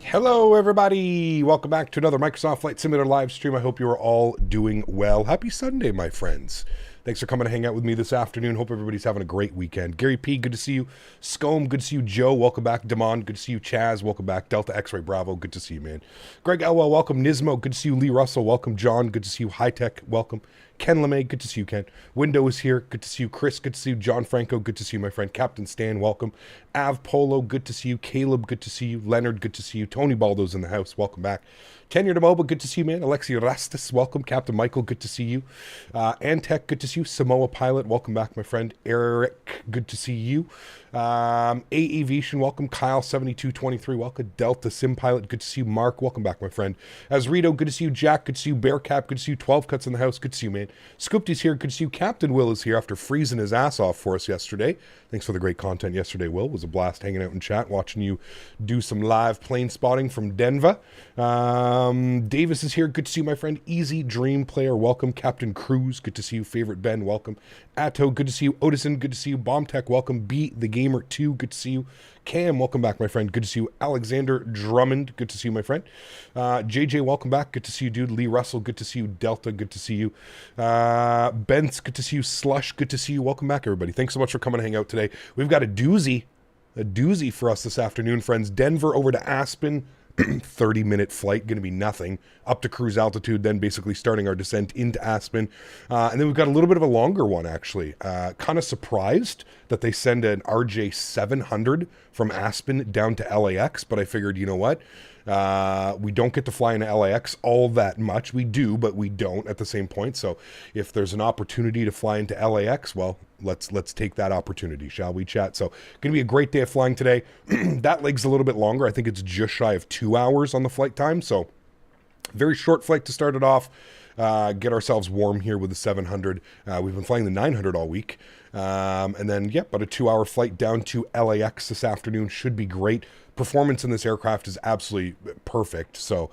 Hello everybody, welcome back to another Microsoft Flight Simulator live stream. I hope you are all doing well. Happy Sunday, my friends. Thanks for coming to hang out with me this afternoon. Hope everybody's having a great weekend. Gary P, good to see you. Scombe, good to see you. Joe, welcome back. Damon, good to see you. Chaz, welcome back. Delta X-Ray Bravo, good to see you, man. Greg Elwell, welcome. Nismo, good to see you. Lee Russell, welcome. John, good to see you. High Tech, welcome. Ken LeMay, good to see you, Ken. Window is here, good to see you. Chris, good to see you. John Franco, good to see you, my friend. Captain Stan, welcome. Av Polo, good to see you. Caleb, good to see you. Leonard, good to see you. Tony Baldo's in the house, welcome back. Tenure to Moba, good to see you, man. AlexSiu Rastus, welcome. Captain Michael, good to see you. Antec, good to see you. Samoa Pilot, welcome back, my friend. Eric, good to see you. Aviation, welcome. Kyle 7223, welcome. Delta Sim Pilot, good to see you. Mark, welcome back, my friend. Azrito, good to see you. Jack, good to see you. Bearcap, good to see you. 12 Cuts in the house, good to see you, man. Scoopty's here, good to see you. Captain Will is here after freezing his ass off for us yesterday. Thanks for the great content yesterday, Will. It was a blast hanging out in chat, watching you do some live plane spotting from Denver. Davis is here, good to see you, my friend. Easy Dream Player, welcome. Captain Cruz, good to see you. Favorite Ben, welcome. Atto, good to see you. Odison, good to see you. Bomb Tech, welcome. B the Gamer 2, good to see you. Cam, welcome back, my friend. Good to see you. Alexander Drummond, good to see you, my friend. JJ, welcome back. Good to see you, dude. Lee Russell, good to see you. Delta, good to see you. Bence, good to see you. Slush, good to see you. Welcome back, everybody. Thanks so much for coming to hang out today. We've got a doozy for us this afternoon, friends. Denver over to Aspen. 30-minute flight, going to be nothing, up to cruise altitude, then basically starting our descent into Aspen. And then we've got a little bit of a longer one, actually. Kind of surprised that they send an CRJ700 from Aspen down to LAX, but I figured, you know what? We don't get to fly into LAX all that much. We do, but we don't at the same point. So if there's an opportunity to fly into LAX, well, let's take that opportunity, shall we, chat? So going to be a great day of flying today. That leg's a little bit longer. I think it's just shy of 2 hours on the flight time. So very short flight to start it off. Get ourselves warm here with the 700. We've been flying the 900 all week. And then, yep, about a 2-hour flight down to LAX this afternoon should be great. Performance in this aircraft is absolutely perfect. So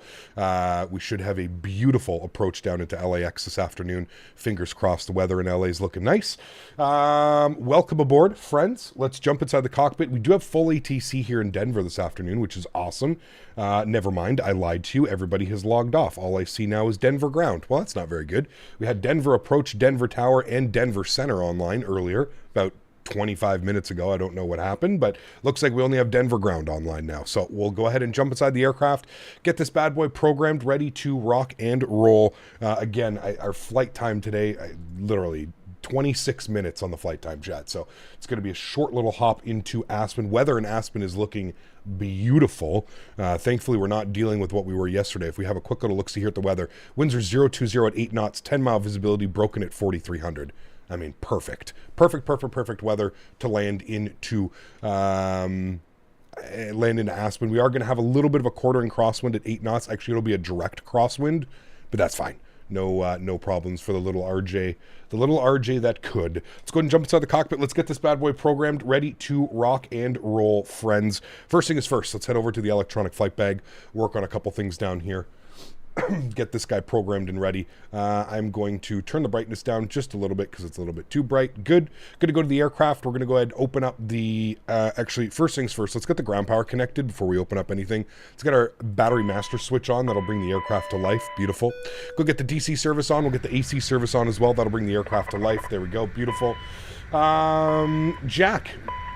we should have a beautiful approach down into LAX this afternoon. Fingers crossed the weather in LA is looking nice. Welcome aboard, friends. Let's jump inside the cockpit. We do have full ATC here in Denver this afternoon, which is awesome. Never mind, I lied to you. Everybody has logged off. All I see now is Denver ground. Well, that's not very good. We had Denver approach, Denver tower, and Denver center online earlier, about 25 minutes ago. I don't know what happened, but looks like we only have Denver ground online now. So we'll go ahead and jump inside the aircraft, get this bad boy programmed, ready to rock and roll. Again, our flight time today, literally 26 minutes on the flight time, chat. So it's going to be a short little hop into Aspen. Weather in Aspen is looking beautiful. Thankfully, we're not dealing with what we were yesterday. If we have a quick little look-see here at the weather, winds are 020 at 8 knots, 10-mile visibility, broken at 4,300. I mean, perfect weather to land into Aspen. We are going to have a little bit of a quartering crosswind at 8 knots. Actually, it'll be a direct crosswind, but that's fine. No problems for the little RJ. The little RJ that could. Let's go ahead and jump inside the cockpit. Let's get this bad boy programmed, ready to rock and roll, friends. First thing is first. Let's head over to the electronic flight bag, work on a couple things down here. Get this guy programmed and ready. I'm going to turn the brightness down just a little bit because it's a little bit too bright. Good. Going to go to the aircraft. We're going to go ahead and open up the... actually, first things first, let's get the ground power connected before we open up anything. Let's get our battery master switch on. That'll bring the aircraft to life. Beautiful. Go get the DC service on. We'll get the AC service on as well. That'll bring the aircraft to life. There we go. Beautiful. Jack,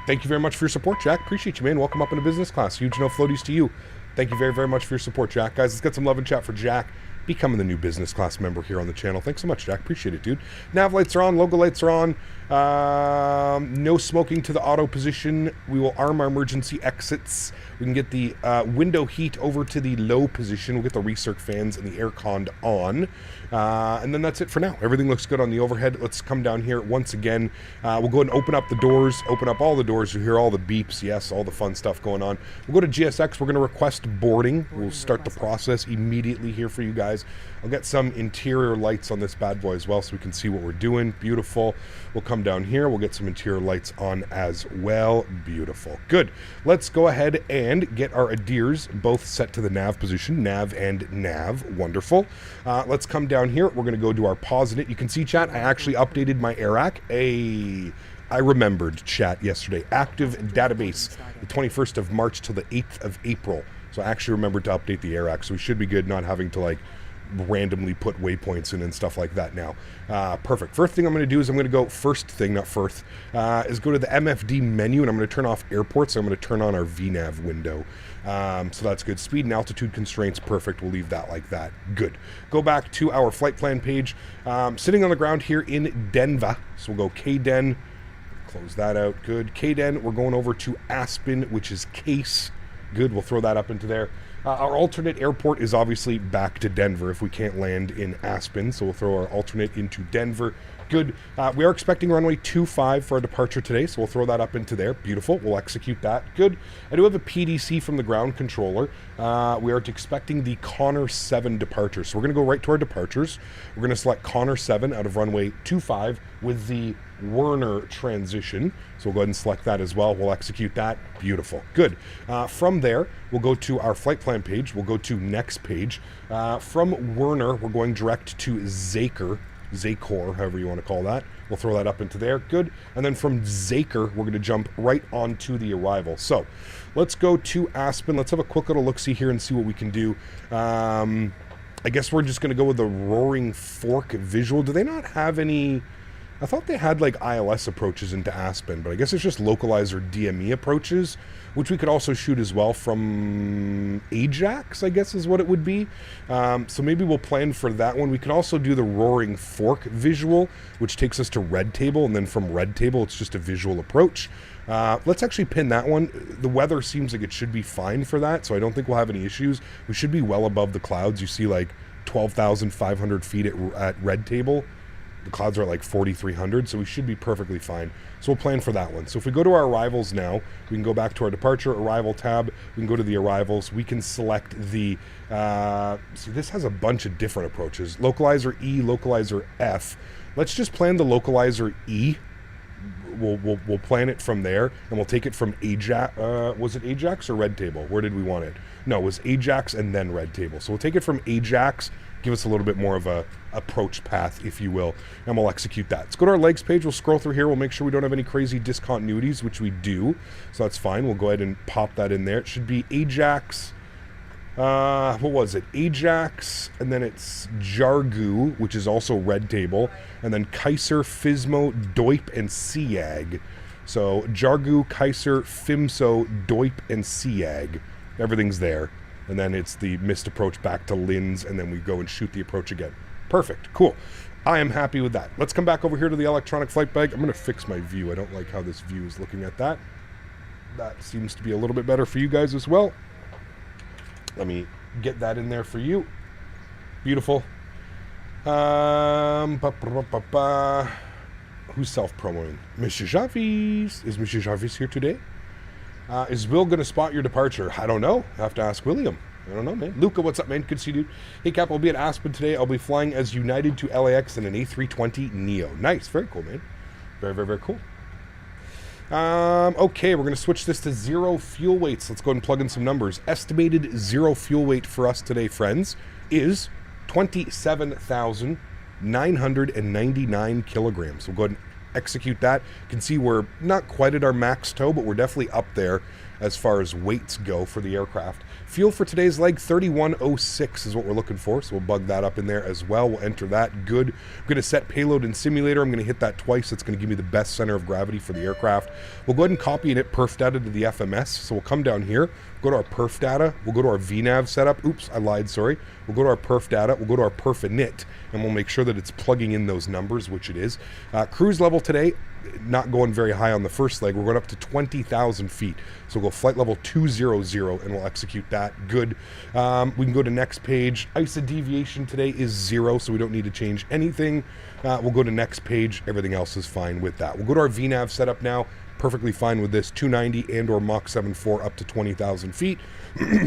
thank you very much for your support, Jack. Appreciate you, man. Welcome up into business class. Huge no floaties to you. Thank you very, very much for your support, Jack. Guys, let's get some love and chat for Jack, becoming the new business class member here on the channel. Thanks so much, Jack. Appreciate it, dude. Nav lights are on. Logo lights are on. No smoking to the auto position. We will arm our emergency exits. We can get the window heat over to the low position. We'll get the recirc fans and the air con on. And then that's it for now. Everything looks good on the overhead. Let's come down here once again. We'll go ahead and open up the doors. Open up all the doors. You hear all the beeps. Yes, all the fun stuff going on. We'll go to GSX. We're going to request boarding. We'll start the process immediately here for you guys. I'll get some interior lights on this bad boy as well so we can see what we're doing. Beautiful. We'll come down here. We'll get some interior lights on as well. Beautiful. Good. Let's go ahead and get our ADIRs both set to the nav position. Nav and nav. Wonderful. Let's come down here. We're going to go to our pause in it. You can see, chat, I actually updated my AirAC. I remembered, chat, yesterday. Active database, the 21st of March till the 8th of April. So I actually remembered to update the AirAC. So we should be good, not having to, like, randomly put waypoints in and stuff like that now. Perfect. First thing I'm going to do is I'm going to go, is go to the MFD menu, and I'm going to turn off airports. So I'm going to turn on our VNAV window. So that's good. Speed and altitude constraints, perfect. We'll leave that like that. Good. Go back to our flight plan page. Sitting on the ground here in Denver. So we'll go KDEN. Close that out. Good. KDEN, we're going over to Aspen, which is Case. Good. We'll throw that up into there. Our alternate airport is obviously back to Denver if we can't land in Aspen, so we'll throw our alternate into Denver. Good. We are expecting runway 25 for our departure today, so we'll throw that up into there. Beautiful. We'll execute that. Good. I do have a PDC from the ground controller. We are expecting the Connor 7 departure, so we're going to go right to our departures. We're going to select Connor 7 out of runway 25 with the Werner transition. So we'll go ahead and select that as well. We'll execute that. Beautiful. Good. From there, we'll go to our flight plan page. We'll go to next page. From Werner, we're going direct to Zakor, however you want to call that. We'll throw that up into there. Good. And then from Zakor, we're going to jump right onto the arrival. So let's go to Aspen. Let's have a quick little look-see here and see what we can do. I guess we're just going to go with the Roaring Fork visual. Do they not have any... I thought they had like ILS approaches into Aspen, but I guess it's just localizer DME approaches, which we could also shoot as well from Ajax, I guess is what it would be. So maybe we'll plan for that one. We could also do the Roaring Fork visual, which takes us to Red Table, and then from Red Table, it's just a visual approach. Let's actually pin that one. The weather seems like it should be fine for that, so I don't think we'll have any issues. We should be well above the clouds. You see like 12,500 feet at Red Table. The clouds are at like 4,300, so we should be perfectly fine. So we'll plan for that one. So if we go to our arrivals now, we can go back to our departure arrival tab. We can go to the arrivals. We can select the, see, this has a bunch of different approaches. Localizer E, Localizer F. Let's just plan the Localizer E. We'll plan it from there, and we'll take it from Ajax. Was it Ajax or Red Table? Where did we want it? No, it was Ajax and then Red Table. So we'll take it from Ajax, give us a little bit more of a approach path, if you will, and we'll execute that. Let's go to our legs page. We'll scroll through here. We'll make sure we don't have any crazy discontinuities, which we do. So that's fine. We'll go ahead and pop that in there. It should be Ajax. What was it? Ajax, and then it's Jargu, which is also Red Table, and then Kaiser, Fismo, Doip, and Siag. So Jargu, Kaiser, Fimso, Doip, and Siag. Everything's there. And then it's the missed approach back to Linz, and then we go and shoot the approach again. Perfect. Cool. I am happy with that. Let's come back over here to the electronic flight bag. I'm going to fix my view. I don't like how this view is looking at that. That seems to be a little bit better for you guys as well. Let me get that in there for you. Beautiful. Who's self-promoting? Mr. Jarvis. Is Mr. Jarvis here today? Is Will going to spot your departure? I don't know. I have to ask William. I don't know, man. Luca, what's up, man? Good to see you, dude. Hey, Cap, I'll be at Aspen today. I'll be flying as United to LAX in an A320 Neo. Nice. Very cool, man. Very, very, very cool. Okay, we're going to switch this to zero fuel weights. Let's go ahead and plug in some numbers. Estimated zero fuel weight for us today, friends, is 27,999 kilograms. We'll go ahead and execute that. You can see we're not quite at our max tow, but we're definitely up there as far as weights go for the aircraft. Fuel for today's leg, 3106 is what we're looking for, so we'll bug that up in there as well. We'll enter that. Good. I'm going to set payload and simulator. I'm going to hit that twice. It's going to give me the best center of gravity for the aircraft. We'll go ahead and copy and hit perf data to the FMS. So we'll come down here, go to our perf data. We'll go to our VNAV setup. Oops, I lied, sorry. We'll go to our perf data. We'll go to our perf init, and we'll make sure that it's plugging in those numbers, which it is. Cruise level today, not going very high on the first leg. We're going up to 20,000 feet. So we'll go flight level 200, and we'll execute that. Good. We can go to next page. ISA deviation today is 0, so we don't need to change anything. We'll go to next page. Everything else is fine with that. We'll go to our VNAV setup now. Perfectly fine with this. 290 and or Mach 7.4 up to 20,000 feet.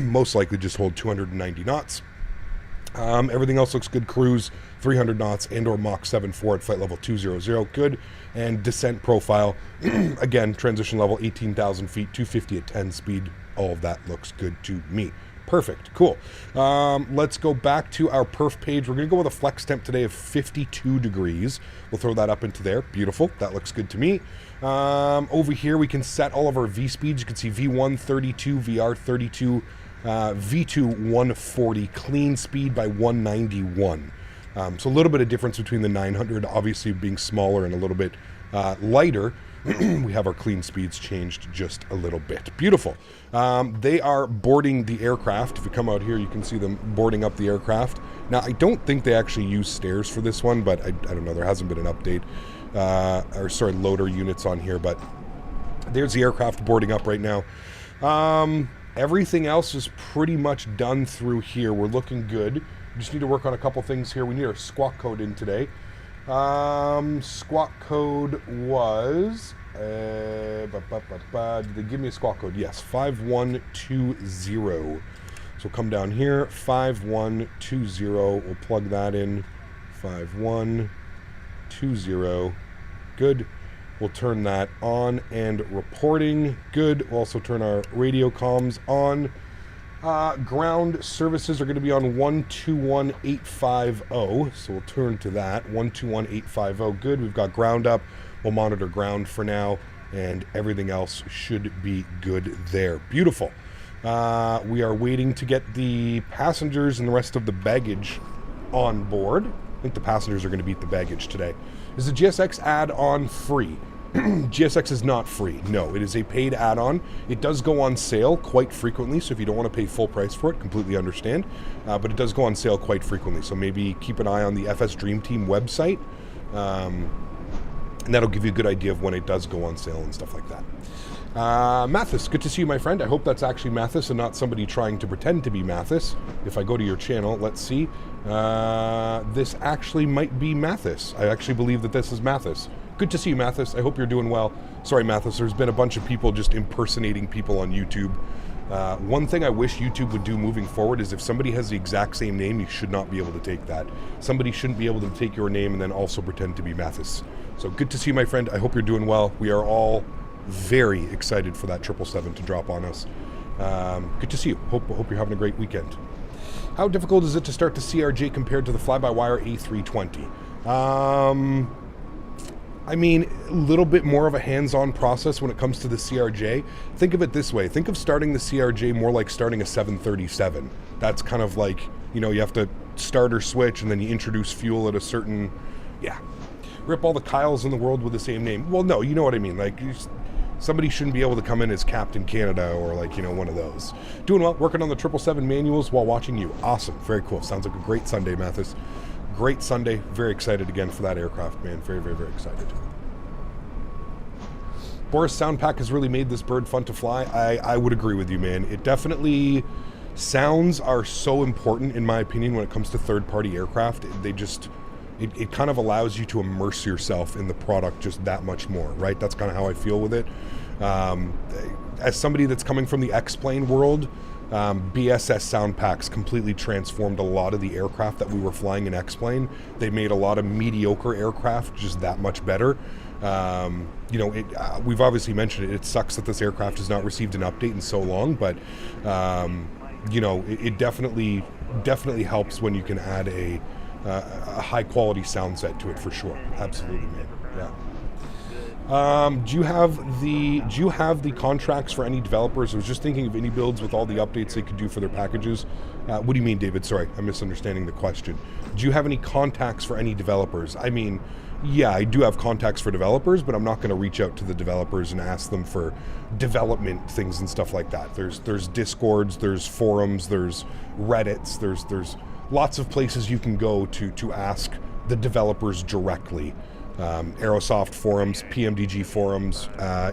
Most likely just hold 290 knots. Everything else looks good. Cruise 300 knots and or Mach 7.4 at flight level 200. Good. And descent profile, again, transition level 18,000 feet, 250 at 10 speed. All of that looks good to me. Perfect. Cool. Let's go back to our perf page. We're going to go with a flex temp today of 52 degrees. We'll throw that up into there. Beautiful. That looks good to me. Over here, we can set all of our V speeds. You can see V1 32, VR 32, V2 140, clean speed by 191. So a little bit of difference between the 900, obviously being smaller and a little bit lighter. We have our clean speeds changed just a little bit. Beautiful. They are boarding the aircraft. If you come out here, you can see them boarding up the aircraft. Now, I don't think they actually use stairs for this one, but I don't know. There hasn't been an update, loader units on here, but there's the aircraft boarding up right now. Everything else is pretty much done through here. We're looking good. We just need to work on a couple things here. We need our squawk code in today. Squawk code was, did they give me a squawk code? Yes, 5120. So come down here, 5120, we'll plug that in, 5120, good. We'll turn that on and reporting, good. We'll also turn our radio comms on. Ground services are going to be on 121850, so we'll turn to that, 121850, good. We've got ground up. We'll monitor ground for now, and everything else should be good there. Beautiful. We are waiting to get the passengers and the rest of the baggage on board. I think the passengers are going to beat the baggage today. Is the GSX add-on free? GSX is not free. No, it is a paid add-on. It does go on sale quite frequently, so if you don't want to pay full price for it, completely understand. But it does go on sale quite frequently, so maybe keep an eye on the FS Dream Team website, and that'll give you a good idea of when it does go on sale and stuff like that. Mathis, good to see you, my friend. I hope that's actually Mathis and not somebody trying to pretend to be Mathis. If I go to your channel, let's see. This actually might be Mathis. I actually believe that this is Mathis. Good to see you, Mathis. I hope you're doing well. Sorry, Mathis, there's been a bunch of people just impersonating people on YouTube. One thing I wish YouTube would do moving forward is if somebody has the exact same name, you should not be able to take that. Somebody shouldn't be able to take your name and then also pretend to be Mathis. So good to see you, my friend. I hope you're doing well. We are all very excited for that 777 to drop on us. Good to see you. Hope you're having a great weekend. How difficult is it to start the CRJ compared to the fly-by-wire A320? I mean, a little bit more of a hands-on process when it comes to the CRJ. Think of it this way. Think of starting the CRJ more like starting a 737. That's kind of like, you know, you have to start or switch and then you introduce fuel at a certain, yeah. Rip all the Kyles in the world with the same name. Well, no, you know what I mean. Like, somebody shouldn't be able to come in as Captain Canada or like, you know, one of those. Doing well, working on the 777 manuals while watching you. Awesome, very cool. Sounds like a great Sunday, Mathis. Great Sunday. Very excited again for that aircraft, man. Very, very, very excited. Boris, Soundpack has really made this bird fun to fly. I would agree with you, man. It definitely, sounds are so important in my opinion when it comes to third-party aircraft. They just, it kind of allows you to immerse yourself in the product just that much more, right? That's kind of how I feel with it. As somebody that's coming from the X-plane world, BSS Soundpacks completely transformed a lot of the aircraft that we were flying in X-plane. They made a lot of mediocre aircraft just that much better. You know, we've obviously mentioned it. It sucks that this aircraft has not received an update in so long, but you know, it definitely helps when you can add a high quality sound set to it for sure. Absolutely, man. Yeah. Do you have the contracts for any developers? I was just thinking of any builds with all the updates they could do for their packages. What do you mean, David? Sorry, I'm misunderstanding the question. Do you have any contacts for any developers? I mean, yeah, I do have contacts for developers, but I'm not going to reach out to the developers and ask them for development things and stuff like that. There's Discords, there's forums, there's Reddits, there's lots of places you can go to ask the developers directly. Aerosoft forums, PMDG forums,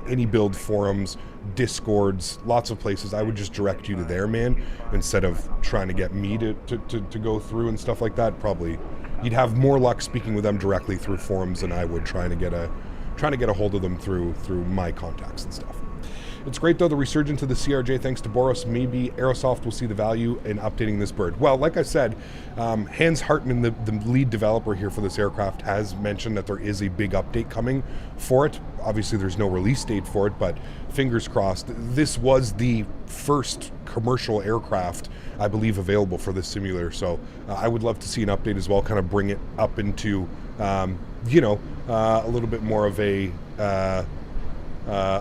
any build forums, Discords, lots of places. I would just direct you to there, man, instead of trying to get me to go through and stuff like that. Probably you'd have more luck speaking with them directly through forums than I would trying to get a hold of them through my contacts and stuff. It's great, though, the resurgence of the CRJ thanks to Boris. Maybe Aerosoft will see the value in updating this bird. Well, like I said, Hans Hartmann, the lead developer here for this aircraft, has mentioned that there is a big update coming for it. Obviously, there's no release date for it, but fingers crossed. This was the first commercial aircraft, I believe, available for this simulator. So I would love to see an update as well, kind of bring it up into, you know, a little bit more of a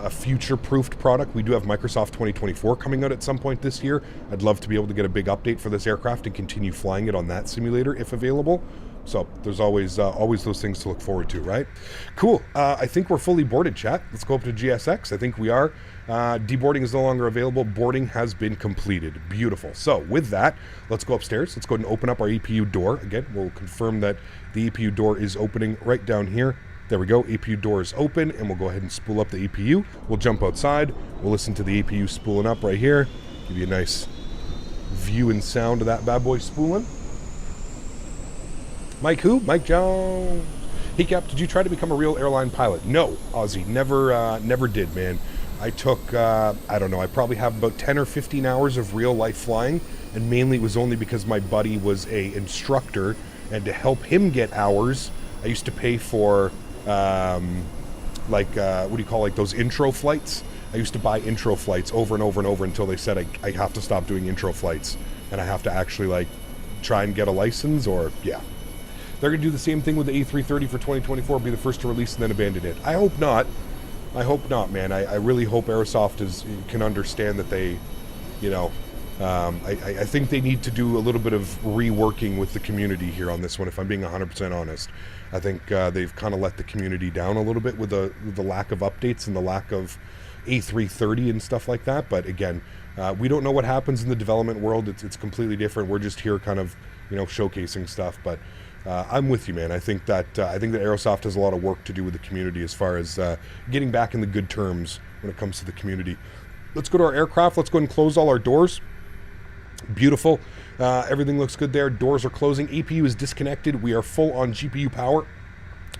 future-proofed product. We do have Microsoft 2024 coming out at some point this year. I'd love to be able to get a big update for this aircraft and continue flying it on that simulator if available. So there's always those things to look forward to, right? Cool. I think we're fully boarded, chat. Let's go up to GSX. I think we are. Deboarding is no longer available. Boarding has been completed. Beautiful. So with that, let's go upstairs. Let's go ahead and open up our EPU door. Again, we'll confirm that the EPU door is opening right down here. There we go, APU door is open, and we'll go ahead and spool up the APU. We'll jump outside, we'll listen to the APU spooling up right here. Give you a nice view and sound of that bad boy spooling. Mike who? Mike Jones. Hey Cap, did you try to become a real airline pilot? No, Ozzy, never did, man. I took, I don't know, I probably have about 10 or 15 hours of real life flying, and mainly it was only because my buddy was a instructor, and to help him get hours, I used to pay for what do you call, like those intro flights? I used to buy intro flights over and over and over until they said I have to stop doing intro flights and I have to actually like try and get a license, or yeah. They're going to do the same thing with the A330 for 2024, be the first to release and then abandon it. I hope not. I hope not, man. I really hope Aerosoft can understand that they, you know, I think they need to do a little bit of reworking with the community here on this one, if I'm being 100% honest. I think they've kind of let the community down a little bit with the lack of updates and the lack of A330 and stuff like that. But again, we don't know what happens in the development world. It's completely different. We're just here kind of, showcasing stuff. But I'm with you, man. I think that Aerosoft has a lot of work to do with the community as far as getting back in the good terms when it comes to the community. Let's go to our aircraft. Let's go and close all our doors. Beautiful. Everything looks good there. Doors are closing. APU is disconnected. We are full on APU power.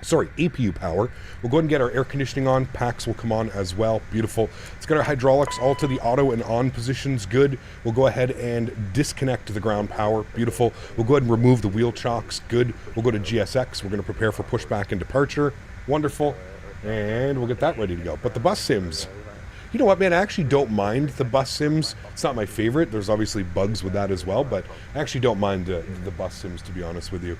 We'll go ahead and get our air conditioning on. Packs will come on as well. Beautiful. Let's get our hydraulics all to the auto and on positions. Good. We'll go ahead and disconnect the ground power. Beautiful. We'll go ahead and remove the wheel chocks. Good. We'll go to GSX. We're going to prepare for pushback and departure. Wonderful. And we'll get that ready to go. But the bus sims, you know what, man? I actually don't mind the bus sims. It's not my favorite. There's obviously bugs with that as well, but I actually don't mind the bus sims, to be honest with you.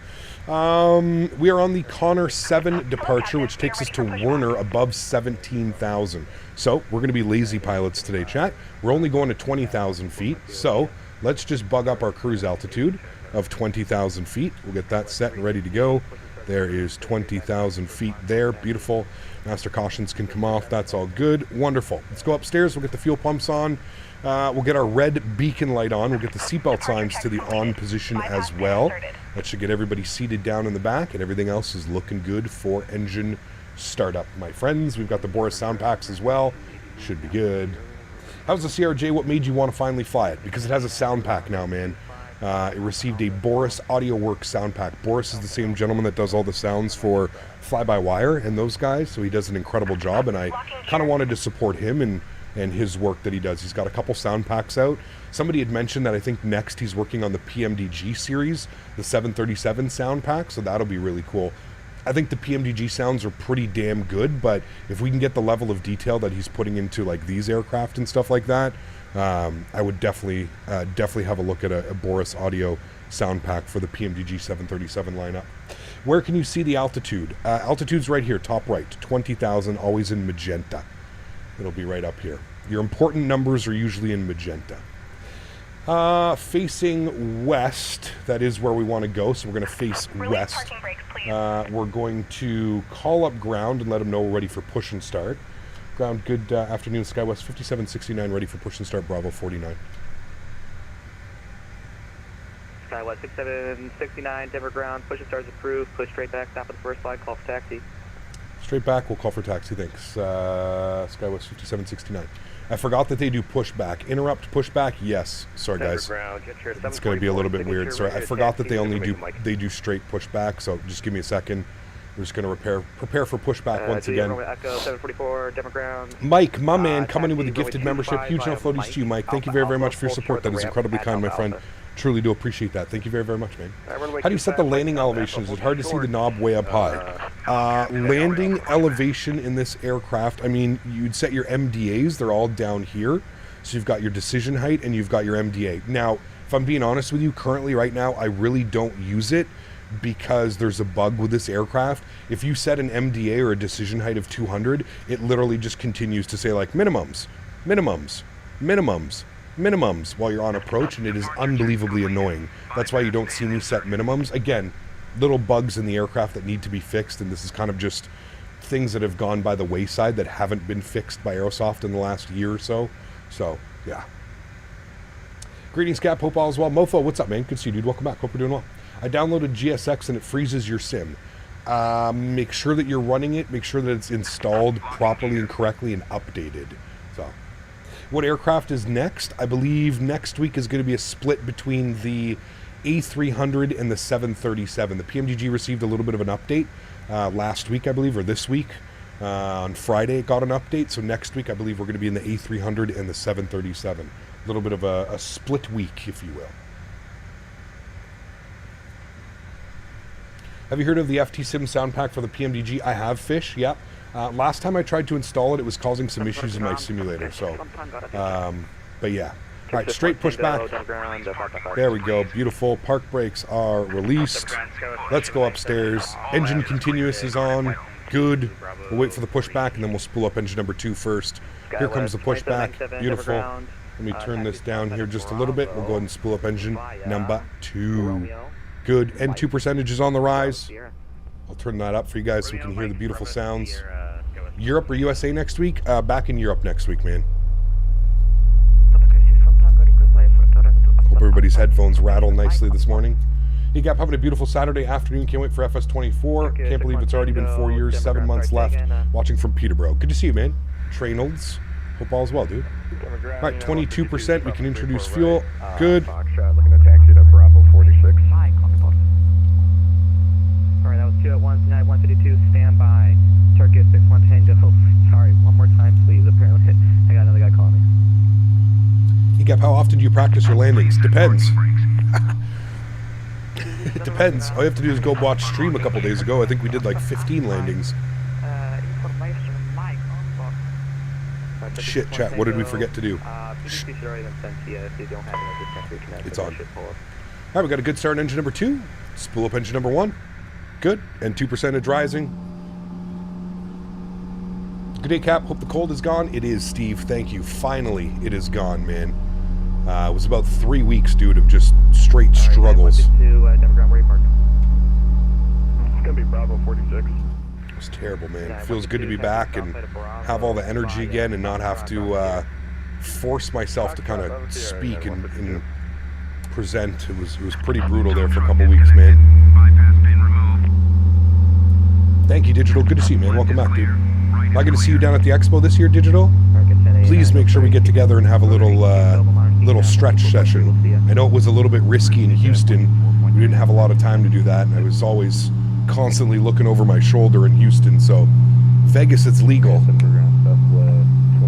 We are on the Connor 7 departure, which takes us to Werner above 17,000. So we're going to be lazy pilots today, chat. We're only going to 20,000 feet. So let's just bug up our cruise altitude of 20,000 feet. We'll get that set and ready to go. There is 20,000 feet there. Beautiful. Master cautions can come off. That's all good. Wonderful. Let's go upstairs. We'll get the fuel pumps on. We'll get our red beacon light on. We'll get the seatbelt signs to the on position as well. That should get everybody seated down in the back, and everything else is looking good for engine startup, my friends. We've got the Boris Soundpacks as well. Should be good. How's the CRJ? What made you want to finally fly it? Because it has a sound pack now, man. It received a Boris AudioWorks sound pack. Boris is the same gentleman that does all the sounds for Fly-by-Wire and those guys, so he does an incredible job, and I kind of wanted to support him and his work that he does. He's got a couple sound packs out. Somebody had mentioned that I think next he's working on the PMDG series, the 737 sound pack, so that'll be really cool. I think the PMDG sounds are pretty damn good, but if we can get the level of detail that he's putting into like these aircraft and stuff like that, I would definitely have a look at a Boris audio sound pack for the PMDG 737 lineup. Where can you see the altitude? Altitude's right here, top right, 20,000, always in magenta. It'll be right up here. Your important numbers are usually in magenta. Facing west, that is where we want to go, so we're going to face west. We're going to call up ground and let them know we're ready for push and start. Ground, good afternoon, SkyWest 5769, ready for push and start, Bravo 49. SkyWest 6769, Denver ground, push and start is approved, push straight back, top of the first slide, call for taxi. Straight back, we'll call for taxi, thanks. SkyWest 5769. I forgot that they do pushback. Interrupt, pushback, yes. Sorry guys, it's going to be a little bit weird. Sorry, I forgot that they do straight pushback, so just give me a second. We're just going to prepare for pushback once again. Echo 744, Denver ground. Mike, my man, coming in with a gifted membership. Huge enough floaties to you, Mike. Thank you very, very much for your support. That is incredibly kind, my friend. Truly do appreciate that. Thank you very, very much, man. How do you set the landing elevation? Is it hard to see the knob way up high? Landing elevation in this aircraft, I mean, you'd set your MDAs. They're all down here. So you've got your decision height and you've got your MDA. Now, if I'm being honest with you, currently right now, I really don't use it because there's a bug with this aircraft. If you set an MDA or a decision height of 200, it literally just continues to say like minimums, minimums, minimums, minimums while you're on approach, and it is unbelievably annoying. That's why you don't see me set minimums. Again, little bugs in the aircraft that need to be fixed, and this is kind of just things that have gone by the wayside that haven't been fixed by Aerosoft in the last year or so. So, yeah. Greetings, Cap. Hope all is well. Mofo, what's up, man? Good to see you, dude. Welcome back. Hope you're doing well. I downloaded GSX and it freezes your sim. Make sure that you're running it. Make sure that it's installed properly and correctly and updated. So, what aircraft is next? I believe next week is going to be a split between the A300 and the 737. The PMDG received a little bit of an update last week, I believe, or this week. On Friday, it got an update. So next week, I believe we're going to be in the A300 and the 737. A little bit of a split week, if you will. Have you heard of the FT-Sim sound pack for the PMDG? I have, Fish, yep. Last time I tried to install it, it was causing some issues in my simulator, so, but yeah. All right, straight push back. There we go, beautiful. Park brakes are released. Let's go upstairs. Engine continuous is on, good. We'll wait for the pushback, and then we'll spool up engine number 2 first. Here comes the pushback, beautiful. Let me turn this down here just a little bit. We'll go ahead and spool up engine number 2. Good. N2 percentage is on the rise. I'll turn that up for you guys so we can hear the beautiful sounds. Europe or USA next week? Back in Europe next week, man. Hope everybody's headphones rattle nicely this morning. Hey, Gap, having a beautiful Saturday afternoon. Can't wait for FS24. Can't believe it's already been 4 years, 7 months left. Watching from Peterborough. Good to see you, man. Trainolds. Hope all's well, dude. All right, 22%. We can introduce fuel. Good. Looking to taxi to Bravo 46. All right, that was 2 at 152. Stand by. Turkey 6110. Go. Sorry, one more time, please. Apparently, I got another guy calling me. Hey, Gap, how often do you practice your landings? Depends. It depends. All you have to do is go watch stream a couple days ago. I think we did like 15 landings. Shit, chat, what did we forget to do? It's on. Alright, we got a good start in engine number 2. Spool up engine number 1. Good. And 2% rising. Good day, Cap. Hope the cold is gone. It is, Steve. Thank you. Finally, it is gone, man. It was about 3 weeks, dude, of just straight struggles. It's going to be Bravo 46. It was terrible, man. It feels good to be back and have all the energy again and not have to force myself to kind of speak and present. It was pretty brutal there for a couple weeks, man. Thank you, Digital. Good to see you, man. Welcome back, dude. Am I going to see you down at the expo this year, Digital? Please make sure we get together and have a little stretch session. I know it was a little bit risky in Houston. We didn't have a lot of time to do that, and I was always constantly looking over my shoulder in Houston, so Vegas, it's legal.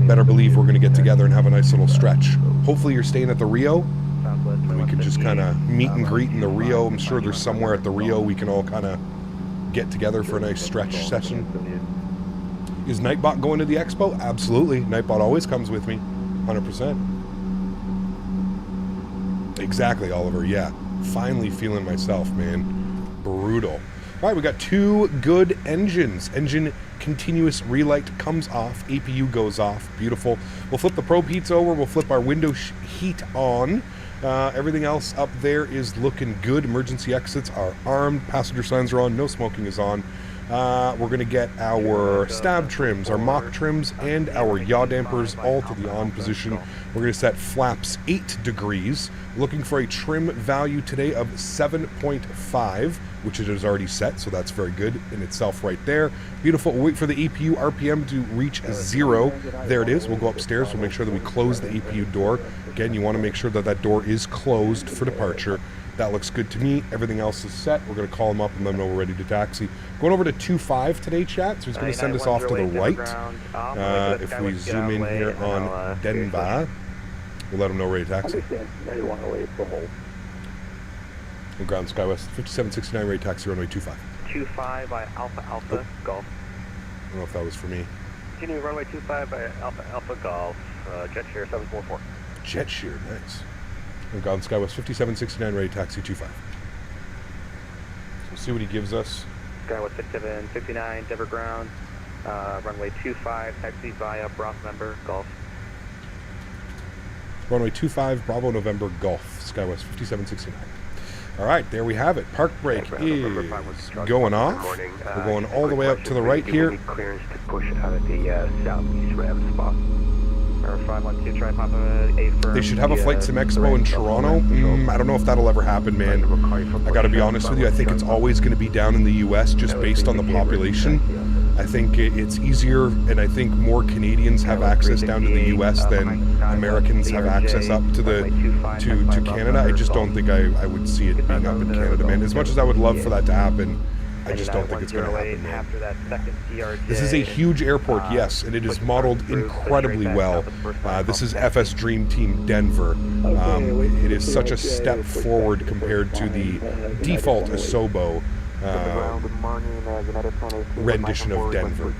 Better believe we're going to get together and have a nice little stretch. Hopefully you're staying at the Rio, and we can just kind of meet and greet in the Rio. I'm sure there's somewhere at the Rio we can all kind of get together for a nice stretch session. Is Nightbot going to the expo? Absolutely. Nightbot always comes with me. 100%. Exactly, Oliver. Yeah. Finally feeling myself, man. Brutal. All right, we got 2 good engines. Engine continuous relight comes off. APU goes off. Beautiful. We'll flip the probe heats over. We'll flip our window heat on. Everything else up there is looking good. Emergency exits are armed. Passenger signs are on. No smoking is on. We're going to get our stab trims, our mock trims, and our yaw dampers all to the on position. We're going to set flaps 8 degrees. Looking for a trim value today of 7.5, which it is already set, so that's very good in itself right there. Beautiful. We'll wait for the APU RPM to reach 0. There it is. We'll go upstairs. We'll make sure that we close the APU door. Again, you want to make sure that that door is closed for departure. That looks good to me. Everything else is set. We're going to call him up and let him know we're ready to taxi. Going over to 2.5 today, chat. So he's going to send us off to the right. If we zoom in here on Denver, we'll let him know we're ready to taxi. And ground SkyWest 5769 ready to taxi runway 25. 25 by Alpha Alpha Golf. I don't know if that was for me. Continue runway 25 by Alpha Alpha Golf. Jet shear 744. Jet shear, nice. And ground SkyWest 5769 ready to taxi 25. We'll see what he gives us. SkyWest 6769 Denver ground. Runway 25 taxi via Bravo November Golf. Runway 25 Bravo November Golf. SkyWest 5769. All right, there we have it. Park brake is going off. We're going all the way up to the right here. Clearance to push out of the southeast rev spot. 512, try pop a firm. They should have a Flight Sim Expo in Toronto. I don't know if that'll ever happen, man. I got to be honest with you. I think it's always going to be down in the U.S. just based on the population. I think it's easier, and I think more Canadians have access down to the U.S. than Americans have access up to to Canada. I just don't think I would see it being up in Canada, man. As much as I would love for that to happen, I just don't think it's going to happen, man. This is a huge airport, yes, and it is modeled incredibly well. This is FS Dream Team Denver. It is such a step forward compared to the default Asobo rendition of Denver.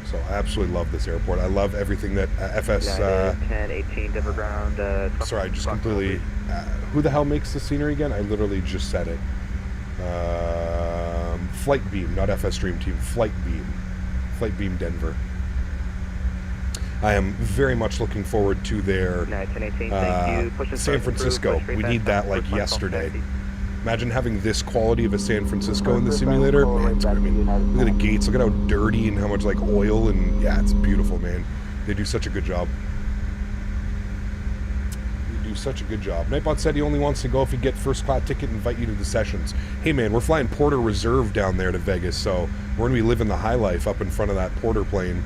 So I absolutely love this airport. I love everything that FS... 10, 18, Denver ground. Sorry, I just completely... who the hell makes the scenery again? I literally just said it. Flight Beam, not FS Dream Team. Flight Beam. Flight Beam Denver. I am very much looking forward to their 1018, thank you. Push and San start through, Francisco. push We straight need back, that like first line, yesterday. taxi. Imagine having this quality of a San Francisco in the simulator. Man, it's gonna be, look at the gates, look at how dirty and how much like oil, and yeah, it's beautiful, man. They do such a good job. They do such a good job. Nightbot said he only wants to go if you get first class ticket and invite you to the sessions. Hey man, we're flying Porter Reserve down there to Vegas, so we're gonna be living the high life up in front of that Porter plane.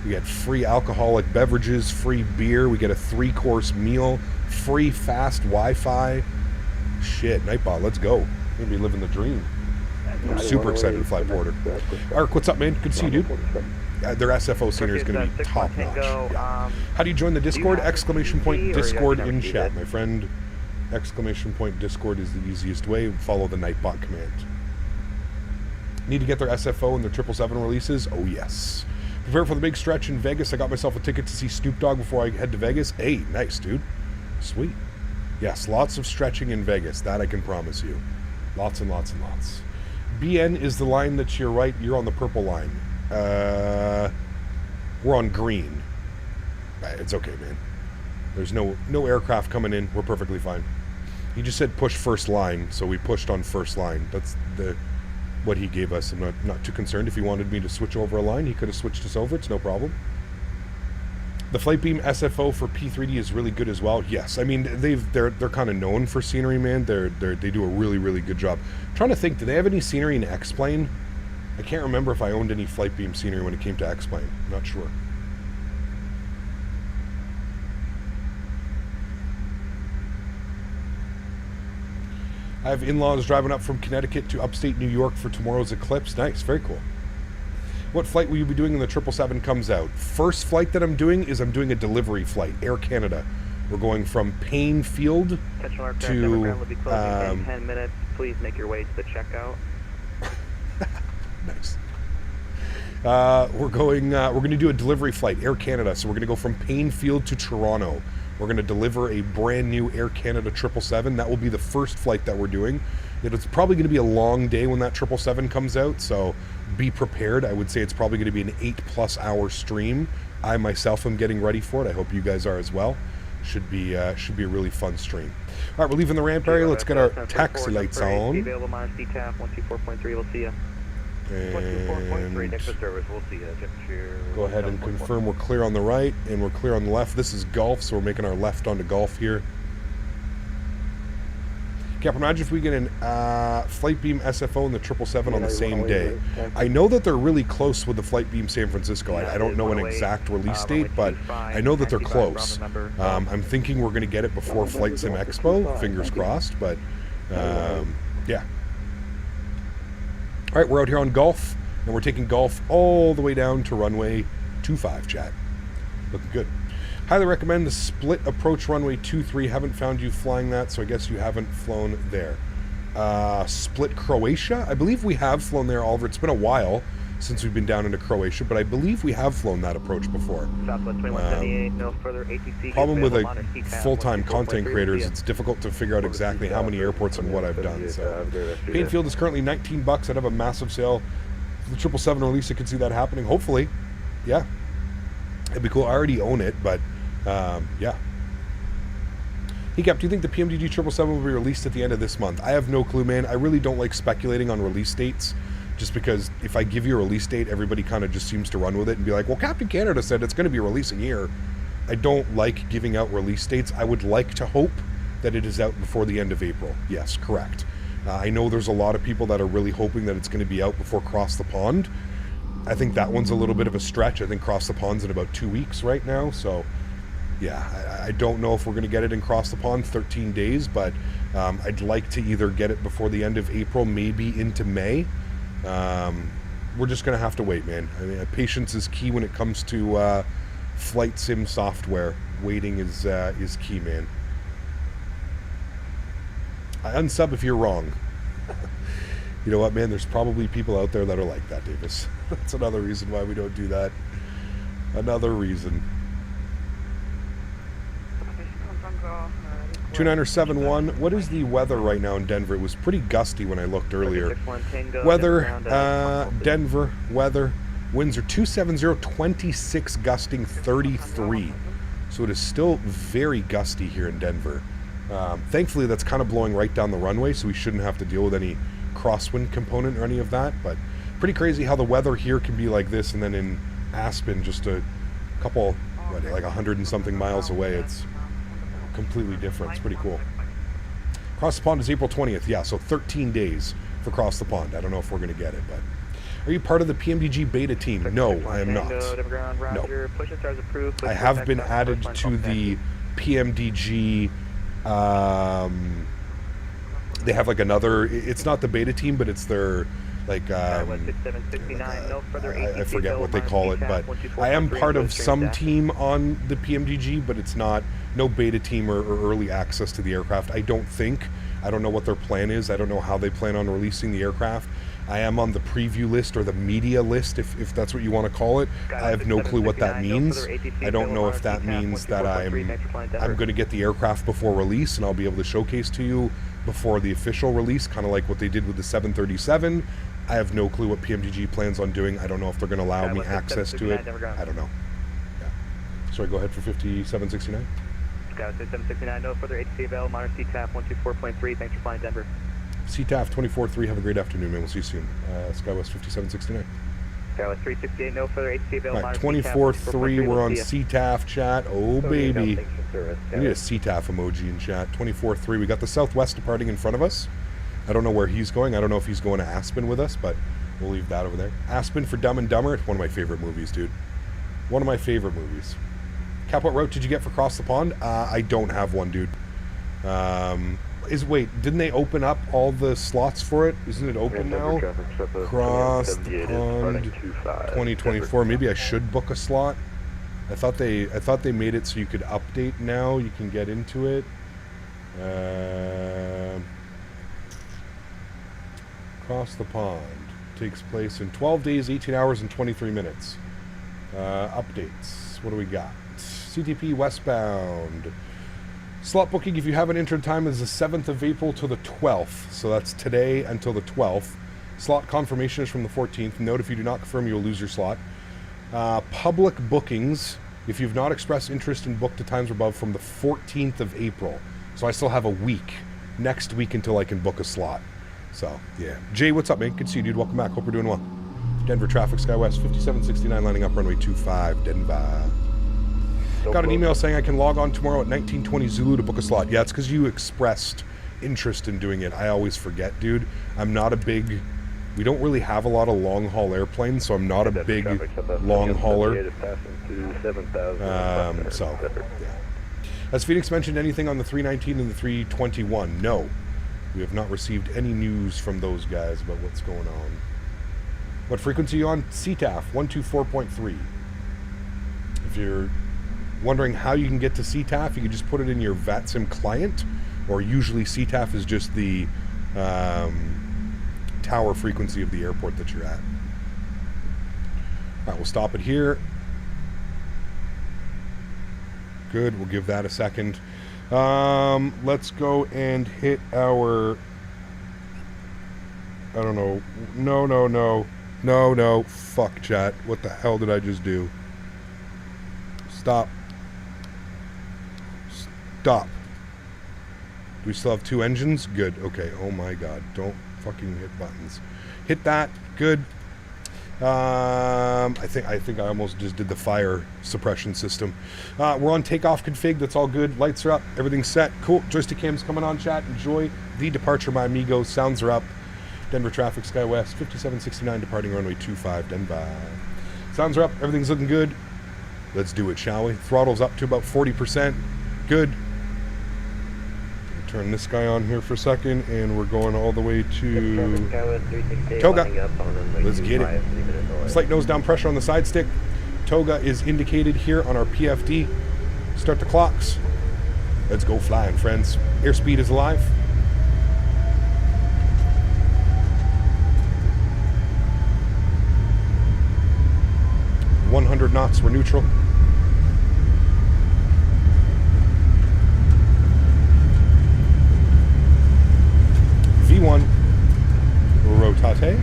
We get free alcoholic beverages, free beer, we get a 3-course meal, free fast Wi-Fi. Shit, Nightbot, let's go. We're gonna be living the dream. I'm super excited to fly Porter. Ark, what's up, man? Good to see you, dude. Their SFO scenery is going to be top notch. Yeah. How do you join the Discord? Exclamation point Discord in chat, my friend. Exclamation point Discord is the easiest way. Follow the Nightbot command. Need to get their SFO and their 777 releases? Oh, yes. Prepare for the big stretch in Vegas. I got myself a ticket to see Snoop Dogg before I head to Vegas. Hey, nice, dude. Sweet. Yes, lots of stretching in Vegas. That I can promise you. Lots and lots and lots. BN is the line that's your right. You're on the purple line. We're on green. It's okay, man. There's no aircraft coming in. We're perfectly fine. He just said push first line, so we pushed on first line. That's what he gave us. I'm not too concerned. If he wanted me to switch over a line, he could have switched us over. It's no problem. The Flightbeam SFO for P3D is really good as well. Yes, I mean they're kind of known for scenery, man. They do a really good job. I'm trying to think, do they have any scenery in X-Plane? I can't remember if I owned any Flightbeam scenery when it came to X-Plane. Not sure. I have in-laws driving up from Connecticut to upstate New York for tomorrow's eclipse. Nice, very cool. What flight will you be doing when the 777 comes out? First flight that I'm doing is I'm doing a delivery flight, Air Canada. We're going from Payne Field to 10 minutes. Please make your way to the checkout. Nice. We're going to do a delivery flight, Air Canada. So we're going to go from Payne Field to Toronto. We're going to deliver a brand new Air Canada 777. That will be the first flight that we're doing. It's probably going to be a long day when that 777 comes out, so be prepared. I would say it's probably going to be an 8+ hour stream. I myself am getting ready for it. I hope you guys are as well. Should be a really fun stream. All right, we're leaving the ramp area. Let's get our taxi lights on. Available minus DTAP 124.3. We'll see you. And next to service, we'll see you. Go ahead and confirm we're clear on the right and we're clear on the left. This is Gulf, so we're making our left onto Gulf here. Captain, imagine if we get an Flightbeam SFO and the 777 on the same day. I know that they're really close with the Flightbeam San Francisco. I don't know an exact release date, but I know that they're close. I'm thinking we're going to get it before Flight Sim Expo. Fingers crossed, but yeah. All right, we're out here on Gulf, and we're taking Gulf all the way down to runway 25, chat. Looking good. Highly recommend the split approach runway 23. Haven't found you flying that, so I guess you haven't flown there. Split Croatia? I believe we have flown there, Oliver. It's been a while since we've been down into Croatia, but I believe we have flown that approach before. Southwest 2178, no further ATC. Problem with a full-time content creator is it's difficult to figure out exactly how many airports and what I've done. So, Payne Field is currently $19. I'd have a massive sale. The 777 release, I could see that happening. Hopefully, yeah, it'd be cool. I already own it, but yeah. Hey Cap, do you think the PMDG 777 will be released at the end of this month? I have no clue, man. I really don't like speculating on release dates, just because if I give you a release date, everybody kind of just seems to run with it and be like, well, Captain Canada said it's going to be releasing here. I don't like giving out release dates. I would like to hope that it is out before the end of April. Yes, correct. I know there's a lot of people that are really hoping that it's going to be out before Cross the Pond. I think that one's a little bit of a stretch. I think Cross the Pond's in about 2 weeks right now, so yeah, I don't know if we're going to get it in Cross the Pond 13 days, but I'd like to either get it before the end of April, maybe into May. We're just going to have to wait, man. I mean, patience is key when it comes to flight sim software. Waiting is key, man. I unsub if you're wrong. You know what, man? There's probably people out there that are like that, Davis. That's another reason why we don't do that. Another reason. 2971, what is the weather right now in Denver? It was pretty gusty when I looked earlier. Weather, Denver, weather. Winds are 270, 26 gusting 33. So it is still very gusty here in Denver. Thankfully, that's kind of blowing right down the runway, so we shouldn't have to deal with any crosswind component or any of that. But pretty crazy how the weather here can be like this, and then in Aspen, just a couple, like 100 and something miles away, it's completely different. It's pretty cool. Cross the Pond is April 20th. Yeah, so 13 days for Cross the Pond. I don't know if we're going to get it, but... Are you part of the PMDG beta team? No, I am not. No. I have been added to the PMDG. They have like another. It's not the beta team, but it's their like. I forget what they call it, but I am part of some team on the PMDG, but it's not no beta team or early access to the aircraft. I don't think. I don't know what their plan is. I don't know how they plan on releasing the aircraft. I am on the preview list or the media list, if that's what you want to call it. I have no clue what that means. I don't know if that means that I'm going to get the aircraft before release and I'll be able to showcase to you before the official release, kind of like what they did with the 737. I have no clue what PMDG plans on doing. I don't know if they're going to allow me access to it. I don't know. Yeah. Sorry, go ahead for 5769. SkyWest 769, no further ATC available, monitor CTAF 124.3. Thanks for flying Denver. CTAF 24-3, have a great afternoon, man. We'll see you soon. SkyWest 5769. SkyWest 368, no further ATC available. All right, 24-3, we're on CTAF chat. Oh, baby. We need a CTAF emoji in chat. 24-3, we got the Southwest departing in front of us. I don't know where he's going. I don't know if he's going to Aspen with us, but we'll leave that over there. Aspen for Dumb and Dumber. It's one of my favorite movies, dude. One of my favorite movies. Cap, what route did you get for Cross the Pond? I don't have one, dude. Wait, didn't they open up all the slots for it? Isn't it open now? Cross the Pond 2024. Maybe I should book a slot. I thought they made it so you could update now. You can get into it. Cross the Pond takes place in 12 days, 18 hours, and 23 minutes. Updates. What do we got? CTP westbound. Slot booking, if you haven't entered time, is the 7th of April to the 12th. So that's today until the 12th. Slot confirmation is from the 14th. Note, if you do not confirm, you'll lose your slot. Public bookings, if you've not expressed interest in book to times above, from the 14th of April. So I still have a week, next week, until I can book a slot. So, yeah. Jay, what's up, man? Good to see you, dude. Welcome back. Hope you're doing well. Denver traffic, SkyWest 5769, lining up runway 25, Denver. Got an email saying I can log on tomorrow at 1920 Zulu to book a slot. Yeah, it's because you expressed interest in doing it. I always forget, dude. I'm not a big... We don't really have a lot of long-haul airplanes, so I'm not a big long hauler. So, yeah. Has Phoenix mentioned anything on the 319 and the 321? No. We have not received any news from those guys about what's going on. What frequency are you on? CTAF 124.3. If you're wondering how you can get to CTAF, you can just put it in your VATSIM client, or usually CTAF is just the tower frequency of the airport that you're at. All right, we'll stop it here. Good, we'll give that a second. Let's go and hit our... I don't know. No. Fuck, chat. What the hell did I just do? Stop. Do we still have 2 engines? Good. Okay. Oh my god. Don't fucking hit buttons. Hit that. Good. I think I almost just did the fire suppression system. We're on takeoff config. That's all good. Lights are up. Everything's set. Cool. Joystick cam's coming on, chat. Enjoy the departure, my amigos. Sounds are up. Denver traffic, SkyWest 5769, departing runway 25, Denver. Sounds are up. Everything's looking good. Let's do it, shall we? Throttle's up to about 40%. Good. Turn this guy on here for a second, and we're going all the way to Toga. Let's get it. Slight nose down pressure on the side stick. Toga is indicated here on our PFD. Start the clocks. Let's go flying, friends. Airspeed is alive. .100 knots, we're neutral. V1, rotate.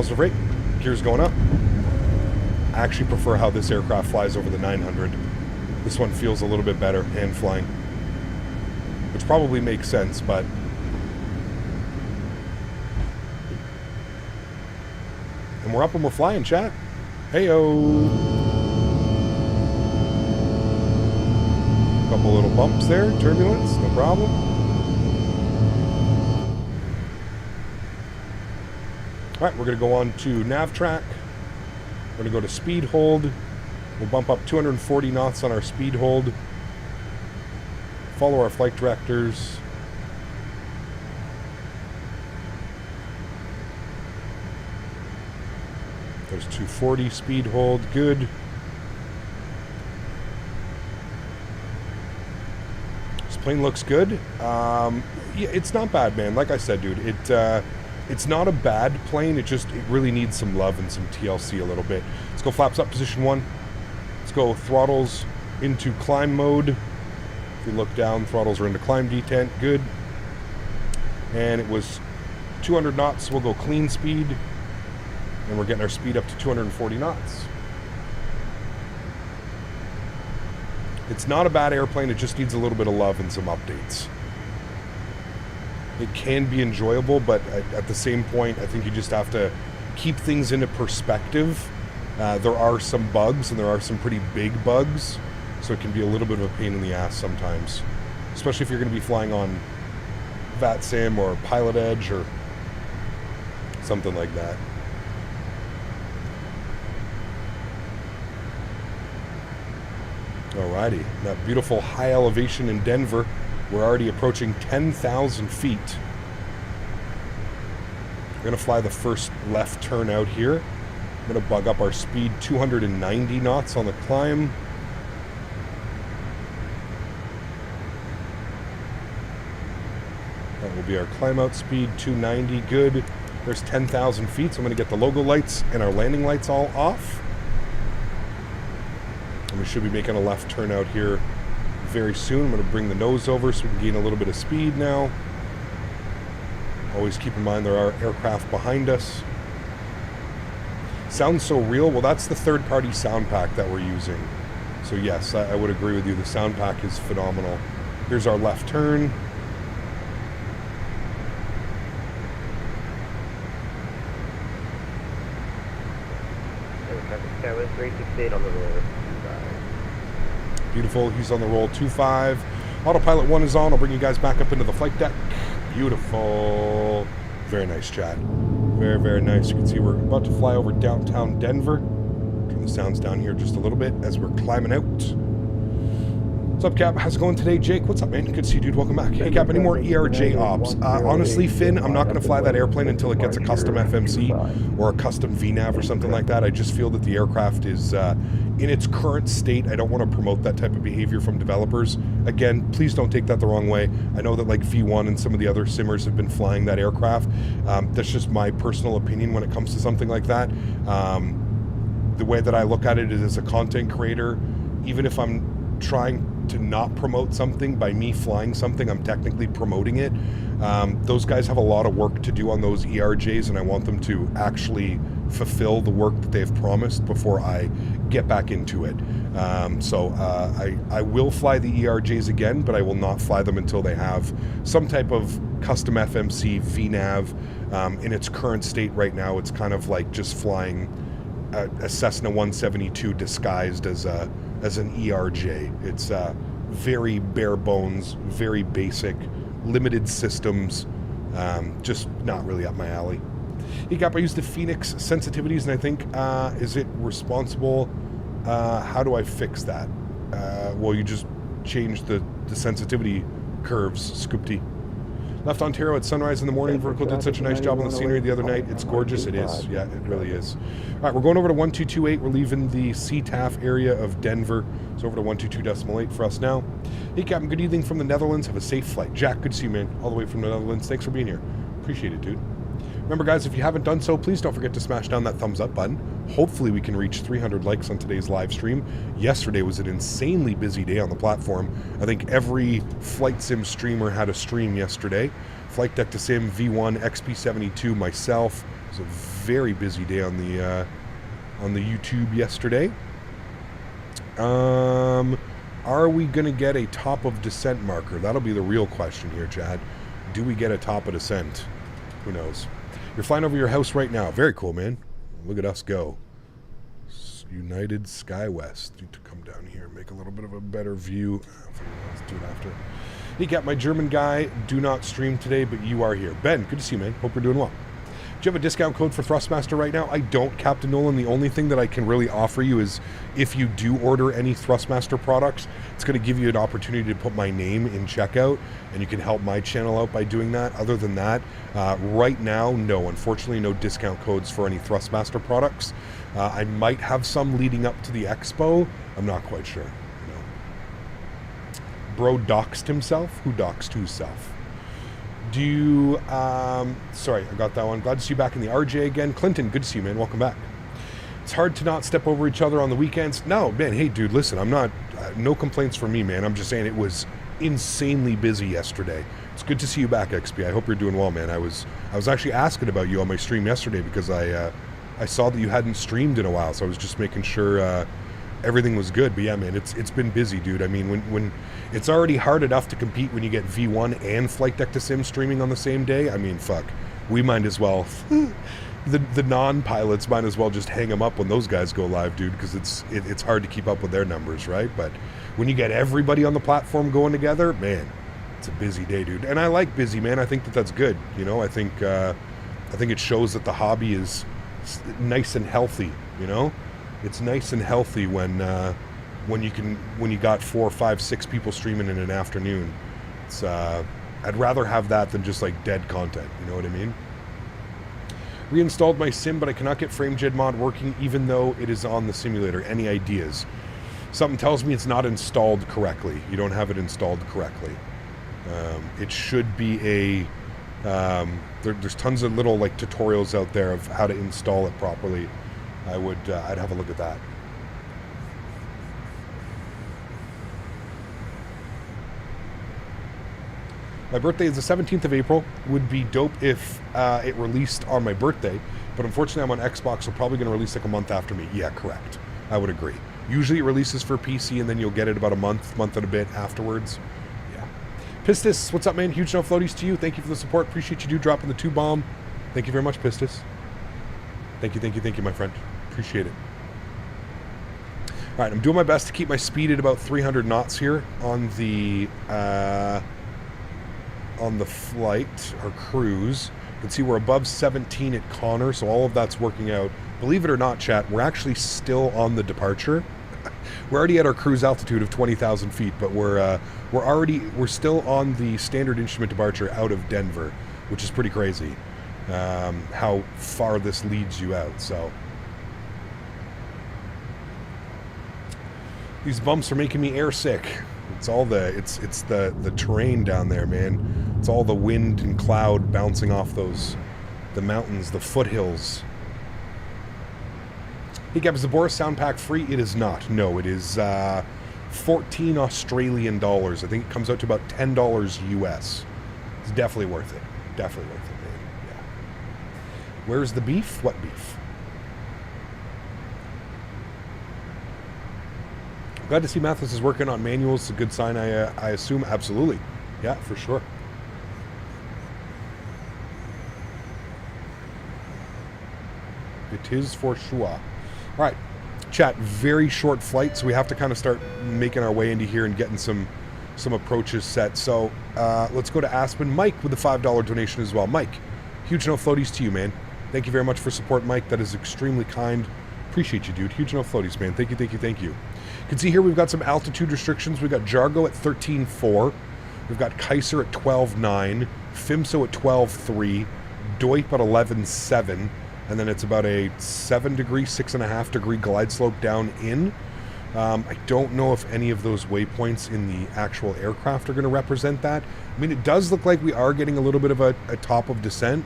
positive rate. Gears going up. I actually prefer how this aircraft flies over the 900. This one feels a little bit better hand flying, which probably makes sense, but and we're up and we're flying, chat. Heyo. Couple little bumps there, turbulence, no problem. All right, we're going to go on to nav track. We're going to go to speed hold. We'll bump up 240 knots on our speed hold. Follow our flight directors. There's 240 speed hold, good. This plane looks good. Yeah, it's not bad, man. Like I said, dude, it's not a bad plane. It really needs some love and some TLC a little bit. Let's go flaps up, position 1. Let's go throttles into climb mode. If we look down, throttles are into climb detent, good. And it was 200 knots, so we'll go clean speed. And we're getting our speed up to 240 knots. It's not a bad airplane, it just needs a little bit of love and some updates. It can be enjoyable, but at the same point, I think you just have to keep things into perspective. There are some bugs, and there are some pretty big bugs, so it can be a little bit of a pain in the ass sometimes. Especially if you're going to be flying on VATSIM or Pilot Edge or something like that. Alrighty, that beautiful high elevation in Denver. We're already approaching 10,000 feet. We're going to fly the first left turn out here. I'm going to bug up our speed 290 knots on the climb. That will be our climb out speed, 290, good. There's 10,000 feet, so I'm going to get the logo lights and our landing lights all off. And we should be making a left turn out here very soon. I'm going to bring the nose over so we can gain a little bit of speed now. Always keep in mind there are aircraft behind us. Sounds so real. Well, that's the third-party Soundpack that we're using. So yes, I would agree with you. The Soundpack is phenomenal. Here's our left turn. SkyWest 368 on the roll. Beautiful. He's on the roll 2-5. Autopilot 1 is on. I'll bring you guys back up into the flight deck. Beautiful. Very nice, chat. Very, very nice. You can see we're about to fly over downtown Denver. Turn the sounds down here just a little bit as we're climbing out. What's up, Cap? How's it going today? Jake, what's up, man? Good to see you, dude. Welcome back. Hey, Cap, any more ERJ ops? Honestly, Finn, I'm not going to fly that airplane until it gets a custom FMC or a custom VNAV or something like that. I just feel that the aircraft is in its current state. I don't want to promote that type of behavior from developers. Again, please don't take that the wrong way. I know that like V1 and some of the other simmers have been flying that aircraft. That's just my personal opinion when it comes to something like that. The way that I look at it is as a content creator, even if I'm trying to not promote something, by me flying something, I'm technically promoting it. Those guys have a lot of work to do on those ERJs, and I want them to actually fulfill the work that they've promised before I get back into it. So I will fly the ERJs again, but I will not fly them until they have some type of custom FMC VNAV. In its current state right now, it's kind of like just flying a Cessna 172 disguised as an ERJ. It's very bare bones, very basic, limited systems, just not really up my alley. Hey, Gap, I use the Phoenix sensitivities, and I think, is it responsible? How do I fix that? Well, you just change the sensitivity curves, Scoopty. Left Ontario at sunrise in the morning. Vertical did such a nice job on the scenery the other night. It's gorgeous. It is. Yeah, it really is. All right, we're going over to 1228. We're leaving the CTAF area of Denver. It's over to 122.8 for us now. Hey, Captain, good evening from the Netherlands. Have a safe flight. Jack, good to see you, man. All the way from the Netherlands. Thanks for being here. Appreciate it, dude. Remember, guys, if you haven't done so, please don't forget to smash down that thumbs up button. Hopefully we can reach 300 likes on today's live stream. Yesterday was an insanely busy day on the platform. I think every flight sim streamer had a stream yesterday. Flight Deck to Sim, V1, XP72, myself. It was a very busy day on the YouTube yesterday. Are we going to get a top of descent marker? That'll be the real question here, Chad. Do we get a top of descent? Who knows? You're flying over your house right now. Very cool, man. Look at us go. United SkyWest. Need to come down here and make a little bit of a better view. Let's do it after. Hey, Cap, my German guy, do not stream today, but you are here. Ben, good to see you, man. Hope you're doing well. Do you have a discount code for Thrustmaster right now? I don't, Captain Nolan. The only thing that I can really offer you is if you do order any Thrustmaster products, it's going to give you an opportunity to put my name in checkout, and you can help my channel out by doing that. Other than that, right now, no. Unfortunately, no discount codes for any Thrustmaster products. I might have some leading up to the expo. I'm not quite sure. No. Bro doxed himself? Who doxed himself? Sorry, I got that one. Glad to see you back in the RJ again. Clinton, good to see you, man. Welcome back. It's hard to not step over each other on the weekends. No, man, hey, dude, listen, I'm not, no complaints from me, man. I'm just saying it was insanely busy yesterday. It's good to see you back, XP. I hope you're doing well, man. I was actually asking about you on my stream yesterday because I saw that you hadn't streamed in a while, so I was just making sure everything was good. But yeah, man, it's been busy, dude. I mean, when it's already hard enough to compete when you get V1 and Flight Deck to Sim streaming on the same day. I mean, fuck, we might as well the non-pilots might as well just hang them up when those guys go live, dude, because it's hard to keep up with their numbers, right? But when you get everybody on the platform going together, man, it's a busy day, dude. And I like busy, man. I think that's good. You know, I think it shows that the hobby is nice and healthy. You know, it's nice and healthy when you got 4, 5, 6 people streaming in an afternoon. It's I'd rather have that than just like dead content. You know what I mean? Reinstalled my sim, but I cannot get FrameJet mod working even though it is on the simulator. Any ideas? Something tells me it's not installed correctly. You don't have it installed correctly. It should be a... there's tons of little like tutorials out there of how to install it properly. I'd have a look at that. My birthday is the 17th of April. Would be dope if it released on my birthday, but unfortunately I'm on Xbox, so probably going to release like a month after me. Yeah, correct. I would agree. Usually it releases for PC, and then you'll get it about a month and a bit afterwards. Yeah. Pistis, what's up, man? Huge no floaties to you. Thank you for the support. Appreciate you, dude, dropping the 2 bomb. Thank you very much, Pistis. Thank you, my friend. Appreciate it. All right, I'm doing my best to keep my speed at about 300 knots here on the flight or cruise. You can see we're above 17 at Connor, so all of that's working out. Believe it or not, chat, we're actually still on the departure. We're already at our cruise altitude of 20,000 feet, but we're still on the standard instrument departure out of Denver, which is pretty crazy. How far this leads you out. So these bumps are making me air sick. It's all the terrain down there, man. It's all the wind and cloud bouncing off the mountains, the foothills. Hey, Gab, is the Boris Soundpack free? It is not. No, it is 14 Australian dollars. I think it comes out to about $10 US. It's definitely worth it. Definitely worth it, man. Yeah. Where's the beef? What beef? Glad to see Mathis is working on manuals. It's a good sign, I assume. Absolutely. Yeah, for sure. It is for sure. All right, chat, very short flight, so we have to kind of start making our way into here and getting some approaches set. So let's go to Aspen. Mike with the $5 donation as well. Mike, huge no floaties to you, man. Thank you very much for support, Mike. That is extremely kind. Appreciate you, dude. Huge no floaties, man. Thank you. You can see here we've got some altitude restrictions. We've got Jargo at 13.4. We've got Kaiser at 12.9. FIMSO at 12.3. Deutsch at 11.7. And then it's about a 6.5 degree glide slope down in. I don't know if any of those waypoints in the actual aircraft are going to represent that. I mean, it does look like we are getting a little bit of a top of descent.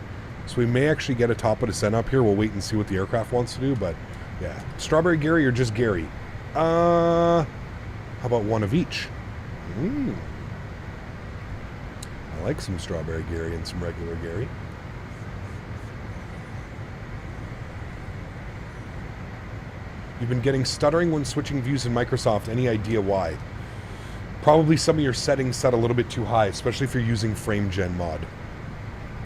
So we may actually get a top of descent up here. We'll wait and see what the aircraft wants to do, but yeah. Strawberry Gary or just Gary? How about one of each? I like some Strawberry Gary and some regular Gary. You've been getting stuttering when switching views in Microsoft. Any idea why? Probably some of your settings set a little bit too high, especially if you're using FrameGen mod.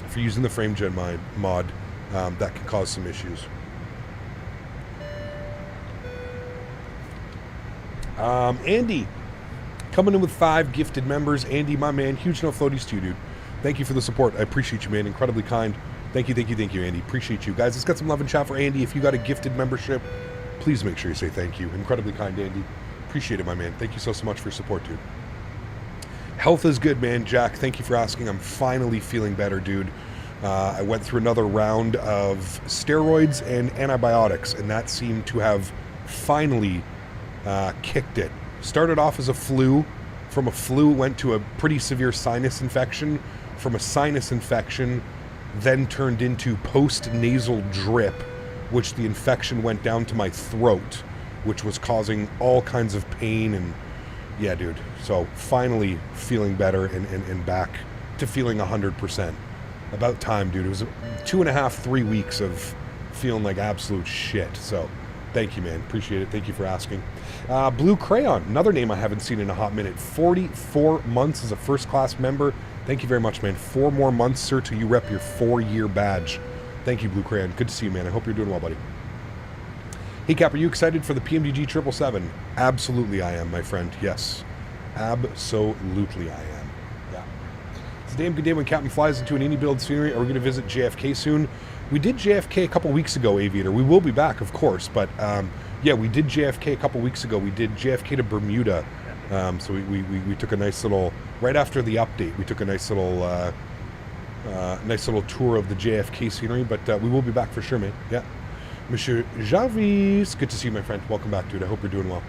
If you're using the FrameGen mod, that can cause some issues. Andy, coming in with 5 gifted members. Andy, my man, huge no floaties to you, dude. Thank you for the support. I appreciate you, man. Incredibly kind. Thank you, Andy. Appreciate you. Guys, let's get some love and chat for Andy. If you got a gifted membership, please make sure you say thank you. Incredibly kind, Andy. Appreciate it, my man. Thank you so much for your support, dude. Health is good, man. Jack, thank you for asking. I'm finally feeling better, dude. I went through another round of steroids and antibiotics, and that seemed to have finally kicked it. Started off as a flu. From a flu, went to a pretty severe sinus infection. From a sinus infection, then turned into post-nasal drip, which the infection went down to my throat, which was causing all kinds of pain. And yeah, dude. So finally feeling better and back to feeling 100%. About time, dude. It was 2.5, 3 weeks of feeling like absolute shit. So thank you, man. Appreciate it. Thank you for asking. Blue Crayon, another name I haven't seen in a hot minute. 44 months as a first-class member. Thank you very much, man. 4 more months, sir, till you rep your 4-year badge. Thank you, Blue Crayon. Good to see you, man. I hope you're doing well, buddy. Hey, Cap, are you excited for the PMDG 777? Absolutely I am, my friend. Yes. Absolutely I am. Yeah. It's a damn good day when Captain flies into an indie build scenery. Are we going to visit JFK soon? We did JFK a couple weeks ago, Aviator. We will be back, of course, but yeah, we did JFK a couple weeks ago. We did JFK to Bermuda. So we took a nice little, right after the update, we took a nice little tour of the JFK scenery, but we will be back for sure, man. Yeah. Monsieur Jarvis, good to see you, my friend. Welcome back, dude. I hope you're doing well.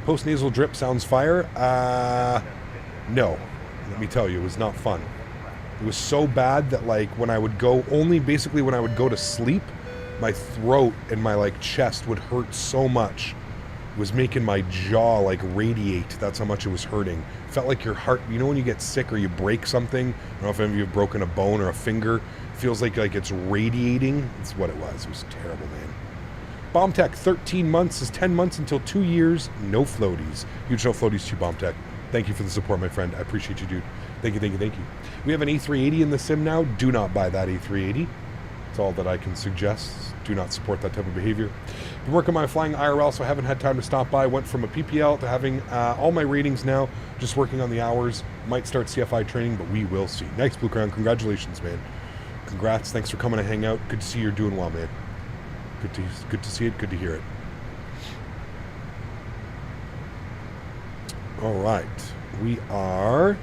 Post-nasal drip sounds fire. No. Let me tell you, it was not fun. It was so bad that, like, when I would go, basically when I would go to sleep, my throat and my, like, chest would hurt so much. It was making my jaw, like, radiate. That's how much it was hurting. It felt like your heart, you know when you get sick or you break something? I don't know if any of you have broken a bone or a finger. It feels like it's radiating. That's what it was. It was terrible, man. BombTech, 13 months is 10 months until 2 years. No floaties. Huge no floaties to BombTech. Thank you for the support, my friend. I appreciate you, dude. Thank you. We have an A380 in the sim now. Do not buy that A380. That's all that I can suggest. Do not support that type of behavior. Been working on my flying IRL, so I haven't had time to stop by. Went from a PPL to having all my ratings now. Just working on the hours. Might start CFI training, but we will see. Nice, Blue Crown. Congratulations, man. Congrats. Thanks for coming to hang out. Good to see you're doing well, man. Good to see it. Good to hear it. All right. We are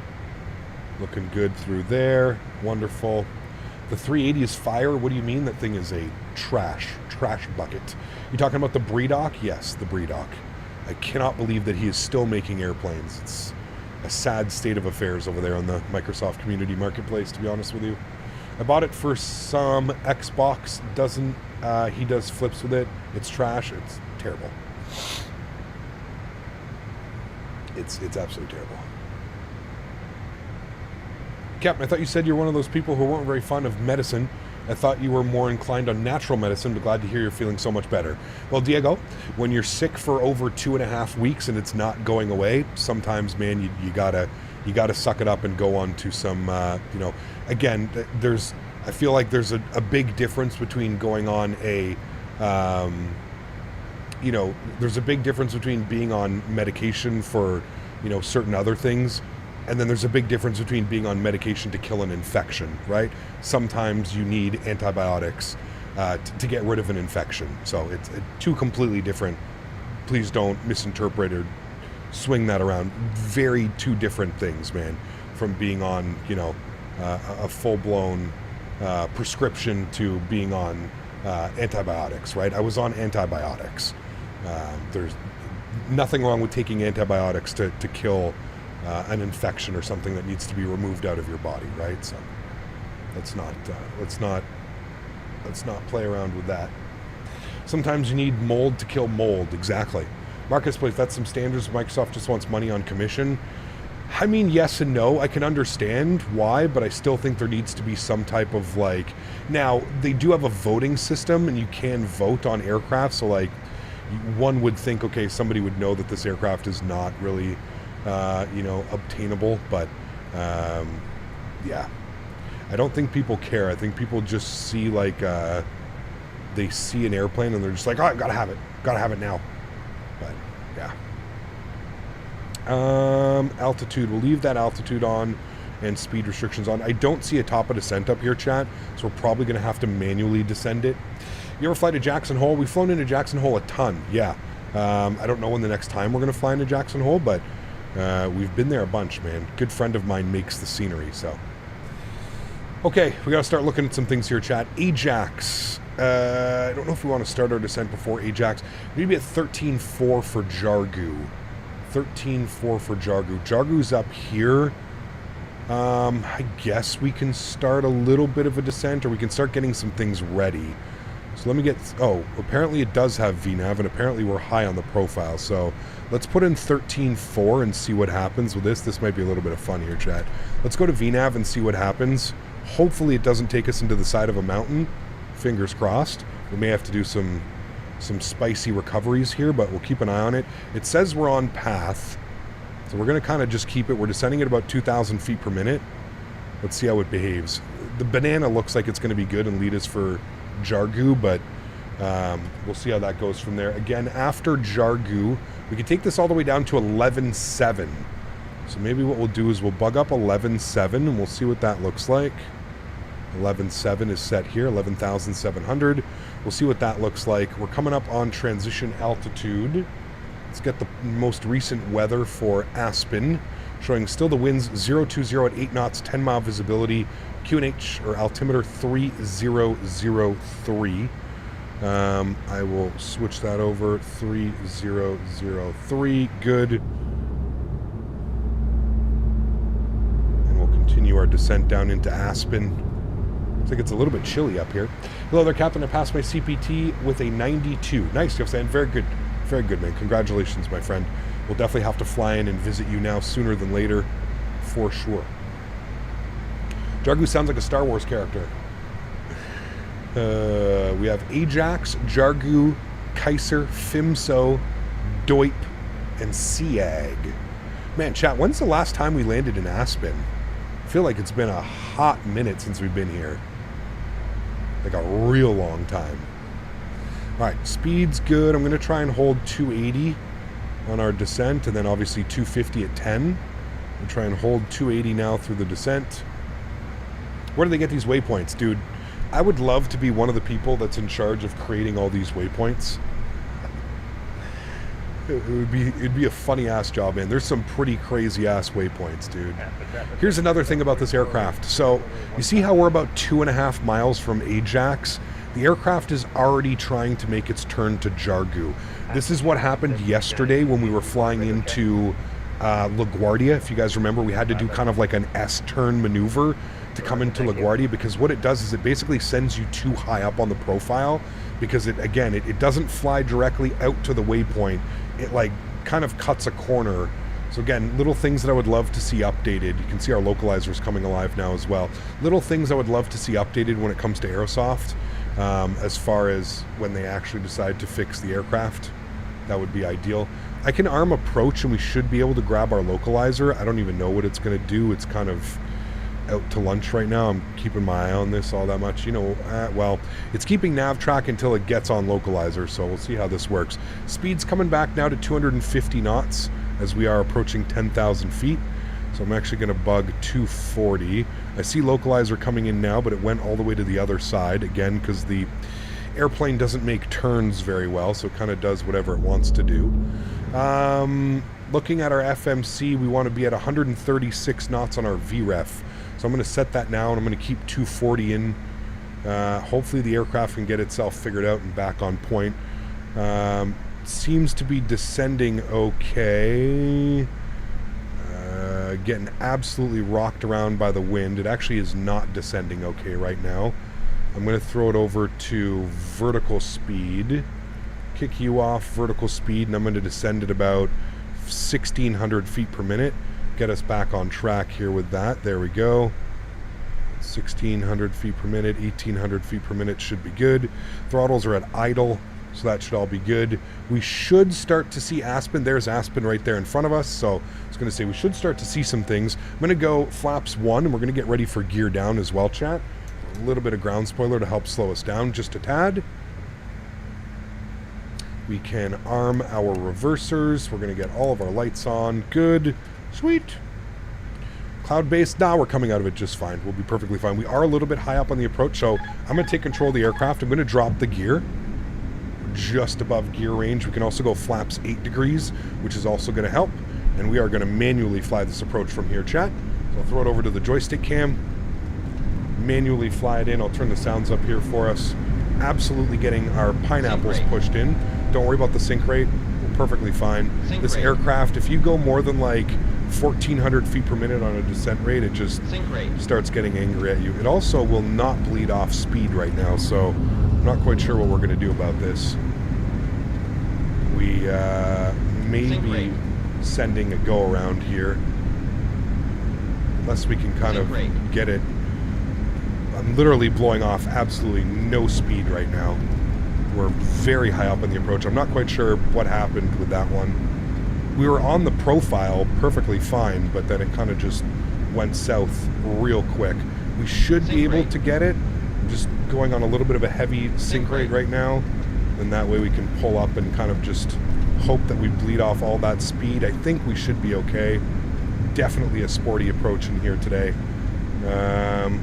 looking good through there. Wonderful. The 380 is fire. What do you mean? That thing is a trash bucket. You talking about the Breedoc? Yes, the Breedoc. I cannot believe that he is still making airplanes. It's a sad state of affairs over there on the Microsoft Community Marketplace, to be honest with you. I bought it for some Xbox. He does flips with it. It's trash. It's terrible. It's absolutely terrible. Captain, I thought you said you're one of those people who weren't very fond of medicine. I thought you were more inclined on natural medicine, but glad to hear you're feeling so much better. Well, Diego, when you're sick for over 2.5 weeks and it's not going away, sometimes, man, you gotta suck it up and go on to some, again, I feel like there's a big difference between going on there's a big difference between being on medication for, certain other things. And then there's a big difference between being on medication to kill an infection, right? Sometimes you need antibiotics to get rid of an infection. So it's two completely different. Please don't misinterpret or swing that around. Very two different things, man. From being on, a full-blown prescription to being on antibiotics, right? I was on antibiotics. There's nothing wrong with taking antibiotics to kill an infection or something that needs to be removed out of your body, right? So let's not Let's not play around with that. Sometimes you need mold to kill mold. Exactly. Marcus plays, that's some standards. Microsoft just wants money on commission. I mean, yes and no. I can understand why, but I still think there needs to be some type of, like... Now, they do have a voting system, and you can vote on aircraft, so, like, one would think, okay, somebody would know that this aircraft is not really, you know, obtainable, but, yeah. I don't think people care. I think people just see, like, they see an airplane, and they're just like, oh, I gotta have it. Gotta have it now. But, yeah. Altitude. We'll leave that altitude on and speed restrictions on. I don't see a top of descent up here, chat, so we're probably going to have to manually descend it. You ever fly to Jackson Hole? We've flown into Jackson Hole a ton, yeah. I don't know when the next time we're going to fly into Jackson Hole, but we've been there a bunch, man. Good friend of mine makes the scenery, so. Okay, we got to start looking at some things here, chat. Ajax. I don't know if we want to start our descent before Ajax. Maybe at 13.4 for Jargu. 13.4 for Jargu. Jargu's up here. I guess we can start a little bit of a descent, or we can start getting some things ready. So let me get... Oh, apparently it does have VNAV, and apparently we're high on the profile. So let's put in 13.4 and see what happens with this. This might be a little bit of fun here, chat. Let's go to VNAV and see what happens. Hopefully it doesn't take us into the side of a mountain. Fingers crossed. We may have to do some spicy recoveries here, but we'll keep an eye on it. It says we're on path, so we're going to kind of just keep it. We're descending at about 2,000 feet per minute. Let's see how it behaves. The banana looks like it's going to be good and lead us for Jargu, but we'll see how that goes from there. Again, after Jargu, we can take this all the way down to 11.7. So maybe what we'll do is we'll bug up 11.7 and we'll see what that looks like. 11.7 is set here, 11,700. We'll see what that looks like. We're coming up on transition altitude. Let's get the most recent weather for Aspen, showing still the winds 020 at 8 knots, 10 mile visibility, QNH or altimeter 3003. I will switch that over, 3003, good. And we'll continue our descent down into Aspen. Looks like it's a little bit chilly up here. Hello there, Captain. I passed my CPT with a 92. Nice, Jeff Sand. Very good. Very good, man. Congratulations, my friend. We'll definitely have to fly in and visit you now sooner than later, for sure. Jargu sounds like a Star Wars character. We have Ajax, Jargu, Kaiser, Fimso, Doip, and Siag. Man, chat, when's the last time we landed in Aspen? I feel like it's been a hot minute since we've been here. Like a real long time. Alright, speed's good. I'm going to try and hold 280 on our descent, and then obviously 250 at 10. We'll try and hold 280 now through the descent. Where do they get these waypoints, dude? I would love to be one of the people that's in charge of creating all these waypoints. It'd be a funny ass job, man. There's some pretty crazy ass waypoints, dude. Here's another thing about this aircraft. So you see how we're about 2.5 miles from Ajax? The aircraft is already trying to make its turn to Jargu. This is what happened yesterday when we were flying into LaGuardia. If you guys remember, we had to do kind of like an S-turn maneuver to come into LaGuardia, because what it does is it basically sends you too high up on the profile, because it doesn't fly directly out to the waypoint. It like kind of cuts a corner. So again, little things that I would love to see updated. You can see our localizers coming alive now as well. Little things I would love to see updated when it comes to Aerosoft, as far as when they actually decide to fix the aircraft. That would be ideal. I can arm approach and we should be able to grab our localizer. I don't even know what it's going to do. It's kind of out to lunch right now. I'm keeping my eye on this all that much. You know, well, it's keeping nav track until it gets on localizer, so we'll see how this works. Speed's coming back now to 250 knots as we are approaching 10,000 feet. So I'm actually going to bug 240. I see localizer coming in now, but it went all the way to the other side, again, because the airplane doesn't make turns very well, so it kind of does whatever it wants to do. Looking at our FMC, we want to be at 136 knots on our VREF. So I'm going to set that now, and I'm going to keep 240 in. Hopefully the aircraft can get itself figured out and back on point. Seems to be descending okay. Getting absolutely rocked around by the wind. It actually is not descending okay right now. I'm going to throw it over to vertical speed. Kick you off vertical speed, and I'm going to descend at about 1,600 feet per minute. Get us back on track here with that. There we go. 1,600 feet per minute, 1,800 feet per minute should be good. Throttles are at idle, so that should all be good. We should start to see Aspen. There's Aspen right there in front of us, so I was going to say we should start to see some things. I'm going to go flaps 1, and we're going to get ready for gear down as well, chat. A little bit of ground spoiler to help slow us down just a tad. We can arm our reversers. We're going to get all of our lights on. Good. Sweet. Cloud-based. Now we're coming out of it just fine. We'll be perfectly fine. We are a little bit high up on the approach, so I'm going to take control of the aircraft. I'm going to drop the gear just above gear range. We can also go flaps 8 degrees, which is also going to help. And we are going to manually fly this approach from here, chat. So I'll throw it over to the joystick cam. Manually fly it in. I'll turn the sounds up here for us. Absolutely getting our pineapples pushed in. Don't worry about the sink rate. We're perfectly fine. This aircraft, if you go more than like 1,400 feet per minute on a descent rate, it just starts getting angry at you. It also will not bleed off speed right now, so I'm not quite sure what we're going to do about this. We may be sending a go around here. Unless we can kind of get it. I'm literally blowing off absolutely no speed right now. We're very high up in the approach. I'm not quite sure what happened with that one. We were on the profile perfectly fine, but then it kind of just went south real quick. We should be able to get it. I'm just going on a little bit of a heavy sink rate right now, and that way we can pull up and kind of just hope that we bleed off all that speed. I think we should be okay. Definitely a sporty approach in here today.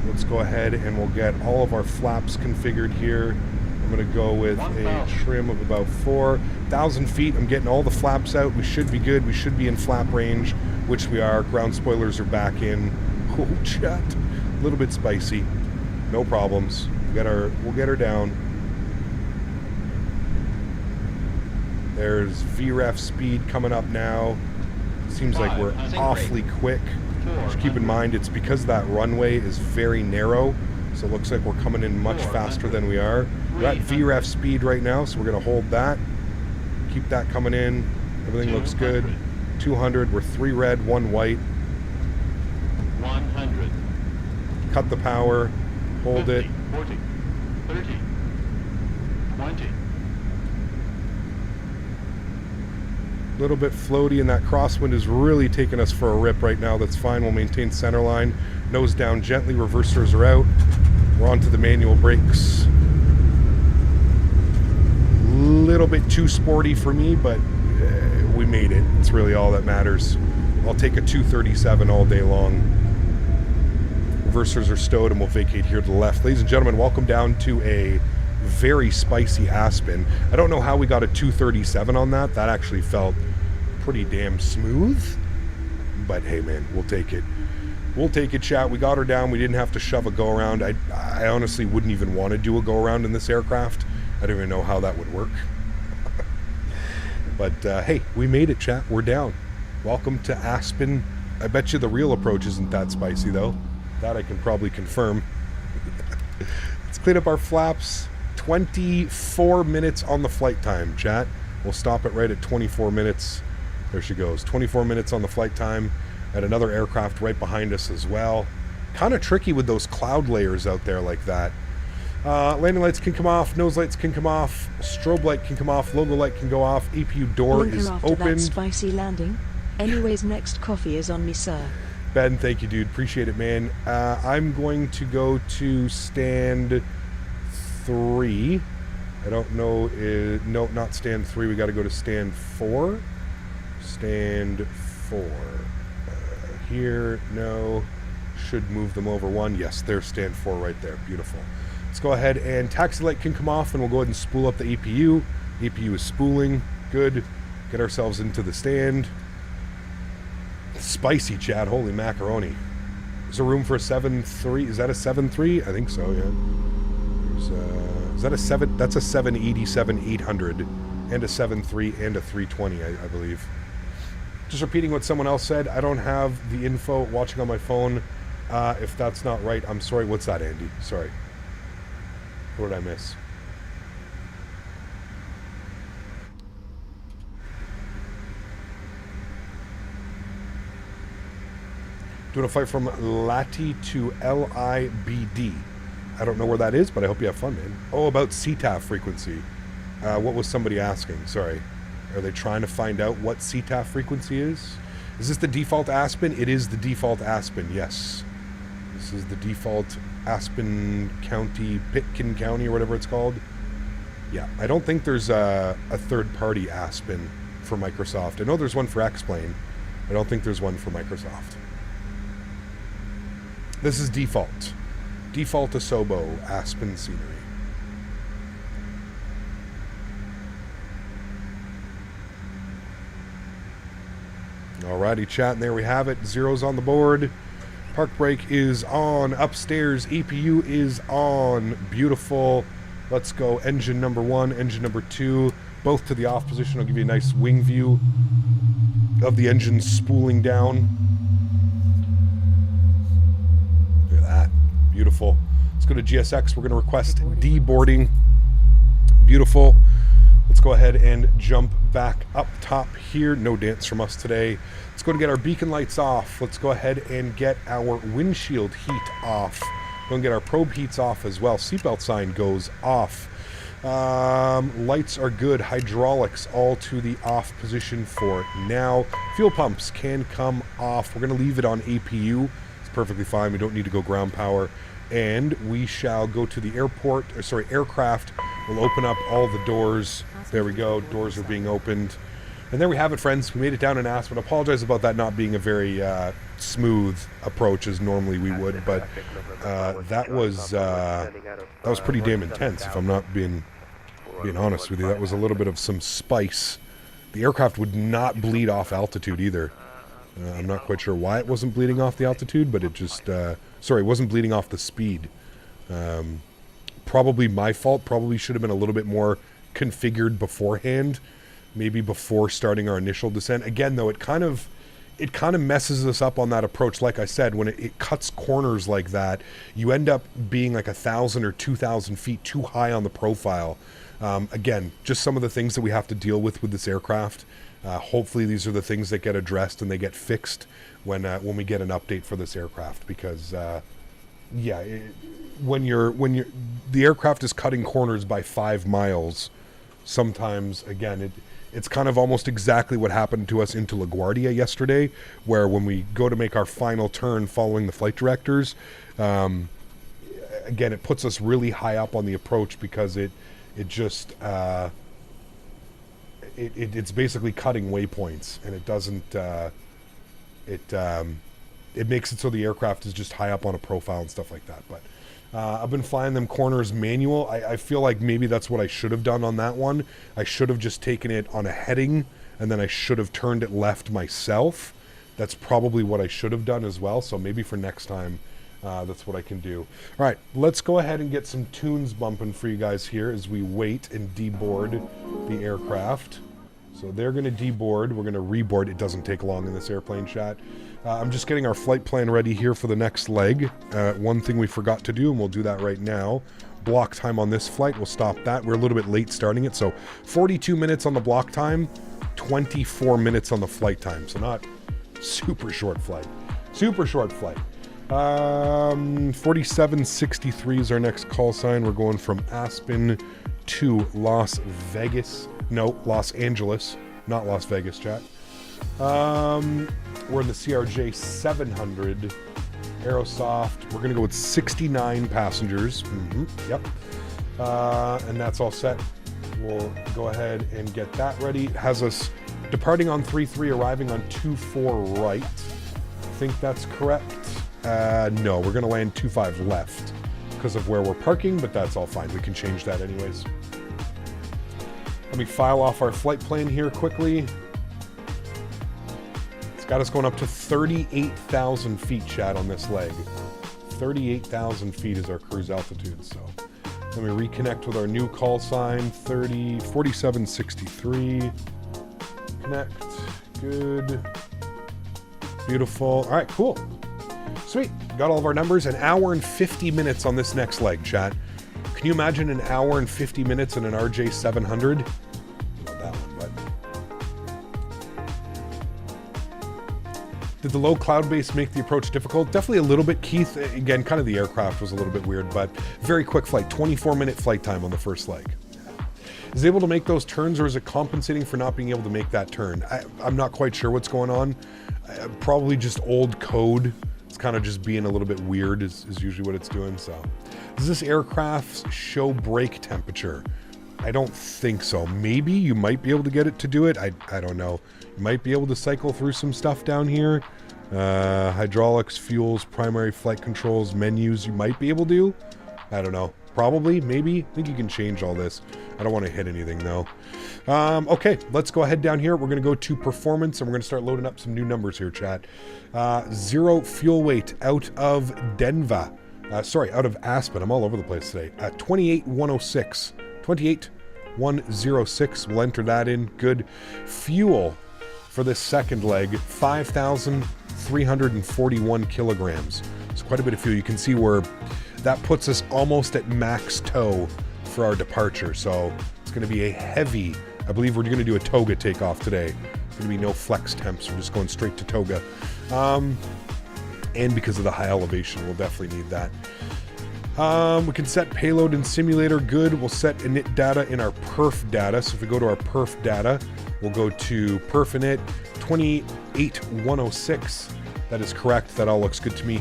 Let's go ahead and we'll get all of our flaps configured here. I'm going to go with a trim of about 4,000 feet. I'm getting all the flaps out. We should be good. We should be in flap range, which we are. Ground spoilers are back in. Oh, chat. A little bit spicy. No problems. We'll get her down. There's VREF speed coming up now. Seems like we're awfully quick. Just keep in mind, it's because that runway is very narrow, so it looks like we're coming in much faster than we are. We're at VREF speed right now, so we're going to hold that. Keep that coming in. Everything looks good. 200. We're 3 red, 1 white. 100. Cut the power. Hold 50, it. 40, 30, 20. A little bit floaty, and that crosswind is really taking us for a rip right now. That's fine. We'll maintain center line. Nose down gently. Reversers are out. We're on to the manual brakes. Little bit too sporty for me, but we made it. It's really all that matters. I'll take a 237 all day long. Reversers are stowed, and we'll vacate here to the left. Ladies and gentlemen, welcome down to a very spicy Aspen. I don't know how we got a 237 on that. That actually felt pretty damn smooth. But hey, man, we'll take it. We'll take it, chat. We got her down. We didn't have to shove a go-around. I honestly wouldn't even want to do a go-around in this aircraft. I don't even know how that would work. But hey, we made it, chat. We're down. Welcome to Aspen. I bet you the real approach isn't that spicy, though. That I can probably confirm. Let's clean up our flaps. 24 minutes on the flight time, chat. We'll stop it right at 24 minutes. There she goes. 24 minutes on the flight time. At another aircraft right behind us as well. Kind of tricky with those cloud layers out there like that. Landing lights can come off. Nose lights can come off. Strobe light can come off. Logo light can go off. APU door Blinker is after open. That spicy landing. Anyways, next coffee is on me, sir. Ben, thank you, dude. Appreciate it, man. I'm going to go to stand 3. I don't know. No, not stand 3. We got to go to stand 4. Stand 4. Here, no. Should move them over 1. Yes, there's stand 4 right there. Beautiful. Let's go ahead and taxi light can come off, and we'll go ahead and spool up the APU. APU is spooling. Good. Get ourselves into the stand. Spicy, Chad. Holy macaroni. Is there room for a 7.3? Is that a 7.3? I think so, yeah. Is that a 7? That's a 787-800 and a 7.3 and a 320, I believe. Just repeating what someone else said. I don't have the info watching on my phone. If that's not right, I'm sorry. What's that, Andy? Sorry. What did I miss? Doing a flight from Lati to LIBD. I don't know where that is, but I hope you have fun, man. Oh, about CTAF frequency. What was somebody asking? Sorry. Are they trying to find out what CTAF frequency is? Is this the default Aspen? It is the default Aspen, yes. This is the default Aspen County, Pitkin County, or whatever it's called. Yeah, I don't think there's a third-party Aspen for Microsoft. I know there's one for X-Plane. I don't think there's one for Microsoft. This is default. Default Asobo Aspen scenery. Alrighty, chat, and there we have it. Zero's on the board. Park brake is on. Upstairs, EPU is on. Beautiful. Let's go. Engine number 1, engine number 2, both to the off position. I'll give you a nice wing view of the engine spooling down. Look at that. Beautiful. Let's go to GSX. We're going to request deboarding. Beautiful. Let's go ahead and jump back up top here. No dance from us today. Let's go and get our beacon lights off. Let's go ahead and get our windshield heat off. Go and get our probe heats off as well. Seatbelt sign goes off. Lights are good. Hydraulics all to the off position for now. Fuel pumps can come off. We're going to leave it on APU. It's perfectly fine. We don't need to go ground power. And we shall go to the aircraft. We'll open up all the doors. There we go. Doors are being opened. And there we have it, friends. We made it down in Aspen. I apologize about that not being a very smooth approach as normally we would, but that was pretty damn intense, if I'm not being honest with you. That was a little bit of some spice. The aircraft would not bleed off altitude either. I'm not quite sure why it wasn't bleeding off the altitude, but it just... it wasn't bleeding off the speed. Probably my fault. Probably should have been a little bit more configured beforehand. Maybe before starting our initial descent. Again, though, it kind of messes us up on that approach. Like I said, when it cuts corners like that, you end up being like 1,000 or 2,000 feet too high on the profile. Again, just some of the things that we have to deal with this aircraft. Hopefully these are the things that get addressed and they get fixed when we get an update for this aircraft, because when the aircraft is cutting corners by 5 miles, sometimes again it's kind of almost exactly what happened to us into LaGuardia yesterday, where when we go to make our final turn following the flight directors, again, it puts us really high up on the approach, because it's basically cutting waypoints, and it doesn't it makes it so the aircraft is just high up on a profile and stuff like that. But I've been flying them corners manual. I feel like maybe that's what I should have done on that one. I should have just taken it on a heading, and then I should have turned it left myself. That's probably what I should have done as well. So maybe for next time, that's what I can do. All right, let's go ahead and get some tunes bumping for you guys here as we wait and deboard the aircraft. So they're going to deboard. We're going to reboard. It doesn't take long in this airplane, chat. I'm just getting our flight plan ready here for the next leg. One thing we forgot to do, and we'll do that right now. Block time on this flight. We'll stop that. We're a little bit late starting it. So 42 minutes on the block time, 24 minutes on the flight time. So not super short flight. Super short flight. 4763 is our next call sign. We're going from Aspen to Las Vegas. No, Los Angeles, not Las Vegas, chat. We're in the CRJ700 Aerosoft. We're going to go with 69 passengers. Yep. And that's all set. We'll go ahead and get that ready. It has us departing on 3-3, arriving on 2-4 right. I think that's correct. No, we're going to land 2-5 left because of where we're parking, but that's all fine. We can change that anyways. Let me file off our flight plan here quickly. It's got us going up to 38,000 feet, chat, on this leg. 38,000 feet is our cruise altitude, so let me reconnect with our new call sign, 4763. Connect. Good. Beautiful. All right, cool. Sweet. Got all of our numbers. An hour and 50 minutes on this next leg, chat. Can you imagine an hour and 50 minutes in an RJ700? Not that one, but... Did the low cloud base make the approach difficult? Definitely a little bit, Keith. Again, kind of the aircraft was a little bit weird, but very quick flight. 24-minute flight time on the first leg. Is it able to make those turns, or is it compensating for not being able to make that turn? I'm not quite sure what's going on. Probably just old code. It's kind of just being a little bit weird is usually what it's doing. So, does this aircraft show brake temperature? I don't think so. Maybe you might be able to get it to do it. I don't know. You might be able to cycle through some stuff down here. Hydraulics, fuels, primary flight controls, menus. You might be able to. I don't know. Probably, maybe. I think you can change all this. I don't want to hit anything though. Okay, let's go ahead down here. We're going to go to performance and we're going to start loading up some new numbers here, chat. 0 fuel weight out of Denver. Sorry, out of Aspen. I'm all over the place today. 28,106. 28,106. We'll enter that in. Good. Fuel for this second leg, 5,341 kilograms. It's quite a bit of fuel. You can see where that puts us almost at max tow for our departure. So it's going to be a heavy, I believe we're going to do a toga takeoff today. There's going to be no flex temps. We're just going straight to toga. And because of the high elevation, we'll definitely need that. We can set payload in simulator. Good. We'll set init data in our perf data. So if we go to our perf data, we'll go to perf init 28,106. That is correct. That all looks good to me.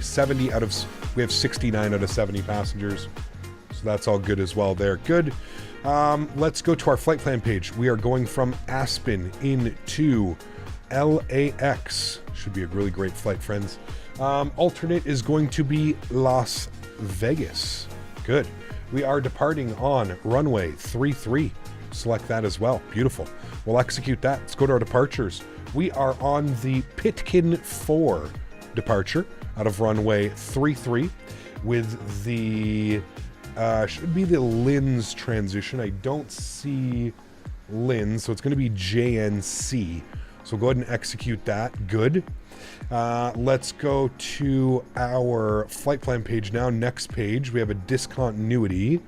We have 69 out of 70 passengers. So that's all good as well there. Good. Let's go to our flight plan page. We are going from Aspen into LAX. Should be a really great flight, friends. Alternate is going to be Las Vegas. Good. We are departing on runway 33. Select that as well. Beautiful. We'll execute that. Let's go to our departures. We are on the Pitkin 4 departure out of runway 33 with the should be the Lins transition. I don't see Lins, so it's going to be JNC. So go ahead and execute that. Good. Let's go to our flight plan page now. Next page, we have a discontinuity.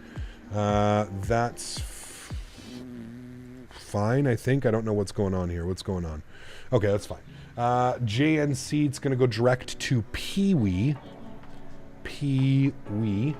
That's fine, I think. I don't know what's going on here. What's going on? Okay, that's fine. JNC, it's going to go direct to Pee-wee. Pee-wee.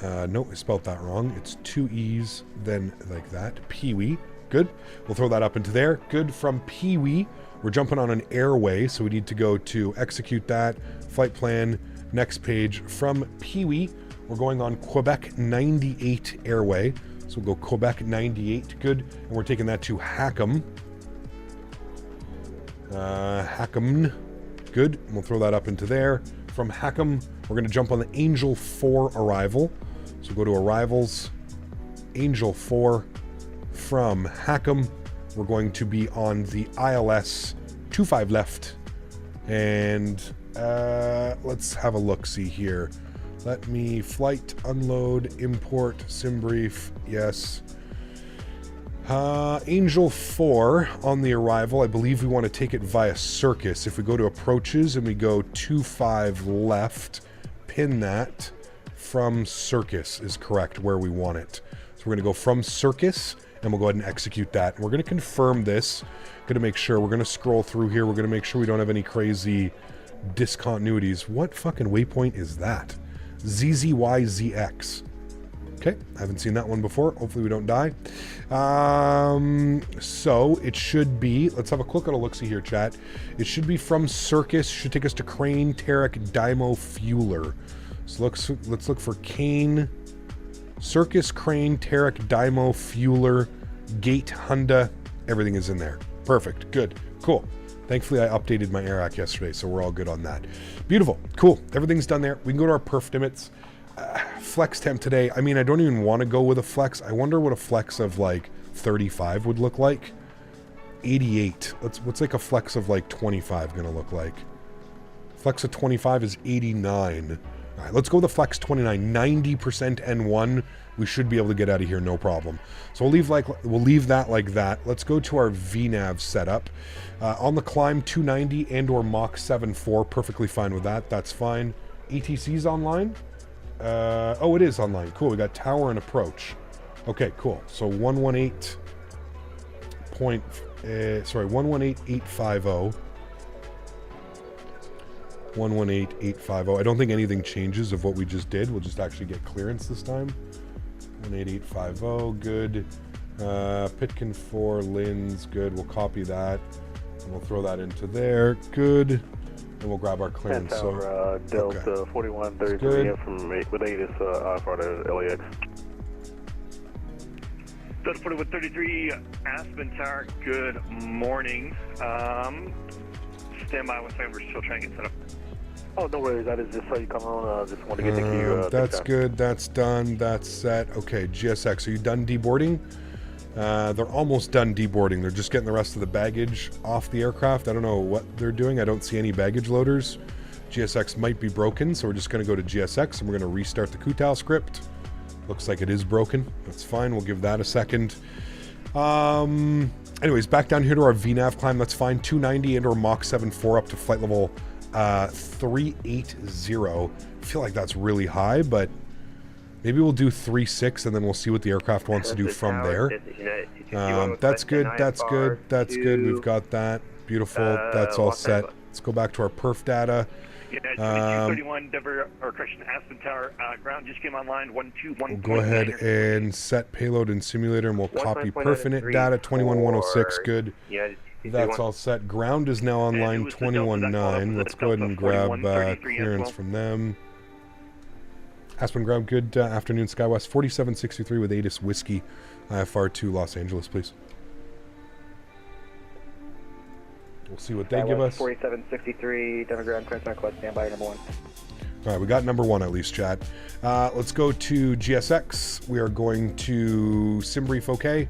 No, I spelled that wrong. It's 2 E's, then like that. Pee-wee. Good. We'll throw that up into there. Good. From Pee-wee, we're jumping on an airway, so we need to go to execute that. Flight plan, next page. From Pee-wee, we're going on Quebec 98 airway. So we'll go Quebec 98. Good. And we're taking that to Hackham. Hackham. Good. And we'll throw that up into there. From Hackham, we're going to jump on the Angel 4 arrival. So go to arrivals, Angel 4. From Hackham, we're going to be on the ILS 25 left. And let's have a look-see here. Let me flight, unload, import, sim brief. Yes. Angel 4 on the arrival. I believe we want to take it via Circus. If we go to approaches and we go 25 left, pin that from Circus is correct where we want it. So we're going to go from Circus and we'll go ahead and execute that. We're going to confirm this. Going to make sure. We're going to scroll through here. We're going to make sure we don't have any crazy discontinuities. What fucking waypoint is that? ZZYZX. Okay, I haven't seen that one before. Hopefully we don't die. So it should be, let's have a quick little look-see here, chat. It should be from Circus, should take us to Crane, Tarek, Dymo, Fueler. So let's look for Kane, Circus, Crane, Tarek, Dymo, Fueler, Gate, Honda. Everything is in there. Perfect, good, cool. Thankfully, I updated my AirAC yesterday, so we're all good on that. Beautiful, cool. Everything's done there. We can go to our perf limits. Flex temp today. I mean, I don't even want to go with a flex. I wonder what a flex of like 35 would look like. 88. What's like a flex of like 25 gonna look like? Flex of 25 is 89. All right, let's go with the flex 29. 90% N1. We should be able to get out of here, no problem. So we'll leave that like that. Let's go to our VNAV setup. On the climb, 290 and or Mach 7.4. Perfectly fine with that. That's fine. ATC's online. Oh, it is online. Cool. We got tower and approach. Okay, cool. So 118850. 118850. I don't think anything changes of what we just did. We'll just actually get clearance this time. 18850. Good. Pitkin 4, Linz. Good. We'll copy that. And we'll throw that into there. Good. And we'll grab our clearance. Tower, Delta 4133 in from with ATIS for the LAX. Delta 4133, Aspen Tower, good morning. Stand by with we're still trying to get set up. Oh, no worries. That is just so you come on. Just want to get the queue. That's good. That's done. That's set. Okay, GSX, are you done deboarding? They're almost done deboarding. They're just getting the rest of the baggage off the aircraft. I don't know what they're doing. I don't see any baggage loaders. GSX might be broken, so we're just going to go to GSX and we're going to restart the QTAL script. Looks like it is broken. That's fine. We'll give that a second. Anyways, back down here to our VNAV climb. That's fine. 290 and or Mach 7.4 up to flight level 380. I feel like that's really high, but maybe we'll do 3.6 and then we'll see what the aircraft wants to do from there. That's good. That's good. That's good. We've got that. Beautiful. That's all set. Let's go back to our perf data. 231 Denver, or correction, Aspen Tower, ground just came online. 121. We'll go ahead and set payload and simulator, and we'll copy perfinite data. 21106. Good. That's all set. Ground is now online. 21.9. Let's go ahead and grab clearance from them. Aspen ground. Good afternoon, SkyWest 4763 with ATIS Whiskey, IFR to Los Angeles, please. We'll see what they give us. 4763, Denver ground, clearance on quest, standby number 1. All right, we got number 1 at least, chat. Let's go to GSX. We are going to Simbrief, okay.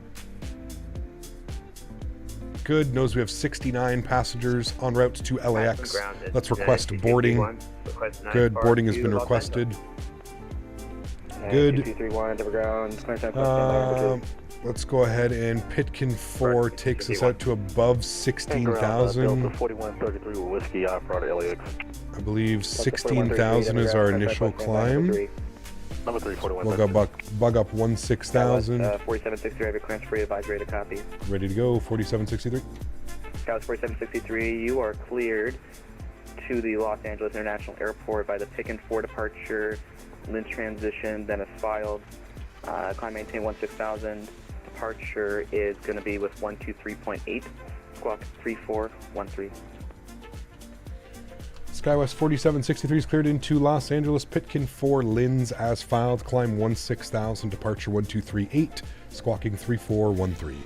Good. Knows we have 69 passengers en route to LAX. Let's request boarding. Good. Boarding has been requested. Good. 2231, Denver ground, clearance on quest, standby number 2. Let's go ahead and Pitkin 4 takes us out to above 16,000. 4133 Whiskey for the LAX. I believe 16,000 is our initial climb. Number 3, 41. We'll go bug up 16,000. 4763, I have a clearance free, advise ready to copy. Ready to go, 4763. Scouts 4763, you are cleared to the Los Angeles International Airport by the Pitkin 4 departure, Linz transition, then is filed. Climb maintain 16,000. Departure is going to be with 123.8, squawk 3413. SkyWest 4763 is cleared into Los Angeles. Pitkin 4 Linz as filed. Climb 16,000. Departure 1238. Squawking 3413.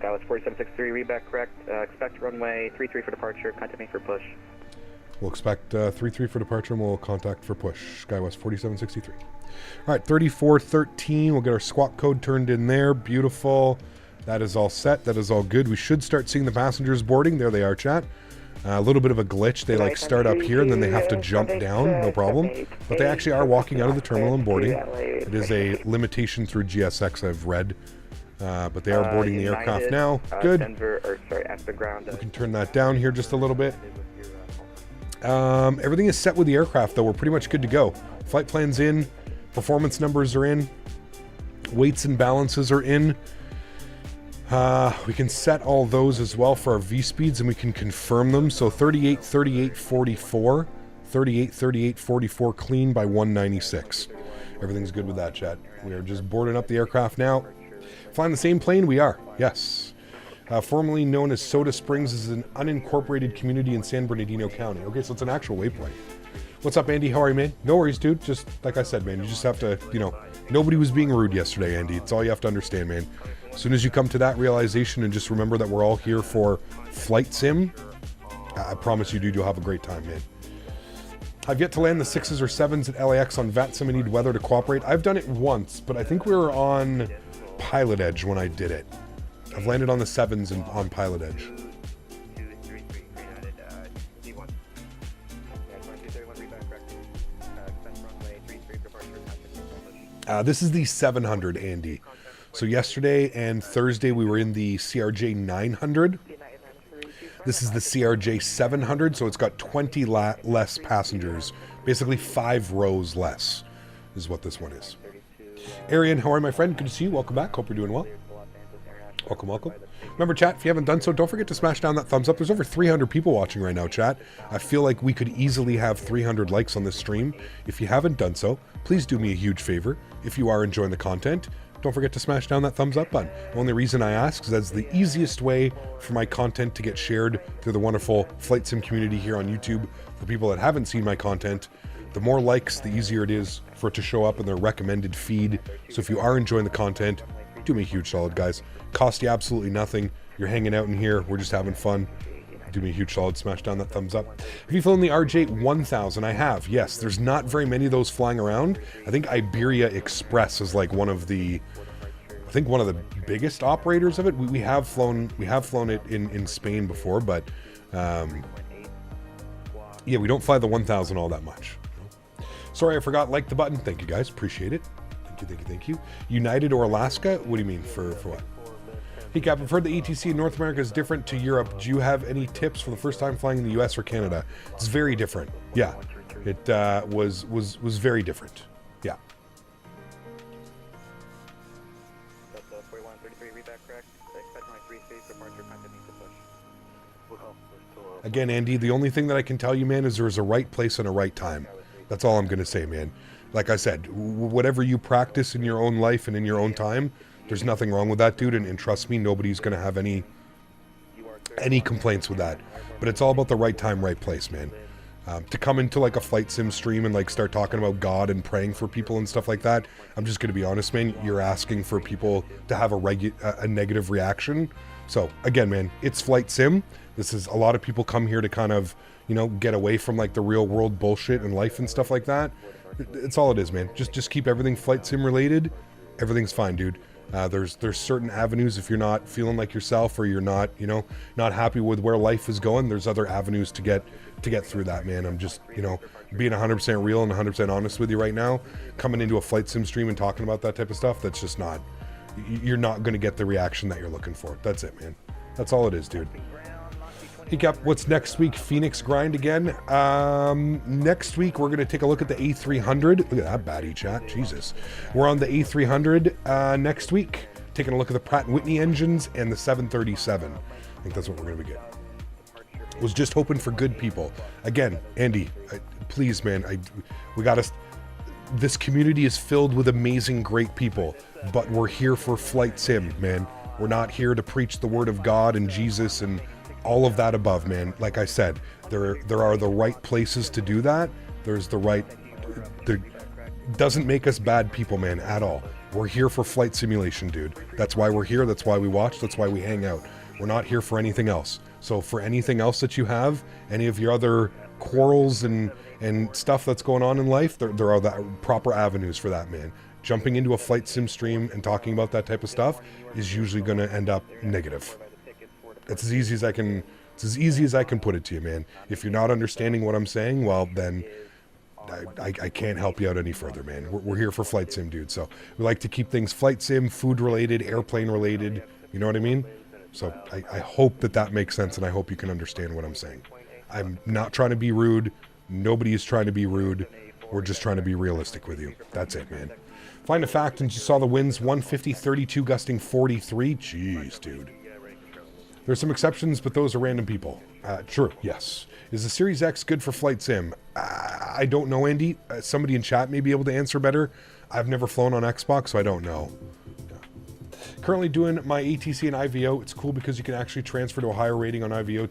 SkyWest 4763, read back correct. Expect runway 33 for departure. Contact me for push. We'll expect 33 for departure and we'll contact for push. SkyWest 4763. All right, 3413. We'll get our squawk code turned in there. Beautiful. That is all set. That is all good. We should start seeing the passengers boarding. There they are, chat. A little bit of a glitch. They like start up here and then they have to jump down. No problem. But they actually are walking out of the terminal and boarding. It is a limitation through GSX I've read. But they are boarding the aircraft now. Good. Aspen ground. We can turn that down here just a little bit. Everything is set with the aircraft, though. We're pretty much good to go. Flight plan's in. Performance numbers are in. Weights and balances are in. We can set all those as well for our V-speeds, and we can confirm them. So 38, 38, 44. 38, 38, 44 clean by 196. Everything's good with that, chat. We are just boarding up the aircraft now. Flying the same plane? We are. Yes. Formerly known as Soda Springs, is an unincorporated community in San Bernardino County. Okay, so it's an actual waypoint. What's up, Andy? How are you, man? No worries, dude. Just like I said, man, you just have to, nobody was being rude yesterday, Andy. It's all you have to understand, man. As soon as you come to that realization and just remember that we're all here for flight sim, I promise you, dude, you'll have a great time, man. I've yet to land the 6s or 7s at LAX on VATSIM and need weather to cooperate. I've done it once, but I think we were on Pilot Edge when I did it. I've landed on the 7s and on Pilot Edge. This is the 700, Andy. So yesterday and Thursday we were in the CRJ700. This is the CRJ700, so it's got 20 less passengers. Basically 5 rows less is what this one is. Erin, how are you, my friend? Good to see you. Welcome back. Hope you're doing well. Welcome, welcome. Remember, chat, if you haven't done so, don't forget to smash down that thumbs up. There's over 300 people watching right now, chat. I feel like we could easily have 300 likes on this stream. If you haven't done so, please do me a huge favor. If you are enjoying the content, don't forget to smash down that thumbs up button. The only reason I ask is that's the easiest way for my content to get shared through the wonderful Flight Sim community here on YouTube. For people that haven't seen my content, the more likes, the easier it is for it to show up in their recommended feed. So if you are enjoying the content, do me a huge solid, guys. Cost you absolutely nothing. You're hanging out in here. We're just having fun. Do me a huge solid. Smash down that thumbs up. Have you flown the RJ1000? I have. Yes. There's not very many of those flying around. I think Iberia Express is like one of the biggest operators of it. We have flown it in Spain before, but yeah, we don't fly the 1000 all that much. Sorry, I forgot. Like the button. Thank you, guys. Appreciate it. Thank you. United or Alaska? What do you mean for what? Hey Cap, I've heard the ETC in North America is different to Europe. Do you have any tips for the first time flying in the US or Canada? It's very different. Yeah, it was very different. Yeah. Again, Andy, the only thing that I can tell you, man, is there's a right place and a right time. That's all I'm going to say, man. Like I said, whatever you practice in your own life and in your own time, there's nothing wrong with that, dude. And trust me, nobody's going to have any complaints with that. But it's all about the right time, right place, man. To come into like a flight sim stream and like start talking about God and praying for people and stuff like that, I'm just going to be honest, man. You're asking for people to have a negative reaction. So again, man, it's flight sim. This is a lot of people come here to kind of, get away from like the real world bullshit and life and stuff like that. It's all it is, man. Just keep everything flight sim related. Everything's fine, dude. There's certain avenues if you're not feeling like yourself or you're not, not happy with where life is going. There's other avenues to get through that, man. I'm just, being 100% real and 100% honest with you right now. Coming into a flight sim stream and talking about that type of stuff, that's just not. You're not going to get the reaction that you're looking for. That's it, man. That's all it is, dude. Hey Cap, what's next week? Phoenix grind again? Next week we're going to take a look at the A300. Look at that baddie, chat. Jesus. We're on the A300 next week. Taking a look at the Pratt & Whitney engines and the 737. I think that's what we're going to be getting. Was just hoping for good people. Again, Andy, please, man. We got to... This community is filled with amazing, great people. But we're here for flight sim, man. We're not here to preach the word of God and Jesus and all of that above, man. Like I said, there are the right places to do that. There's the right... There doesn't make us bad people, man, at all. We're here for flight simulation, dude. That's why we're here. That's why we watch. That's why we hang out. We're not here for anything else. So for anything else that you have, any of your other quarrels and stuff that's going on in life, there are the proper avenues for that, man. Jumping into a flight sim stream and talking about that type of stuff is usually going to end up negative. It's as easy as I can. It's as easy as I can put it to you, man. If you're not understanding what I'm saying, well, then I can't help you out any further, man. We're here for flight sim, dude. So we like to keep things flight sim, food related, airplane related. You know what I mean? So I hope that makes sense, and I hope you can understand what I'm saying. I'm not trying to be rude. Nobody is trying to be rude. We're just trying to be realistic with you. That's it, man. Find a fact, and you saw the winds 150, 32, gusting 43. Jeez, dude. There's some exceptions, but those are random people. True, yes. Is the Series X good for flight sim? I don't know, Andy. Somebody in chat may be able to answer better. I've never flown on Xbox, so I don't know. Currently doing my ATC and IVO. It's cool because you can actually transfer to a higher rating on IVO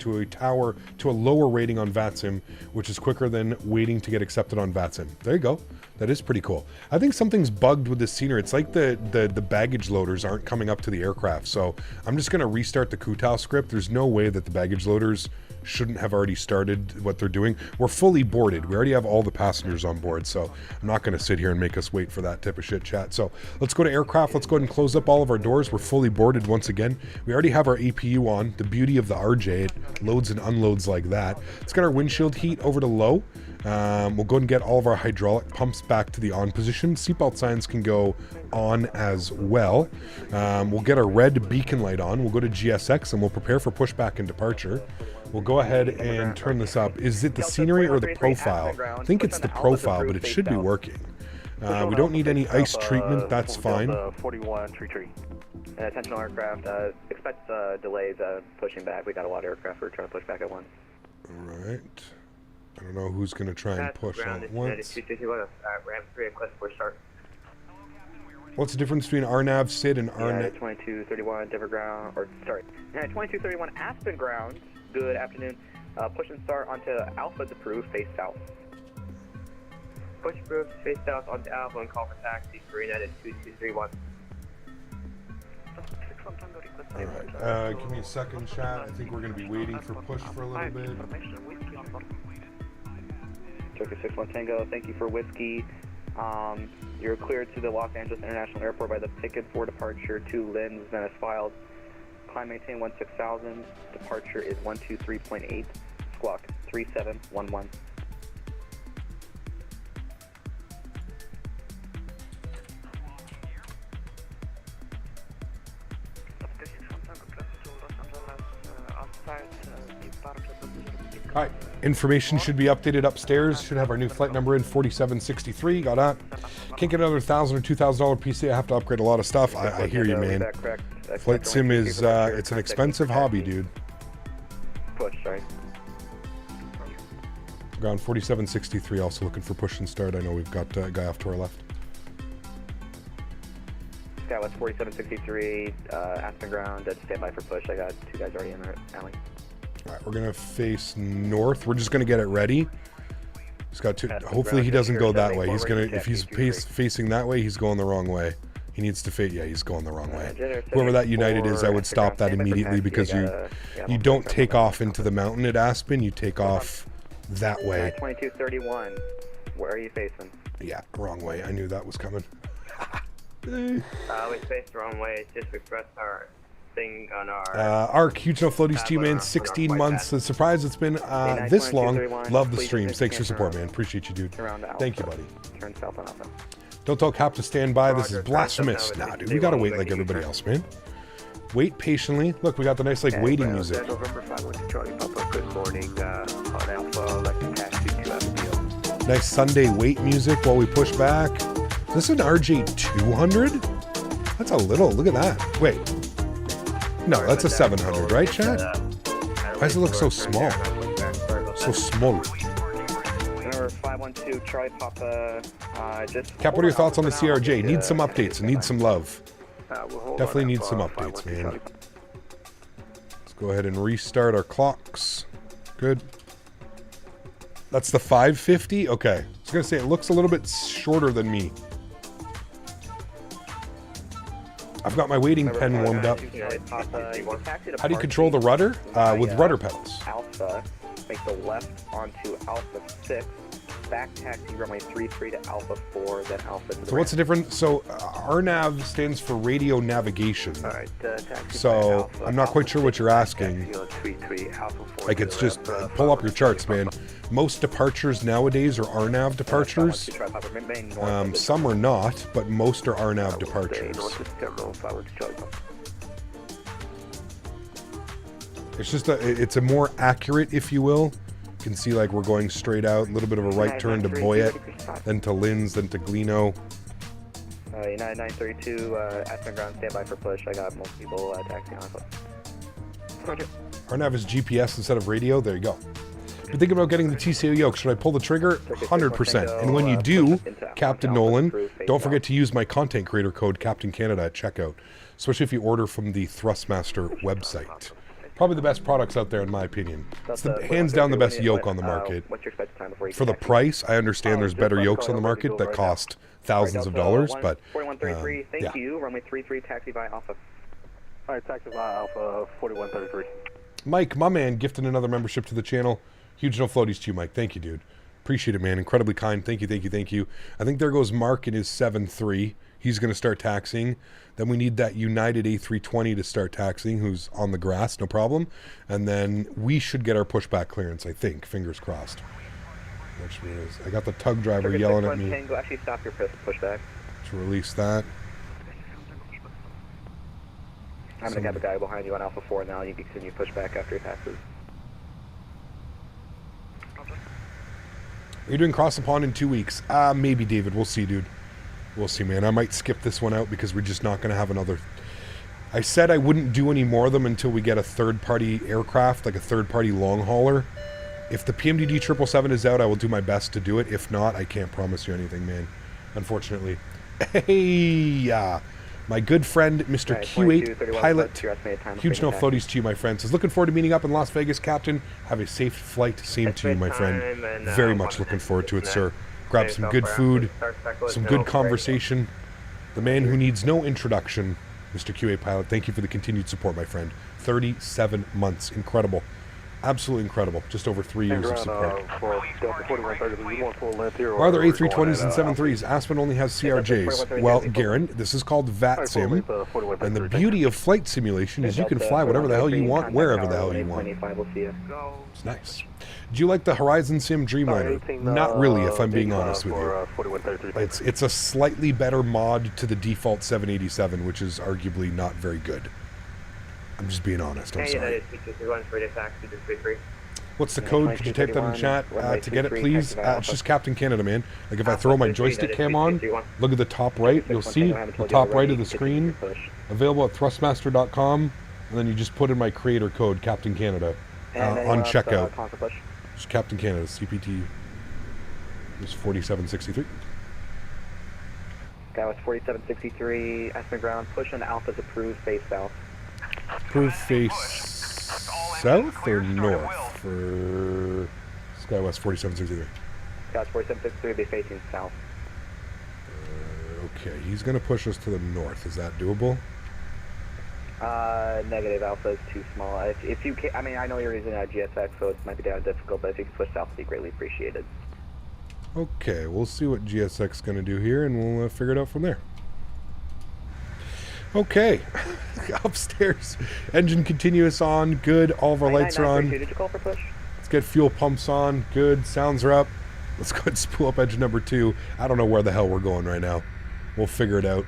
to a lower rating on VATSIM, which is quicker than waiting to get accepted on VATSIM. There you go. That is pretty cool. I think something's bugged with this scenery. It's like the baggage loaders aren't coming up to the aircraft. So I'm just going to restart the Kutal script. There's no way that the baggage loaders shouldn't have already started what they're doing. We're fully boarded. We already have all the passengers on board. So I'm not going to sit here and make us wait for that type of shit, chat. So let's go to aircraft. Let's go ahead and close up all of our doors. We're fully boarded once again. We already have our APU on. The beauty of the RJ, it loads and unloads like that. It's got our windshield heat over to low. We'll go and get all of our hydraulic pumps back to the on position. Seatbelt signs can go on as well. We'll get our red beacon light on. We'll go to GSX and we'll prepare for pushback and departure. We'll go ahead and turn this up. Is it the scenery or the profile? I think it's the profile, but it should be working. We don't need any ice treatment. That's fine. 4133. Attention all aircraft. Expect delays pushing back. We got a lot of aircraft. We're trying to push back at once. All right. I don't know who's going to try and push all at once. Ram 3 request for start. What's the difference between RNAV, SID, and RNAV? 2231 Denver ground, or sorry, 2231 Aspen ground. Good afternoon. Push and start onto Alpha's approved, face south. Push approved, face south onto Alpha and call for taxi for United 2231. Alright, give me a second, chat. I think we're going to be waiting for push for a little bit. Turkey 61 Tango, thank you for whiskey. You're cleared to the Los Angeles International Airport by the Pickett for departure. 2 Lins, then as filed. Climb maintain 16,000. Departure is 123.8. Squawk 3711. Alright, information should be updated upstairs. Should have our new flight number in 4763. Got that. Can't get another $1,000 or $2,000 PC. I have to upgrade a lot of stuff. I hear you, man. Flight sim is, it's an expensive hobby, dude. Push, sorry. Ground 4763, also looking for push and start. I know we've got a guy off to our left. SkyWest 4763, Aspen ground, stand by for push. I got 2 guys already in the alley. Alright, we're going to face north. We're just going to get it ready. He's got 2. Hopefully he doesn't go that way. He's going to, if he's facing that way, he's going the wrong way. He needs to face, yeah, he's going the wrong way. Whoever that United is, I would stop that immediately because you don't take off into the mountain at Aspen. You take off that way. 2231, where are you facing? Yeah, wrong way. I knew that was coming. We faced the wrong way. Just express our thing on our... Arc, huge no floaties to you, man. 16 months. A surprise it's been this long. Love the streams. Thanks for support, man. Appreciate you, dude. Thank you, buddy. Turn south on Alpha. Don't tell Cap to stand by. This is blasphemous. Nah, dude, we gotta wait like everybody else, man. Wait patiently. Look, we got the nice, like, waiting music. Good morning, on Alpha, Nice Sunday wait music while we push back. Is this an RJ700? That's a little. Look at that. Wait. No, that's a 700, right, Chad? Why does it look so small? So small. Number 512, Charlie Papa. Cap, what are your thoughts on the CRJ? Need some updates. Need some love. Definitely need some updates, man. Let's go ahead and restart our clocks. Good. That's the 550? Okay. I was going to say, it looks a little bit shorter than me. I've got my waiting pen warmed up. How do you control the rudder? With rudder pedals. Alpha, make the left onto Alpha 6. Back taxi runway 33 to Alpha 4, then Alpha to the So what's the difference? So RNAV stands for radio navigation. So I'm not quite sure what you're asking. Like, it's just pull up your charts, man. Most departures nowadays are RNAV departures. Some are not, but most are RNAV departures. It's just it's a more accurate, if you will. You can see, like, we're going straight out, a little bit of a right turn to Boyette, then to Linz, then to Gleno. United 932, Aspen ground, standby for push. I got multiple people taxiing off. RNAV is GPS instead of radio. There you go. You're thinking about getting the TCO yoke. Should I pull the trigger? 100%. And when you do, Captain Nolan, don't forget to use my content creator code, Captain Canada, at checkout. Especially if you order from the Thrustmaster website. Probably the best products out there, in my opinion. It's hands down the best yoke on the market. For the price, I understand there's better yokes on the market that cost thousands of dollars, but 4133, thank you. Runway 33, taxi by Alpha. Alright, taxi by Alpha 4133. Mike, my man, gifted another membership to the channel. Huge no floaties to you, Mike. Thank you, dude. Appreciate it, man. Incredibly kind. Thank you, thank you, thank you. I think there goes Mark in his 7.3. He's going to start taxiing. Then we need that United A320 to start taxiing, who's on the grass, no problem. And then we should get our pushback clearance, I think. Fingers crossed. Which means I got the tug driver Circuit yelling at 61 me Tango, actually stop your pushback. to release that. I'm going to have a guy behind you on Alpha 4 now. You can continue pushback after he passes. Are you doing cross the pond in 2 weeks? Maybe, David. We'll see, dude. We'll see, man. I might skip this one out because we're just not going to have another... I said I wouldn't do any more of them until we get a third-party aircraft, like a third-party long hauler. If the PMDD 777 is out, I will do my best to do it. If not, I can't promise you anything, man. Unfortunately. Hey, my good friend, Mr. Q8 Pilot. Huge no floaties to you, my friend. Says, looking forward to meeting up in Las Vegas, Captain. Have a safe flight. Same to you, my friend. Very much looking forward to it, sir. Grab some good food, some good conversation. The man who needs no introduction, Mr. Q8 Pilot. Thank you for the continued support, my friend. 37 months. Incredible. Absolutely incredible. Just over 3 years of support. Why are there A320s and 73s? Aspen only has CRJs. Well, Garen, this is called VATSIM. And the beauty of flight simulation is you can fly whatever the hell you want, wherever the hell you want. It's nice. Do you like the Horizon Sim Dreamliner? Not really, if I'm being honest with you. It's a slightly better mod to the default 787, which is arguably not very good. I'm just being honest. I'm sorry. What's the code? Could you type that in chat to get it, please? It's just Captain Canada, man. Like if I throw my joystick cam on, look at the top right. You'll see the top right of the screen. Available at thrustmaster.com, and then you just put in my creator code, Captain Canada, on checkout. Just Captain Canada. CPT is 4763. That was 4763. Aspen ground. Push on Alpha's approved. Face south. Approved face south or north for SkyWest 4763? SkyWest 4763 will be facing south. Okay, he's going to push us to the north. Is that doable? Negative. Alpha is too small. If you can, I mean, I know you're using a GSX, so it might be down difficult, but if you can push south, it'd be greatly appreciated. Okay, we'll see what GSX is going to do here, and we'll figure it out from there. Okay, upstairs, engine continuous on, good, all of our lights are on. Did you call for push? Let's get fuel pumps on, good, sounds are up. Let's go ahead and spool up engine number 2. I don't know where the hell we're going right now. We'll figure it out.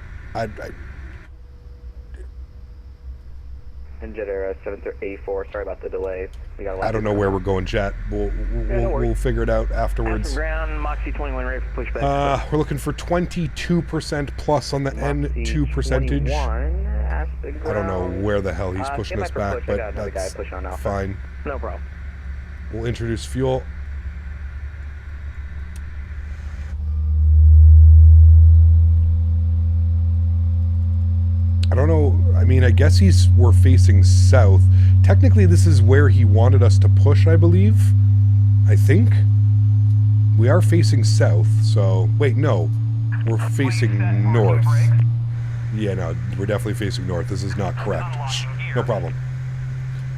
Engine 784, sorry about the delay. I don't know where we're going, chat. We'll figure it out afterwards. Ground, Moxie 21 ready for pushback. We're looking for 22% plus on the N2 percentage. I don't know where the hell he's pushing us back, but that's fine. No problem. We'll introduce fuel. I don't know. I mean, I guess we're facing south. Technically, this is where he wanted us to push, I believe. I think. We are facing south, so... Wait, no. We're facing north. Yeah, no, we're definitely facing north. This is not correct. Shh, no problem.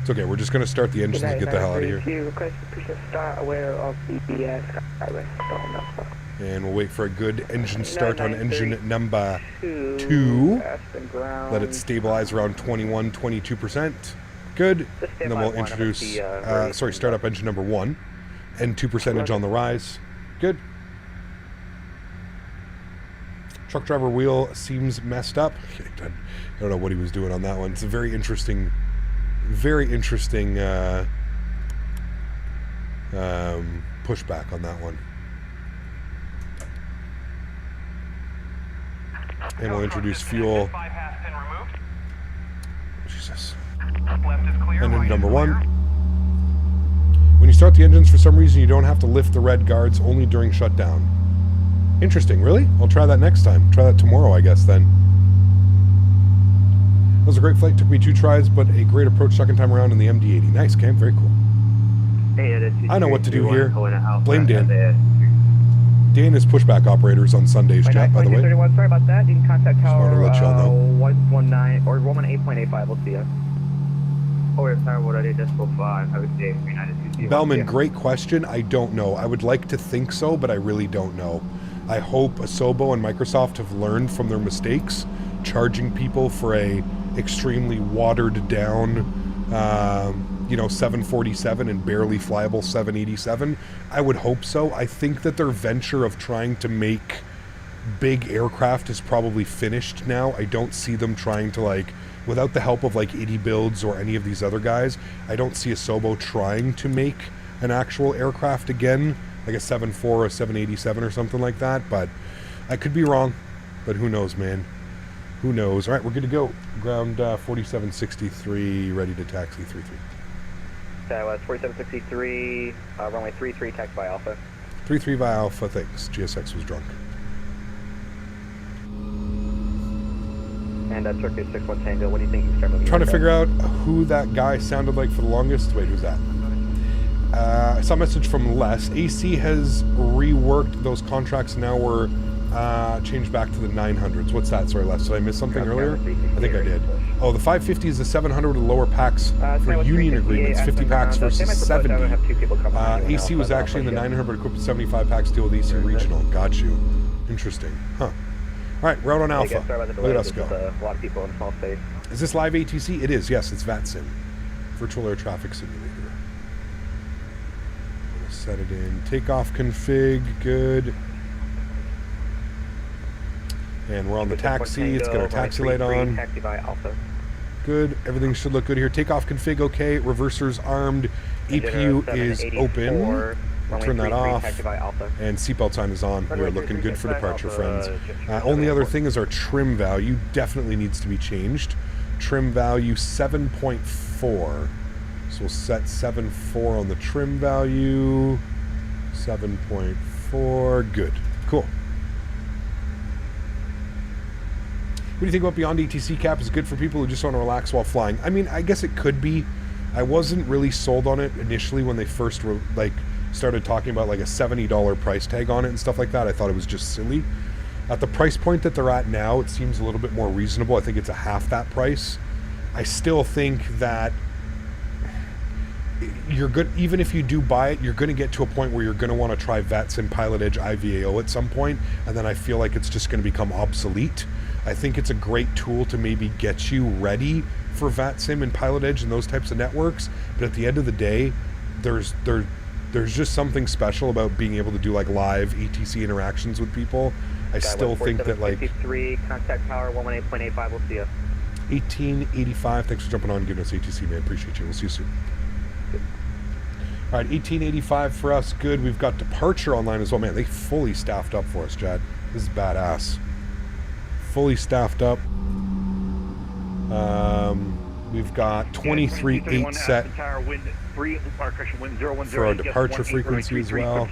It's okay, we're just going to start the engines and get the hell out of here. And we'll wait for a good engine start on engine number 2. Let it stabilize around 22%. Good. And then we'll introduce, start up engine number 1. N2 percentage on the rise. Good. Truck driver wheel seems messed up. I don't know what he was doing on that one. It's a very interesting pushback on that one. And we'll introduce fuel. Jesus. Engine number 1. When you start the engines, for some reason, you don't have to lift the red guards, only during shutdown. Interesting, really? I'll try that next time. Try that tomorrow, I guess, then. It was a great flight. Took me 2 tries, but a great approach second time around in the MD-80. Nice, Cam. Very cool. I know what to do here. Blame Dan. Dan is pushback operators on Sundays, chat, by the way. Sorry about that. You can contact tower to let y'all know. 119 or Roman 8.85. We'll see you. Bellman, great question. I don't know. I would like to think so, but I really don't know. I hope Asobo and Microsoft have learned from their mistakes, charging people for a extremely watered down you know, 747 and barely flyable 787? I would hope so. I think that their venture of trying to make big aircraft is probably finished now. I don't see them trying to, like, without the help of like 80 builds or any of these other guys, I don't see Asobo trying to make an actual aircraft again, like a 74 or a 787 or something like that. But I could be wrong, but who knows, man? Who knows? All right, we're good to go. Ground 4763, ready to taxi 33. SkyWest 4763, runway 33, taxi by Alpha. 33 by Alpha, thanks. GSX was drunk. And circuit 61 Tango, what do you think you can start moving? Trying to figure out who that guy sounded like for the longest. Wait, who's that? I saw a message from Les. AC has reworked those contracts. Now we're changed back to the 900s. What's that? Sorry, Les. Did I miss something earlier? I think I did. Oh, the 550 is the 700 with lower packs for union agreements. 50 packs versus 70. AC was actually in the 900 but equipped with 75 packs deal with AC Regional. Got you. Interesting. Huh. All right, route on Alpha. Look at us go. A lot of people in small space. Is this live ATC? It is, yes. It's VATSIM. Virtual Air Traffic Simulator. We'll set it in. Takeoff config, good. And we're on the taxi. It's got our taxi light on. Taxi by Alpha. Good. Everything should look good here. Takeoff config, okay. Reversers armed. APU is open. I'll turn that off, and seatbelt sign is on. We're looking good for departure, friends. Only other thing is our trim value definitely needs to be changed. Trim value 7.4. So we'll set 7.4 on the trim value. 7.4. Good. Cool. What do you think about Beyond ATC cap? Is it good for people who just want to relax while flying? I mean, I guess it could be. I wasn't really sold on it initially when they first were like started talking about like a $70 price tag on it and stuff like that. I thought it was just silly. At the price point that they're at now, it seems a little bit more reasonable. I think it's a half that price. I still think that you're good, even if you do buy it, you're going to get to a point where you're going to want to try VATSIM Pilot Edge IVAO at some point, and then I feel like it's just going to become obsolete. I think it's a great tool to maybe get you ready for VATSIM and Pilot Edge and those types of networks, but at the end of the day, there's just something special about being able to do like live ATC interactions with people. I still think that like 53 contact power 118.85. We'll see you. 1885. Thanks for jumping on and giving us ATC, man. Appreciate you. We'll see you soon. Good. All right, 1885 for us. Good. We've got departure online as well, man. They fully staffed up for us, Chad. This is badass. Fully staffed up. We've got 23.8 set for our departure frequency as well.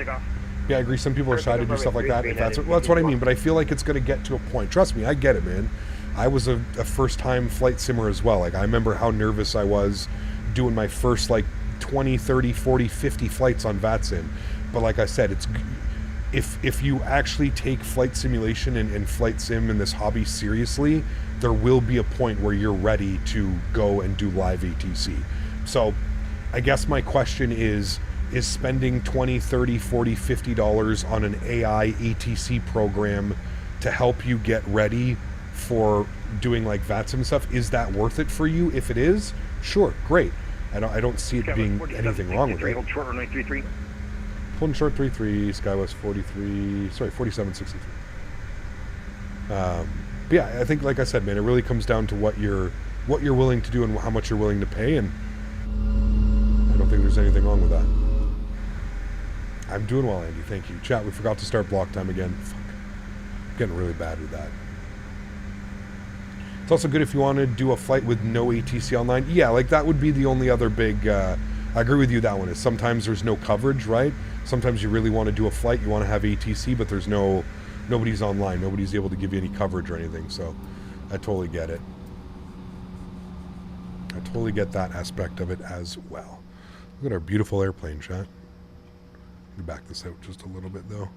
Yeah, I agree. Some people are shy to do stuff like that. If that's what I mean. But I feel like it's going to get to a point. Trust me, I get it, man. I was a first-time flight simmer as well. Like, I remember how nervous I was doing my first, like, 20, 30, 40, 50 flights on VATSIM. But like I said, it's if you actually take flight simulation and flight sim and this hobby seriously, there will be a point where you're ready to go and do live ATC. So I guess my question is spending $20, $30, $40, $50 on an AI ATC program to help you get ready for doing like VATSIM stuff, is that worth it for you? If it is, sure, great. I don't see it being anything wrong with it. Hold short runway 33. Holding short 33, SkyWest 4763. But yeah, I think, like I said, man, it really comes down to what you're willing to do and how much you're willing to pay, and I don't think there's anything wrong with that. I'm doing well, Andy. Thank you. Chat, we forgot to start block time again. Fuck. I'm getting really bad with that. It's also good if you want to do a flight with no ATC online. Yeah, like that would be the only other big... I agree with you, that one is sometimes there's no coverage, right? Sometimes you really want to do a flight, you want to have ATC, but there's nobody's online. Nobody's able to give you any coverage or anything, so I totally get it. I totally get that aspect of it as well. Look at our beautiful airplane, chat. Let me back this out just a little bit, though.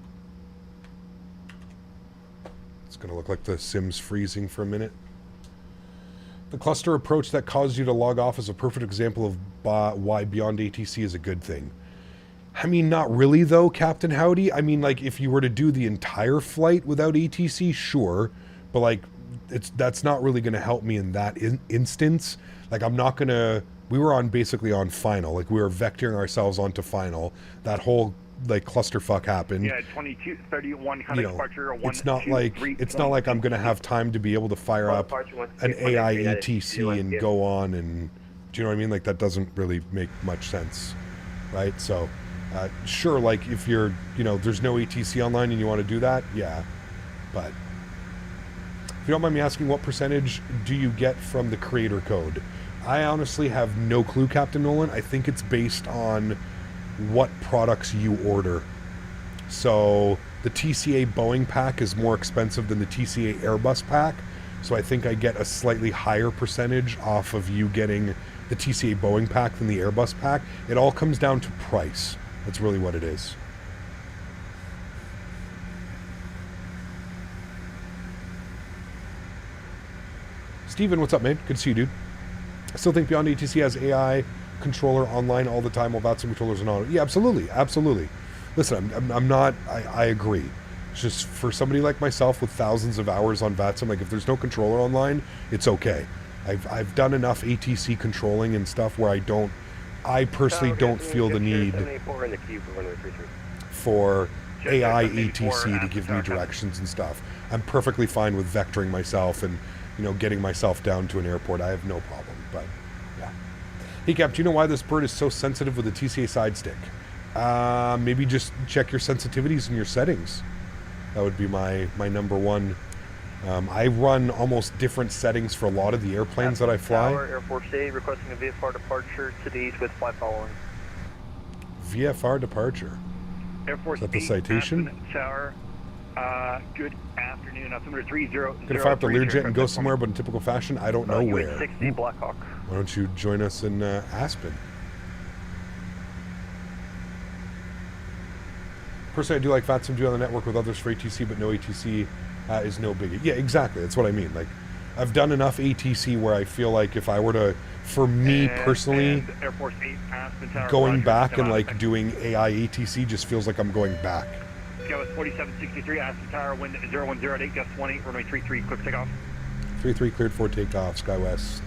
It's going to look like the sim's freezing for a minute. The cluster approach that caused you to log off is a perfect example of why Beyond ATC is a good thing. I mean, not really, though, Captain Howdy. I mean, like, if you were to do the entire flight without ATC, sure. But, like, that's not really going to help me in that instance. Like, I'm not going to we were on basically on final. Like, we were vectoring ourselves onto final. That whole like clusterfuck happened. Yeah, 2231 kind of departure. It's not like I'm going to have time to be able to fire up an AI ATC and go on, and do you know what I mean? Like, that doesn't really make much sense, right? So, sure, like if you're, there's no ATC online and you want to do that, yeah. But if you don't mind me asking, what percentage do you get from the creator code? I honestly have no clue, Captain Nolan. I think it's based on what products you order. So the TCA Boeing pack is more expensive than the TCA Airbus pack. So I think I get a slightly higher percentage off of you getting the TCA Boeing pack than the Airbus pack. It all comes down to price. That's really what it is. Steven, what's up, man? Good to see you, dude. I still think Beyond ATC has AI controller online all the time while VATSIM controllers are not. Yeah, absolutely. Listen, I'm not, I agree. It's just for somebody like myself with thousands of hours on VATSIM, like if there's no controller online, it's okay. I've done enough ATC controlling and stuff where I personally don't feel the need for AI ATC to give me directions and stuff. I'm perfectly fine with vectoring myself and, getting myself down to an airport. I have no problem, but yeah. Hey Cap, do you know why this bird is so sensitive with the TCA side stick? Maybe just check your sensitivities and your settings. That would be my number one. I run almost different settings for a lot of the airplanes that I fly. Tower, Air Force A, requesting a VFR departure to the east with flight following. VFR departure. Air Force is that the citation? Aspen Tower, good afternoon. Altimeter 30. Gonna fire up the Learjet and go somewhere, but in typical fashion, I don't know where. 60 Blackhawk. Why don't you join us in Aspen? Personally, I do like VATSIM do on the network with others for ATC, but no ATC is no biggie. Yeah, exactly. That's what I mean. Like, I've done enough ATC where I feel like if I were to, for me personally, Air Force 8, Aspen Tower, going back and like doing AI ATC just feels like I'm going back. SkyWest 4763, Aspen Tower, wind 010 at 8, gust 20, runway 33, quick takeoff. 33 cleared for takeoff, SkyWest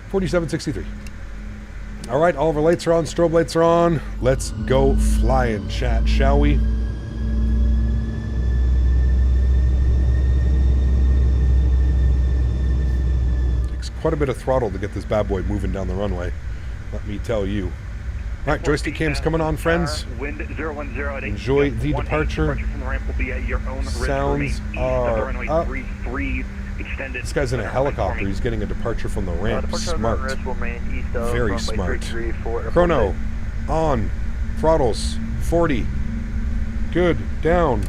4763. All right, all of our lights are on, strobe lights are on. Let's go flying, chat, shall we? Takes quite a bit of throttle to get this bad boy moving down the runway, let me tell you. All right, joystick cam's coming on, friends. Wind 010 at 8. Enjoy the departure. From the ramp will be at your own Sounds are up. 33, extended. This guy's in a helicopter. He's getting a departure from the ramp. Smart. Very smart. Chrono. On. Throttles. 40. Good. Down.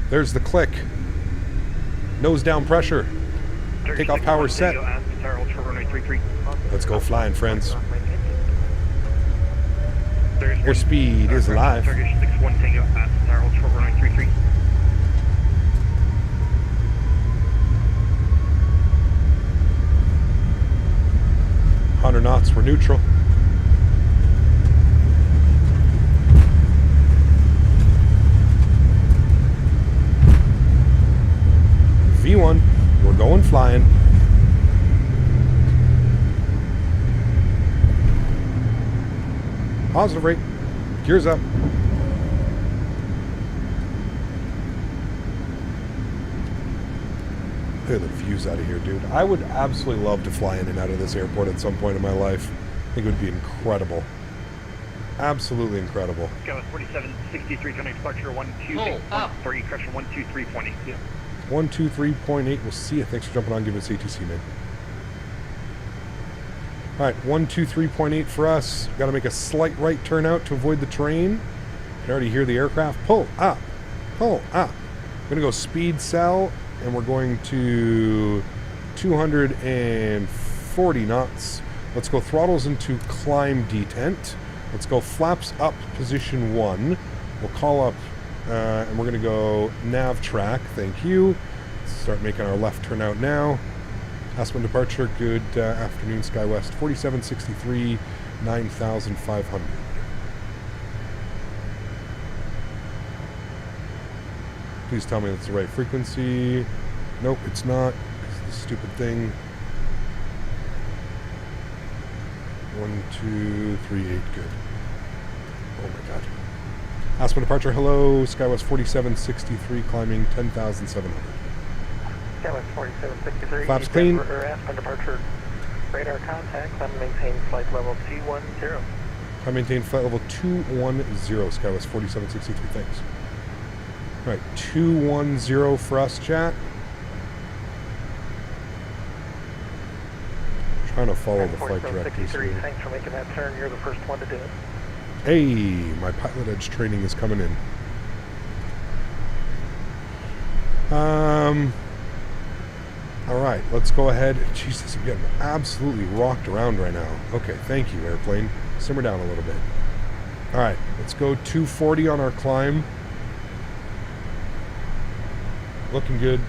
There's the click. Nose down pressure. Takeoff power set. Let's go flying, friends. Airspeed is live. 100 knots, we're neutral. V1, we're going flying. Positive rate, gears up. Look at the views out of here, dude. I would absolutely love to fly in and out of this airport at some point in my life. I think it would be incredible. Absolutely incredible. SkyWest 4763, coming departure 123, correction 123.8. Yeah. 123.8, we'll see you. Thanks for jumping on, giving us ATC, man. All right, 123.8 for us. Got to make a slight right turn out to avoid the terrain. You can already hear the aircraft. Pull up, pull up. We're gonna go speed cell, and we're going to 240 knots. Let's go throttles into climb detent. Let's go flaps up, position 1. We'll call up, and we're gonna go nav track. Thank you. Let's start making our left turn out now. Aspen departure, good afternoon, SkyWest 4763, 9,500. Please tell me that's the right frequency. Nope, it's not. It's the stupid thing. 1238, good. Oh my god. Aspen departure, hello, SkyWest 4763, climbing 10,700. SkyWest 4763. Flaps clean. Aspen departure. Radar contact. Climb and maintain flight level 210. I maintain flight level 210, SkyWest 4763, thanks. Alright, 210 for us, chat. Trying to follow the flight directives here. Thanks for making that turn. You're the first one to do it. Hey, my pilot edge training is coming in. Alright, let's go ahead. Jesus, I'm getting absolutely rocked around right now. Okay, thank you, airplane. Simmer down a little bit. Alright, let's go 240 on our climb. Looking good.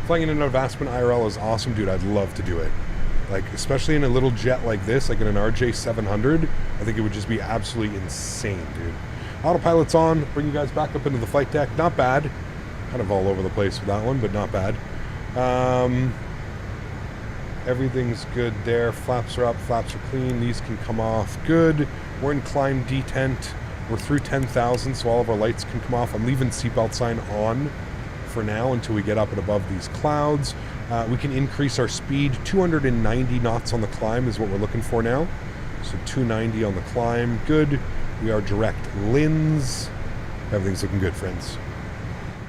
Flying in and out of Aspen IRL is awesome, dude. I'd love to do it. Like, especially in a little jet like this, like in an RJ700, I think it would just be absolutely insane, dude. Autopilot's on. Bring you guys back up into the flight deck. Not bad. Kind of all over the place with that one, but not bad. Everything's good there. Flaps are up. Flaps are clean. These can come off. Good. We're in climb detent. We're through 10,000, so all of our lights can come off. I'm leaving seatbelt sign on for now until we get up and above these clouds. We can increase our speed. 290 knots on the climb is what we're looking for now. So 290 on the climb. Good. We are direct lins. Everything's looking good, friends.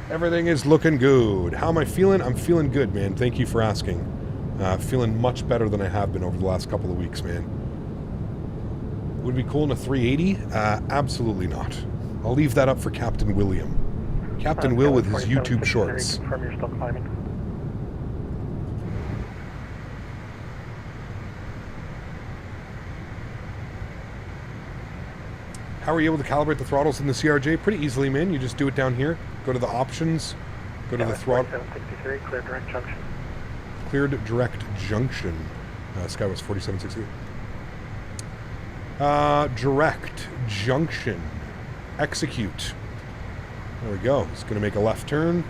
Everything is looking good. How am I feeling? I'm feeling good, man. Thank you for asking. Feeling much better than I have been over the last couple of weeks, man. Would it be cool in a 380? Absolutely not. I'll leave that up for Captain William. Captain Will with his YouTube shorts. Confirm you're still climbing. How are you able to calibrate the throttles in the CRJ? Pretty easily, man. You just do it down here. Go to the options. Go to the throttle. 4763, clear direct junction. Cleared direct junction. SkyWest 4763. Direct junction. Execute. There we go. It's going to make a left turn.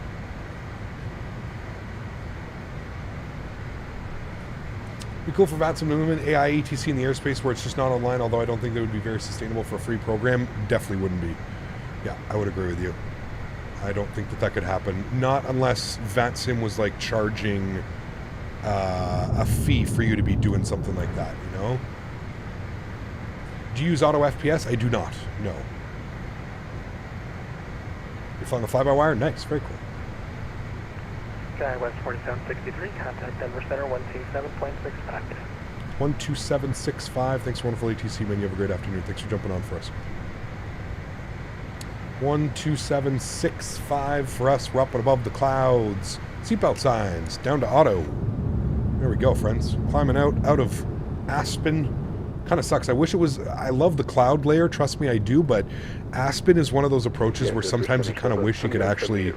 Be cool for VATSIM to implement AI ATC in the airspace where it's just not online, although I don't think that would be very sustainable for a free program. Definitely wouldn't be. Yeah, I would agree with you. I don't think that that could happen. Not unless VATSIM was like charging a fee for you to be doing something like that, you know? Do you use auto FPS? I do not. No. You're flying a fly-by-wire? Nice. Very cool. SkyWest 4763, contact Denver Center 127.65. 12765. Thanks for wonderful ATC, man. You have a great afternoon. Thanks for jumping on for us. 12765 for us. We're up and above the clouds. Seatbelt signs. Down to auto. There we go, friends. Climbing out of Aspen. Kind of sucks. I wish it was... I love the cloud layer. Trust me, I do. But Aspen is one of those approaches where sometimes you kind of wish you could actually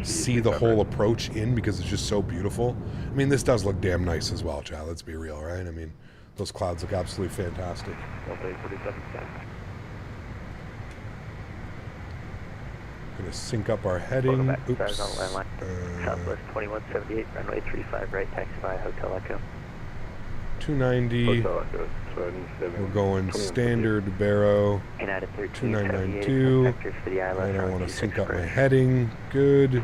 see the whole approach in because it's just so beautiful. I mean, this does look damn nice as well, Chad. Let's be real, right? I mean, those clouds look absolutely fantastic. Gonna sync up our heading. Oops. Southwest 2178, runway 35, right, taxi by Hotel Echo. 290. We're going standard Barrow. 2992. And I want to sync up my heading. Good.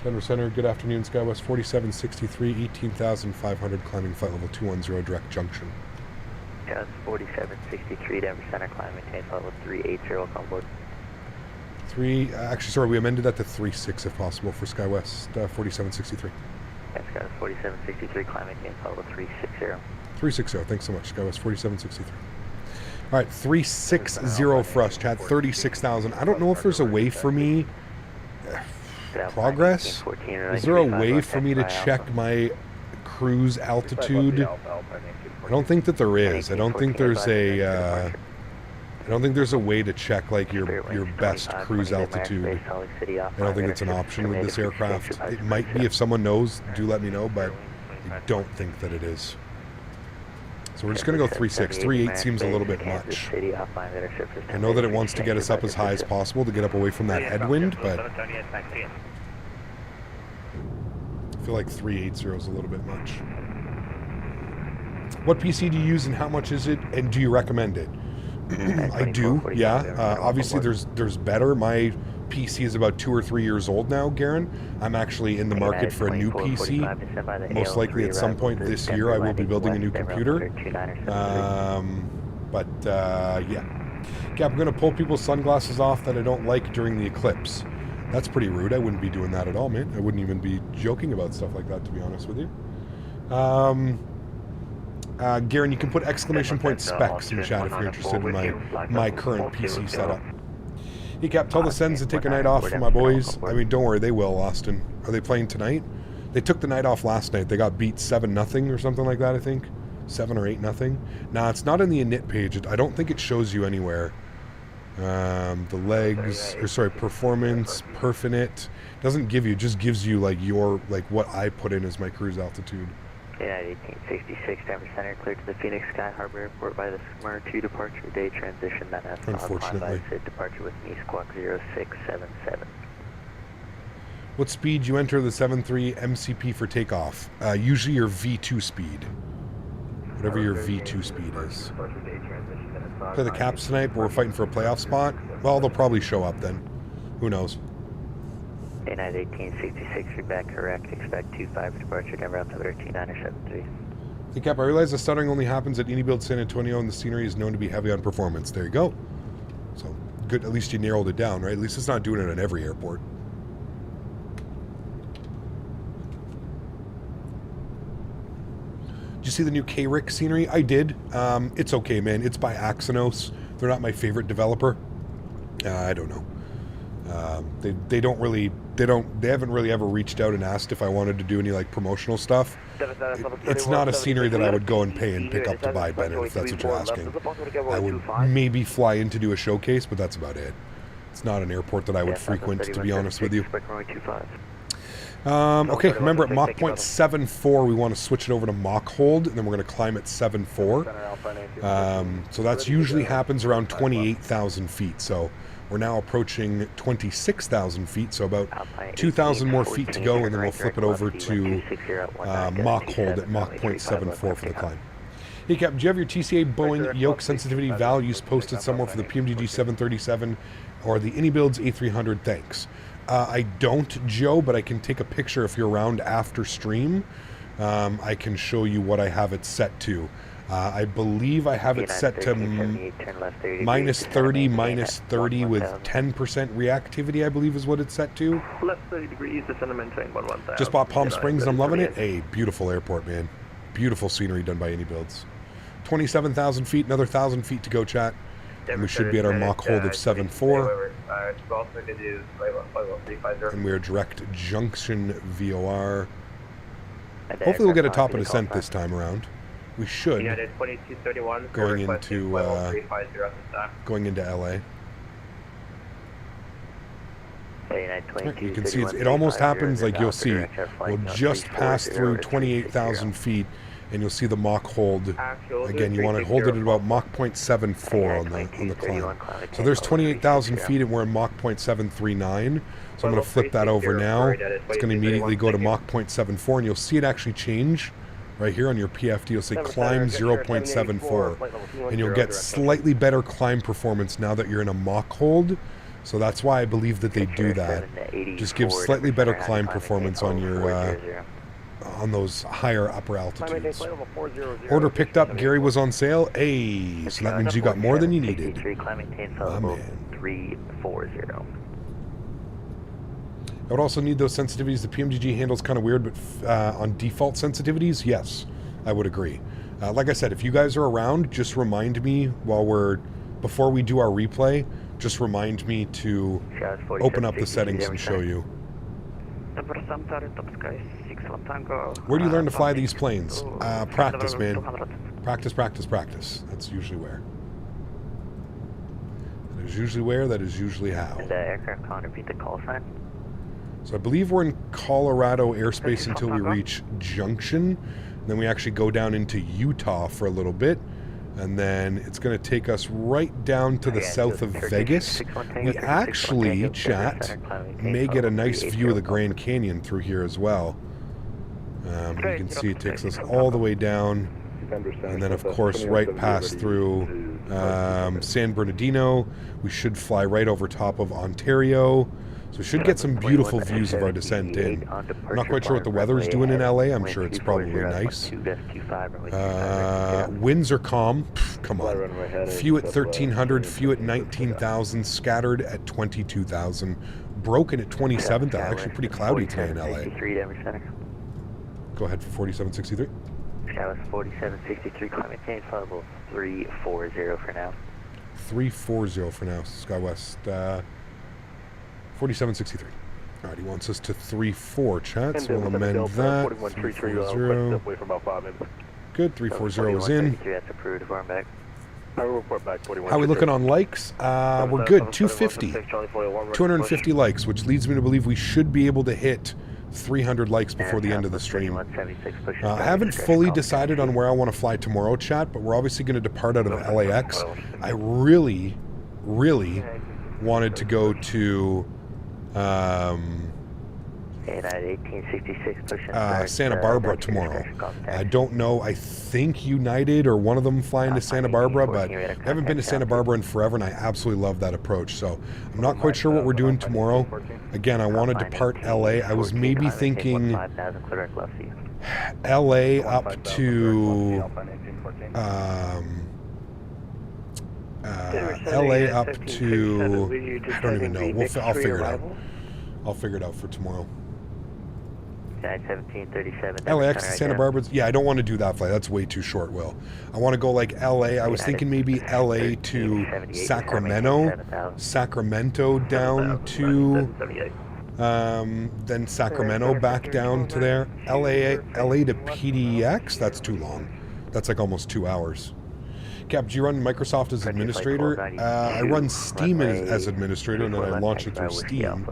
Denver Center, good afternoon. SkyWest 4763, 18,500, climbing flight level 210, direct junction. Yeah, it's 4763, Denver Center, climb, maintain flight level 380, welcome aboard. Actually, sorry, we amended that to 36 if possible for SkyWest 4763. Yeah, SkyWest 4763, climb, maintain flight level 360. 360, thanks so much. SkyWest 4763. All right, 360 for us, Chad. 36,000. I don't know if there's a way for me... Progress? Is there a way for me to check my cruise altitude? I don't think that there is. I don't think there's a... I don't think there's a way to check like your best cruise altitude. I don't think it's an option with this aircraft. It might be. If someone knows, do let me know, but I don't think that it is. So we're just going to go 3.6. 3.8 seems a little bit much. I know that it wants to get us up as high as possible to get up away from that headwind, but feel like 380 is a little bit much. What PC do you use and how much is it, and do you recommend it? I do, yeah. Obviously, there's better. My PC is about 2 or 3 years old now, Garen. I'm actuly in the market for a new PC. Most likely at some point this year I will be building a new computer. Yeah. Cap, I'm going to pull people's sunglasses off that I don't like during the eclipse. That's pretty rude. I wouldn't be doing that at all, man. I wouldn't even be joking about stuff like that, to be honest with you. Garen, you can put exclamation point specs in chat if you're interested in my current PC setup. Hey, Cap, tell the Sens to take a night off for my boys. I mean, don't worry, they will, Austin. Are they playing tonight? They took the night off last night. They got beat 7-0 or something like that, I think. 7 or 8-0. Nah, it's not in the init page. I don't think it shows you anywhere. The legs, or sorry, performance, perfinite. Doesn't give you, just gives you like what I put in as my cruise altitude. United 1866, Denver Center, cleared to the Phoenix Sky Harbor Airport by the Smyrna 2 departure day transition, then unfortunately. Departure with me, squawk 0677. What speed you enter the 7.3 MCP for takeoff? Usually your V2 speed. Whatever your V2 speed is. Play the Caps tonight, but we're fighting for a playoff spot? Well, they'll probably show up then. Who knows? United 1866, feedback correct. Expect 25 departure, Denver altimeter 2973. Hey Cap, I realize the stuttering only happens at Any Build San Antonio and the scenery is known to be heavy on performance. There you go. So, good, at least you narrowed it down, right? At least it's not doing it at every airport. Did you see the new KLAX scenery? I did. It's okay, man. It's by Axonos. They're not my favorite developer. I don't know. They haven't really ever reached out and asked if I wanted to do any like promotional stuff. It's not a scenery that I would go and pay and pick up to buy, Bennett, if that's what you're asking. I would maybe fly in to do a showcase, but that's about it. It's not an airport that I would frequent, to be honest with you. Okay, remember at Mach 0.74 we want to switch it over to Mach hold, and then we're going to climb at 7.4. So that's usually happens around 28,000 feet. So we're now approaching 26,000 feet, so about 2,000 more feet to go, and then we'll flip it over to Mach hold at Mach 0.74 for the climb. Hey Cap, do you have your TCA Boeing yoke sensitivity values posted somewhere for the PMDG 737 or the AnyBuilds A300? Thanks. I don't, Joe, but I can take a picture if you're around after stream. I can show you what I have it set to. I believe I have it set to minus 30 with 10% reactivity, I believe is what it's set to. Left 30 degrees, descend maintain 110. Just bought Palm Springs and I'm loving it. A beautiful airport, man. Beautiful scenery done by AnyBuilds. 27,000 feet, another 1,000 feet to go, chat. And we should be at our Mach hold of 7.4. And we're direct junction VOR. Hopefully we'll get a top of descent this time around. We should. Going into LA. You can see it almost happens like you'll see. We'll just pass through 28,000 feet and you'll see the Mach hold. Again, you want to hold it at about Mach 0.74 on the climb. So there's 28,000 feet and we're in Mach 0.739. So I'm going to flip that over now. It's going to immediately go to Mach 0.74 and you'll see it actually change. Right here on your PFD, you'll say climb 0.74, and you'll get slightly better climb performance now that you're in a Mach hold. So that's why I believe that they do that. Just gives slightly better climb performance on your on those higher upper altitudes. Order picked up. Gary was on sale. Hey, so that means you got more than you needed. Man. 340. I would also need those sensitivities. The PMDG handle's kind of weird, but on default sensitivities, yes, I would agree. Like I said, if you guys are around, just remind me before we do our replay, just remind me to open up the settings and show you. Where do you learn to fly these planes? Practice, man. Practice, practice, practice. That's usually where. That is usually where, that is usually how. And the aircraft can't repeat the call sign? So I believe we're in Colorado airspace until we reach Junction. And then we actually go down into Utah for a little bit. And then it's going to take us right down to the south of Vegas. We actually, chat, may get a nice view of the Grand Canyon through here as well. You can see it takes us all the way down, and then of course right past through San Bernardino. We should fly right over top of Ontario, so we should get some beautiful views of our descent in. I'm not quite sure what the weather's doing in LA. I'm sure it's probably nice. Winds are calm. Pff, come on. Few at 1,300, few at 19,000, scattered at 22,000, broken at 27,000. Actually pretty cloudy today in LA. Go ahead for 4763. SkyWest 4763, climate change level 340 for now. 340 for now, SkyWest 4763. Alright, he wants us to 34, chat, so we'll amend that. 340. Good, 340 is in. That's approved. Farm back. I will report back. How are we looking on likes? We're good, 250. 250 likes, which leads me to believe we should be able to hit 300 likes before the end of the stream. I haven't fully decided on where I want to fly tomorrow, chat, but we're obviously going to depart out of LAX. I really, really wanted to go to Santa Barbara tomorrow. I don't know, I think United or one of them flying to Santa Barbara, but I haven't been to Santa Barbara in forever, and I absolutely love that approach. So I'm not quite sure what we're doing tomorrow. Again, I want to depart LA. I was maybe thinking LA up to LA up to, I don't even know. I'll figure it out. I'll figure it out for tomorrow. 1737. LAX to Santa Barbara. Yeah, I don't want to do that flight. That's way too short, Will. I want to go like LA. I was thinking maybe LA to Sacramento. Sacramento down to then Sacramento back down to there. LA to PDX. That's too long. That's like almost 2 hours. Cap, do you run Microsoft as administrator? I run Steam as administrator, and then I launch it through Steam.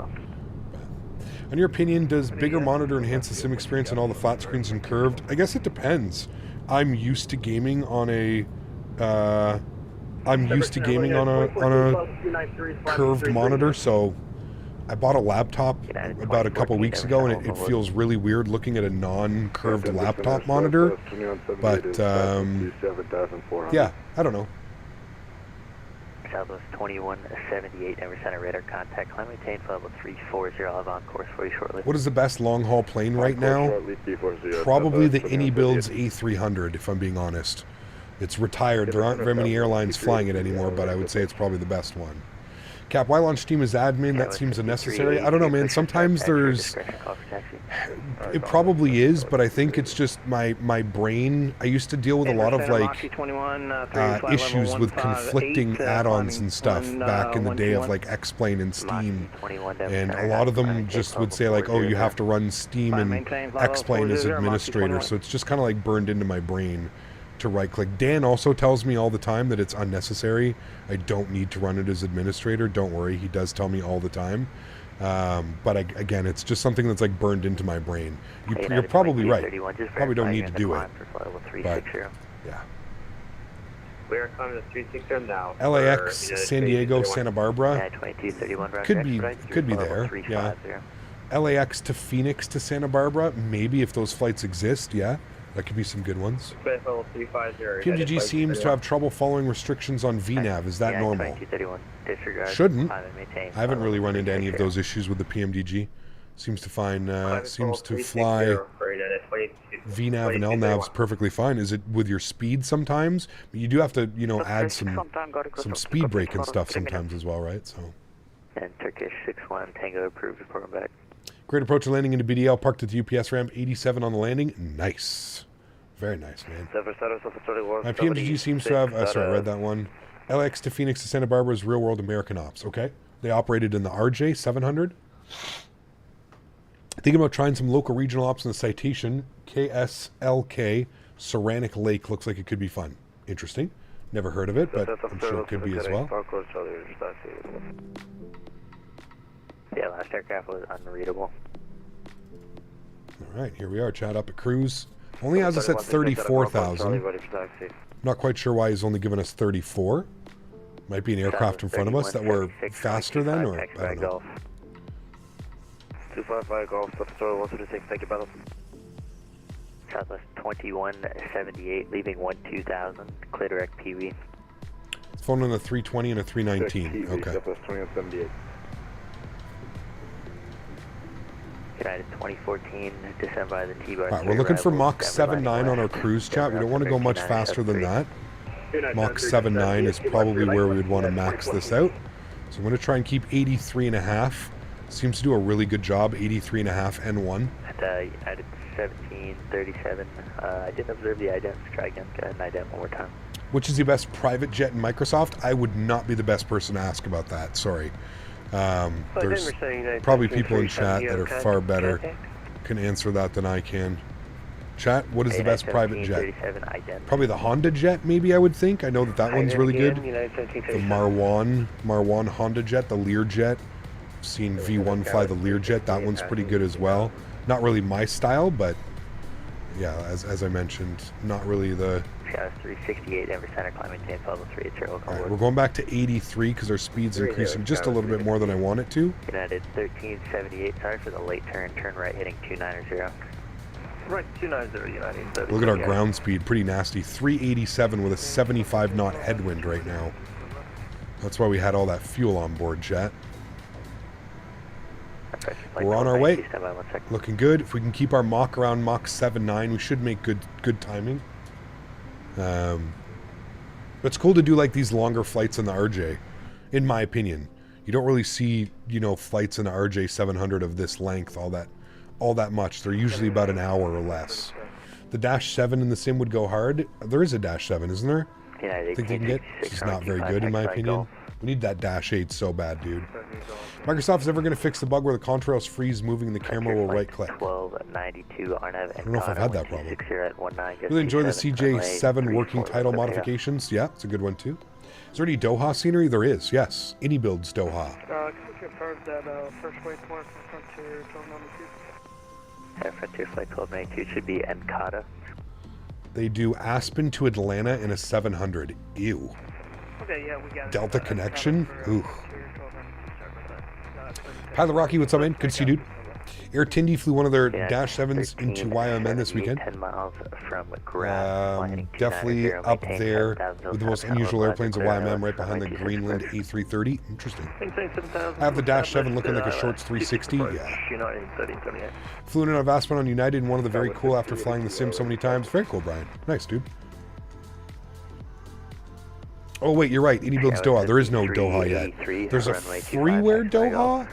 In your opinion, does bigger monitor enhance the sim experience and all the flat screens and curved? I guess it depends. I'm used to gaming on a curved monitor, so I bought a laptop about a couple weeks ago, and it feels really weird looking at a non-curved laptop monitor. But yeah, I don't know. Southwest 2178, Denver Center radar contact, climb maintain level 340, I'll have on course for you shortly. What is the best long-haul plane right now? Probably the AnyBuild's A300, if I'm being honest. It's retired. There aren't very many airlines flying it anymore, but I would say it's probably the best one. Cap, why launch Steam as admin? That seems unnecessary. I don't know, man. Sometimes there's... It probably is, but I think it's just my brain. I used to deal with a lot of like issues with conflicting add-ons and stuff back in the day of like X-Plane and Steam. And a lot of them just would say like, oh, you have to run Steam and X-Plane as administrator. So it's just kind of like burned into my brain to right-click. Dan also tells me all the time that it's unnecessary. I don't need to run it as administrator. Don't worry, he does tell me all the time. But again, it's just something that's like burned into my brain. You're probably right. Probably don't need to do it. But, yeah. We are coming to 360 now. LAX, San Diego, Santa Barbara. Could be there. Yeah. LAX to Phoenix to Santa Barbara. Maybe if those flights exist. Yeah. That could be some good ones. PMDG seems to have trouble following restrictions on VNAV. Is that normal? Shouldn't. I haven't really run into any of those issues with the PMDG. Seems to fly VNAV and LNAVs perfectly fine. Is it with your speed sometimes? But you do have to, add some speed brake and stuff sometimes as well, right? So. And Turkish 61 Tango approved. Reporting back. Great approach to landing into BDL, parked at the UPS ramp, 87 on the landing. Nice. Very nice, man. My PMDG seems to have, sorry, I read that one. LAX to Phoenix to Santa Barbara is real world American ops. Okay. They operated in the CRJ700. Thinking about trying some local regional ops in the Citation. KSLK, Saranic Lake. Looks like it could be fun. Interesting. Never heard of it, but I'm sure it could be as well. Yeah, last aircraft was unreadable. All right, here we are, Chad, up at cruise. Only has us at 34,000. Not quite sure why he's only given us 34. Might be an aircraft in front of us that we're faster than, or I don't know. 255 Golf, 126, thank you, brother. Southwest 2178, leaving 12000, clear direct Pee-wee. It's phone on a 320 and a 319. Okay. Southwest 2178. United 2014, descend by the T-bar. All right, we're looking for Mach 7.9 on our cruise chat. We don't want to go much faster than that. Mach 7.9 is probably where we would want to max this out. So I'm going to try and keep 83.5. Seems to do a really good job, 83.5 N1. At United 1737, I didn't observe the ident. Try again, get an ident one more time. Which is the best private jet in Microsoft? I would not be the best person to ask about that, sorry. There's probably people in chat that are far better, can answer that than I can. Chat, what is the best private jet? Probably the Honda jet, maybe, I would think. I know that one's really good. The Marwan Honda jet, the Learjet. I've seen V1 fly the Learjet. That one's pretty good as well. Not really my style, but yeah, as I mentioned, not really the... 368, Denver Center, climb maintain level 30. Alright, we're going back to 83 because our speed's increasing just a little bit more than I want it to. United 1378, sorry for the late turn right heading 290. Right, 290, United. Look at our ground speed, pretty nasty. 387 with a 75 knot headwind right now. That's why we had all that fuel on board, chat. We're on our way. Looking good. If we can keep our Mach around Mach 7.9, we should make good timing. But it's cool to do like these longer flights in the RJ, in my opinion. You don't really see, you know, flights in the RJ700 of this length all that much. They're usually about an hour or less. The Dash 7 in the sim would go hard. There is a Dash 7, isn't there? Yeah, I think they can get. It's just not very good in my opinion. We need that Dash 8 so bad, dude. Microsoft's never going to fix the bug where the contrails freeze moving and the camera will right click. 1292 I don't know if I've had that problem. Really enjoy the CJ7 working title modifications. Yeah, it's a good one too. Is there any Doha scenery? There is, yes. Any builds Doha. Can you confirm that first waypoint from Frontier 1292? Frontier Flight 1292 should be Encada. They do Aspen to Atlanta in a 700. Ew. Okay, yeah, we got Delta connection? Ooh. Hi, the Rocky. What's up, man? Good to see you, dude. Air Tindy flew one of their Dash 7s into YMN this weekend. 10 miles from Definitely up there with the most unusual airplanes of YMM, right behind the Greenland A330. Interesting. I have the Dash 7 looking like a Shorts 360. Yeah. Flew in and out of Aspen on United and one of the very cool after flying the sim so many times. Very cool, Brian. Nice, dude. Oh, wait, you're right. Any builds Doha. There is no Doha yet. There's a freeware Doha?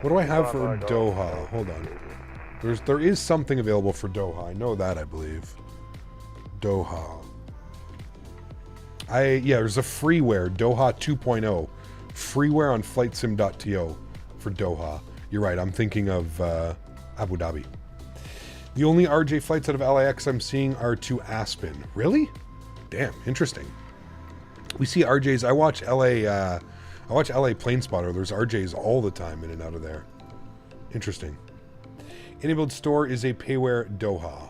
What do I have for Doha? Hold on. There is something available for Doha. I know that, I believe. Doha. Yeah, there's a freeware, Doha 2.0. Freeware on flightsim.to for Doha. You're right, I'm thinking of Abu Dhabi. The only RJ flights out of LAX I'm seeing are to Aspen. Really? Damn, interesting. We see RJs. I watch LA Plane Spotter. There's RJs all the time in and out of there. Interesting. Enabled store is a payware Doha.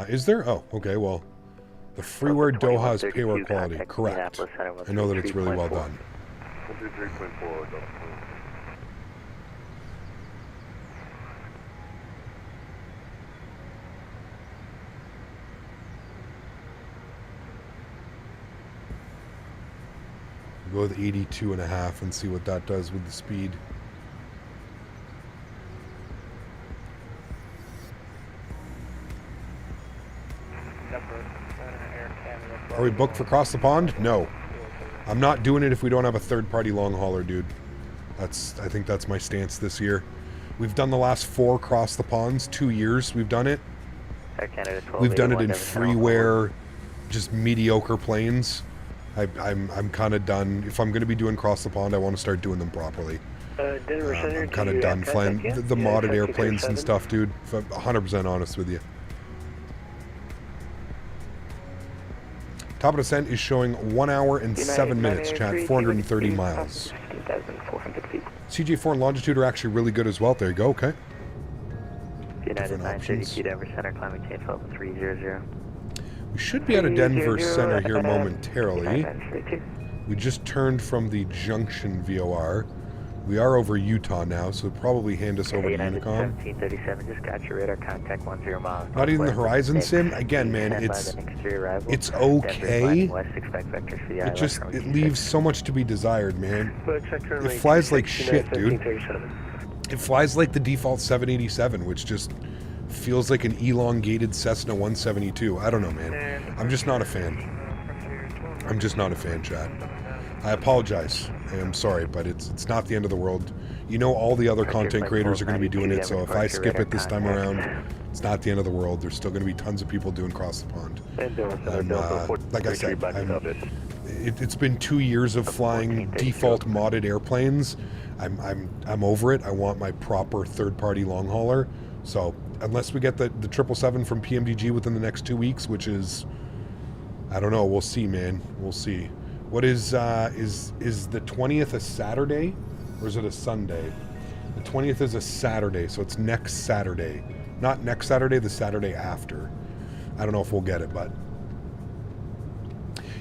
Is there? Oh, okay. Well, the freeware Doha is payware quality. Correct. I know that it's really well done. Go with 82.5 and see what that does with the speed. Are we booked for Cross the Pond? No. I'm not doing it if we don't have a third-party long hauler, dude. I think that's my stance this year. We've done the last 4 Cross the Ponds, 2 years we've done it. We've done it in freeware, just mediocre planes. I'm kind of done. If I'm going to be doing Cross the Pond, I want to start doing them properly. I'm kind of done flying the modded airplanes and stuff, dude. If I'm 100% honest with you. Top of descent is showing 1 hour and 7 minutes, chat. 430 miles. CJ4 and longitude are actually really good as well. There you go. Okay. Different options. We should be out of Denver Center here momentarily. We just turned from the Junction VOR. We are over Utah now, so they'll probably hand us over to Unicom. 1737, just got your radar contact 10 miles. Not even the Horizon Sim? Again, man, it's okay. It leaves so much to be desired, man. It flies like shit, dude. It flies like the default 787, which just feels like an elongated Cessna 172. I don't know, man. I'm just not a fan. I'm just not a fan, Chad. I apologize. I'm sorry, but it's not the end of the world. You know, all the other content creators are going to be doing it, so if I skip it this time around, it's not the end of the world. There's still going to be tons of people doing Cross the Pond. Like I said, it's been 2 years of flying default modded airplanes. I'm over it. I want my proper third-party long hauler. So unless we get the 777 from PMDG within the next 2 weeks, which is, I don't know. We'll see, man. We'll see. What is the 20th a Saturday, or is it a Sunday? The 20th is a Saturday, so it's next Saturday. Not next Saturday, the Saturday after. I don't know if we'll get it, but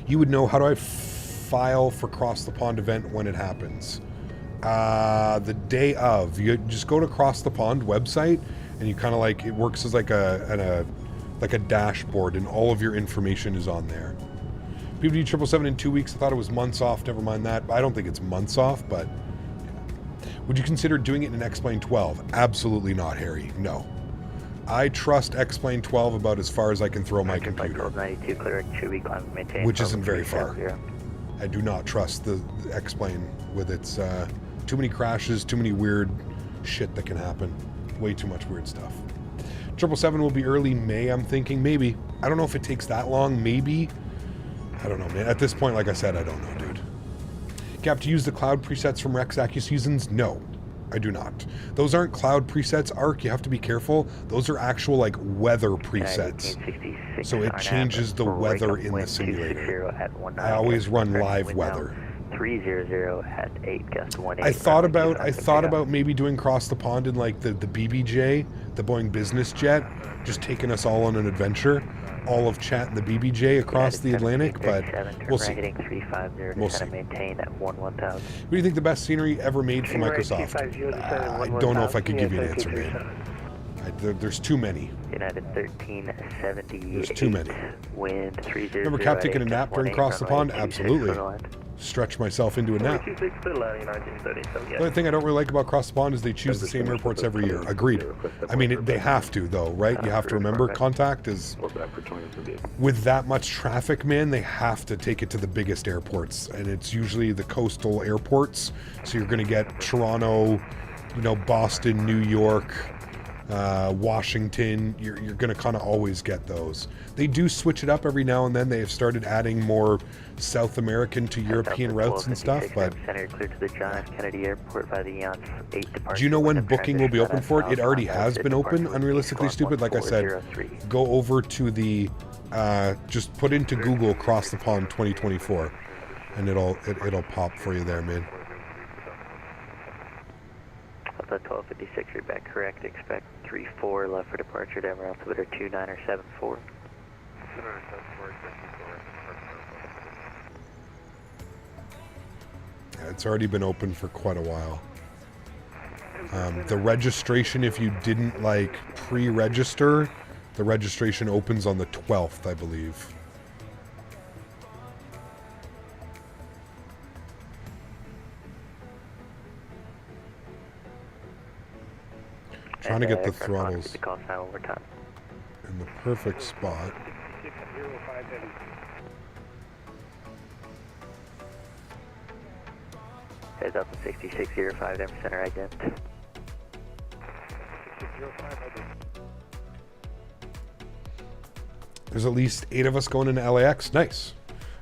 you would know. How do I file for Cross the Pond event when it happens? The day of. You just go to Cross the Pond website, and you kind of like, it works as like a dashboard, and all of your information is on there. PBD 777 in 2 weeks. I thought it was months off. Never mind that. I don't think it's months off, but would you consider doing it in an X-Plane 12? Absolutely not, Harry. No. I trust X-Plane 12 about as far as I can throw my computer, which isn't very far. I do not trust the X-Plane with its too many crashes, too many weird shit that can happen. Way too much weird stuff. 777 will be early May, I'm thinking. Maybe. I don't know if it takes that long. Maybe. I don't know, man. At this point, like I said, I don't know, dude. Cap, to use the cloud presets from Rex AccuSeasons? No, I do not. Those aren't cloud presets, Arc. You have to be careful. Those are actual, like, weather presets. So it changes the weather in the simulator. I always run live weather. 300 at 8, gust 18. I thought about maybe doing Cross the Pond in, like, the BBJ, the Boeing business jet, just taking us all on an adventure. All of chat and the BBJ across the Atlantic, but we'll see. We'll see. What do you think the best scenery ever made for Microsoft? I don't know if I could give you an answer, man. There's too many. United 1378. There's too many. Wind 30. Remember Cap taking a nap during Cross the Pond? Absolutely. Stretch myself into a nap. The only thing I don't really like about Cross the Pond is they choose the same airports every year. Agreed. I mean, they have to, though, right? You have to remember, contact is, with that much traffic, man, they have to take it to the biggest airports, and it's usually the coastal airports. So you're going to get Toronto, Boston, New York, Washington. You're going to kind of always get those. They do switch it up every now and then. They have started adding more South American to European routes and stuff, but do you know when booking will be open for it? It already has been open. Unrealistically stupid. Like I said, go over to the just put into Google Cross the Pond 2024 and it'll pop for you there, man. 1256, you're back correct. Expect 34 left for departure, Denver altimeter 2974. Yeah, it's already been open for quite a while. The registration, if you didn't like pre-register, the registration opens on the 12th, I believe. Trying to get the throttles in the perfect spot. Heads up to 6605, Denver Center ident. 6605 ident. There's at least 8 of us going into LAX. Nice.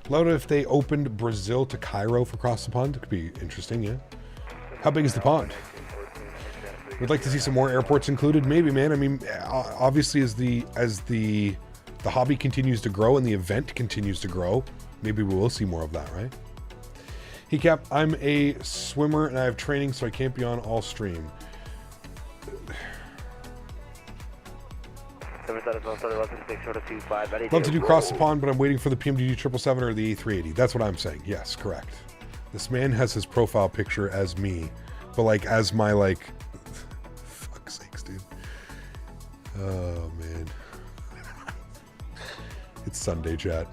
Love it if they opened Brazil to Cairo for Cross the Pond. It could be interesting, yeah. How big is the pond? We'd like to see some more airports included. Maybe, man. I mean, obviously, as the hobby continues to grow and the event continues to grow, maybe we will see more of that, right? Hey, Cap, I'm a swimmer and I have training, so I can't be on all stream. Love to do Cross the Pond, but I'm waiting for the PMDG 777 or the A380. That's what I'm saying. Yes, correct. This man has his profile picture as me, but like as my like, fuck's sakes, dude. Oh man, it's Sunday, chat.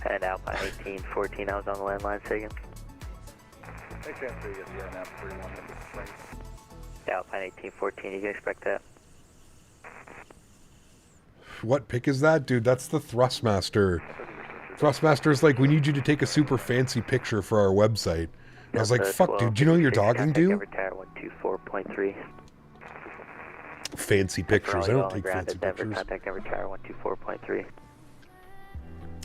And Alpine 1814, I was on the landline second. Thanks, answer. You get the NF 31 Springs. Alpine 1814, you can expect that. What pick is that, dude? That's the Thrustmaster. Thrustmaster is like, we need you to take a super fancy picture for our website. I was like, fuck, dude, do you know who you're talking to? Tower 124.3. Fancy pictures. I don't take fancy Denver, pictures. contact number tower 124.3.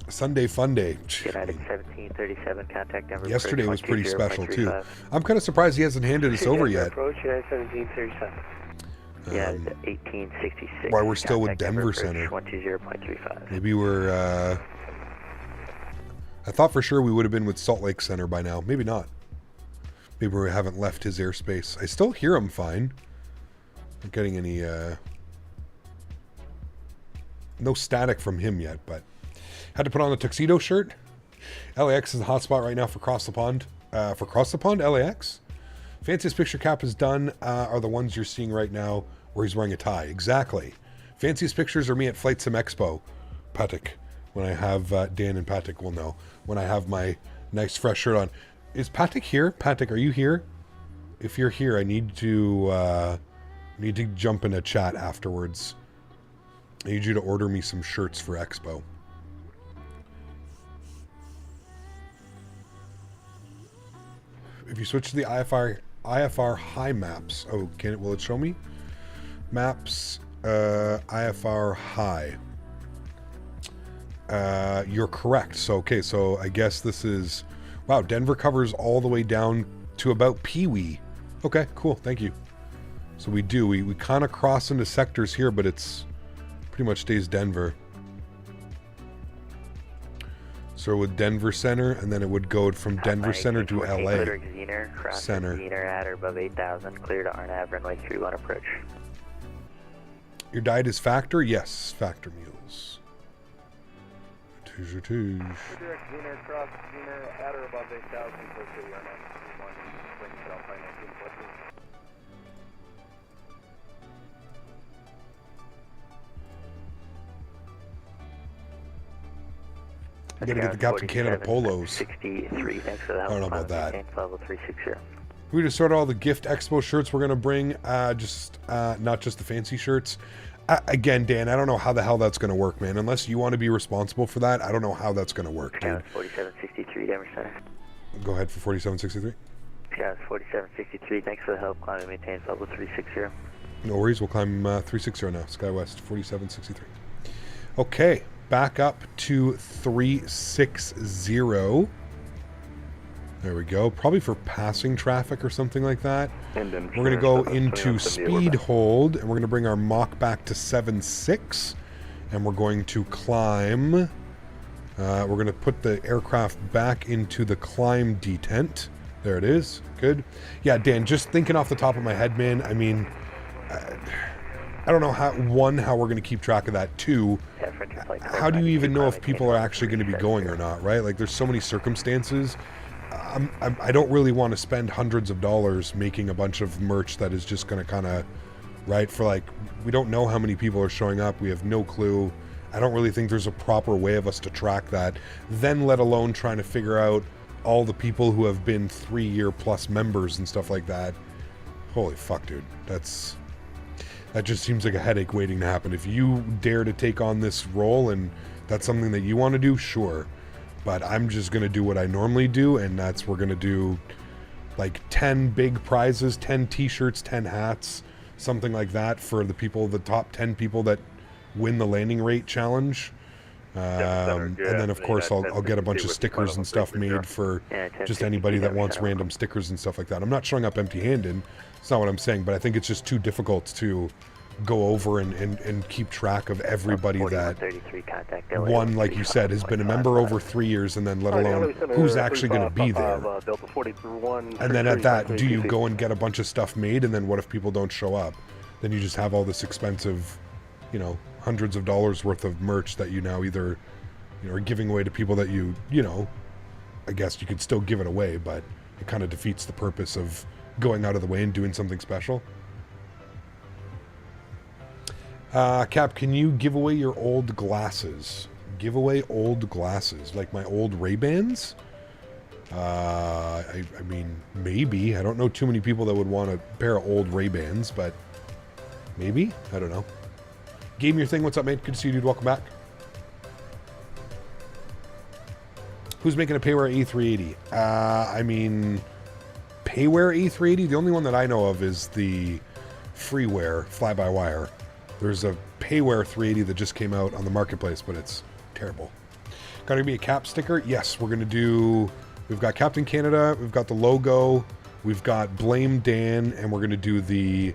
Sunday fun day. United 1737, contact number. Yesterday was pretty special too. I'm kind of surprised he hasn't handed us over yet. Approach United 1737. Yeah, 1866. Why we're still with Denver Center. 120.35. Maybe we're, I thought for sure we would have been with Salt Lake Center by now. Maybe not. Maybe we haven't left his airspace. I still hear him fine. Not getting any, no static from him yet, but had to put on the tuxedo shirt. LAX is the hotspot right now for Cross the Pond. For Cross the Pond, LAX? Fanciest picture Cap has done are the ones you're seeing right now where he's wearing a tie. Exactly. Fanciest pictures are me at Flight Sim Expo. Patek. When I have, Dan and Patek will know. When I have my nice fresh shirt on. Is Patek here? Patek, are you here? If you're here, I need to jump in a chat afterwards. I need you to order me some shirts for Expo. If you switch to the IFR high maps, oh, will it show me? Maps, IFR high. You're correct. So, okay, so I guess this is, wow, Denver covers all the way down to about Pee-wee. Okay, cool, thank you. So we kind of cross into sectors here, but it's pretty much stays Denver. So with Denver Center, and then it would go from Denver Center to LA Center. Xener at or above 8,000, clear to Arnav, runway 31 approach. Your diet is Factor? Yes, Factor meals. Twos. Direct Xener, cross Xener at or above 8,000, clear to Arnav 31, Springs, Alpine 1914. I gotta get the Captain Canada polos. 63, thanks for the help. I don't know about that. Level 360. We just sorted all the gift expo shirts we're gonna bring. Not just the fancy shirts. Again, Dan, I don't know how the hell that's gonna work, man. Unless you want to be responsible for that, I don't know how that's gonna work, dude. 4763, Denver Center. Go ahead for 4763. Yeah, 4763. Thanks for the help. Climbing maintains level 360. No worries. We'll climb 360 now. SkyWest 4763. Okay. Back up to 360. There we go. Probably for passing traffic or something like that. We're going to go into speed hold, and we're going to bring our Mach back to 7.6. And we're going to climb. We're going to put the aircraft back into the climb detent. There it is. Good. Yeah, Dan, just thinking off the top of my head, man, I mean, I don't know how we're going to keep track of that. Two, how do you even know if people are actually going to be going or not, right? Like, there's so many circumstances. I don't really want to spend hundreds of dollars making a bunch of merch that is just going to kind of, right, for like, we don't know how many people are showing up. We have no clue. I don't really think there's a proper way of us to track that. Then let alone trying to figure out all the people who have been 3-year plus members and stuff like that. Holy fuck, dude. That just seems like a headache waiting to happen. If you dare to take on this role and that's something that you want to do, sure. But I'm just going to do what I normally do, and that's we're going to do like 10 big prizes, 10 t-shirts, 10 hats, something like that for the top 10 people that win the landing rate challenge. And then, of course, I'll get a bunch of stickers and stuff made for just anybody that wants random stickers and stuff like that. I'm not showing up empty-handed. It's not what I'm saying, but I think it's just too difficult to go over and keep track of everybody that, one, like you said, has been a member over 3 years, and then let alone who's actually going to be there. And then at that, do you go and get a bunch of stuff made, and then what if people don't show up? Then you just have all this expensive, hundreds of dollars worth of merch that you now either, are giving away to people that you know, I guess you could still give it away, but it kind of defeats the purpose of going out of the way and doing something special. Cap, can you give away your old glasses? Give away old glasses, like my old Ray-Bans? I mean, maybe. I don't know too many people that would want a pair of old Ray-Bans, but maybe? I don't know. Game your thing. What's up, mate? Good to see you, dude. Welcome back. Who's making a Payware A380? I mean, Payware A380? The only one that I know of is the freeware fly-by-wire. There's a Payware 380 that just came out on the marketplace, but it's terrible. Got to be a cap sticker? Yes, we're going to do... We've got Captain Canada, we've got the logo, we've got Blame Dan, and we're going to do the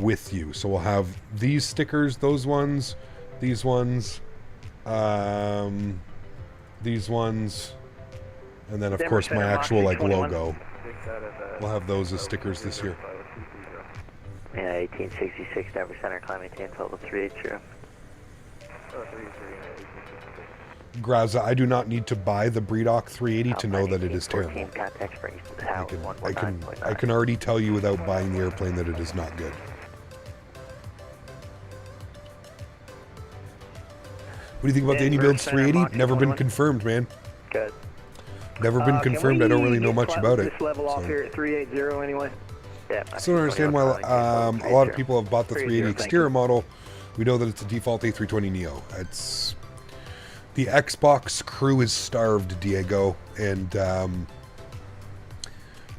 With You. So we'll have these stickers, those ones, these ones, these ones, and then of course my actual like logo. We'll have those as stickers this year. Yeah, 1866 Denver Center, climb maintain total 380. Graza, I do not need to buy the Breedock 380 to know that it is terrible. I can already tell you without buying the airplane that it is not good. What do you think about the Any Builds 380? Never been confirmed, man. Good. Never been confirmed. I don't really know much about it. Just level off here at 380 anyway. Yeah, I still don't understand why a lot of people have bought the 380 exterior model. We know that it's a default A320neo. It's the Xbox crew is starved, Diego, and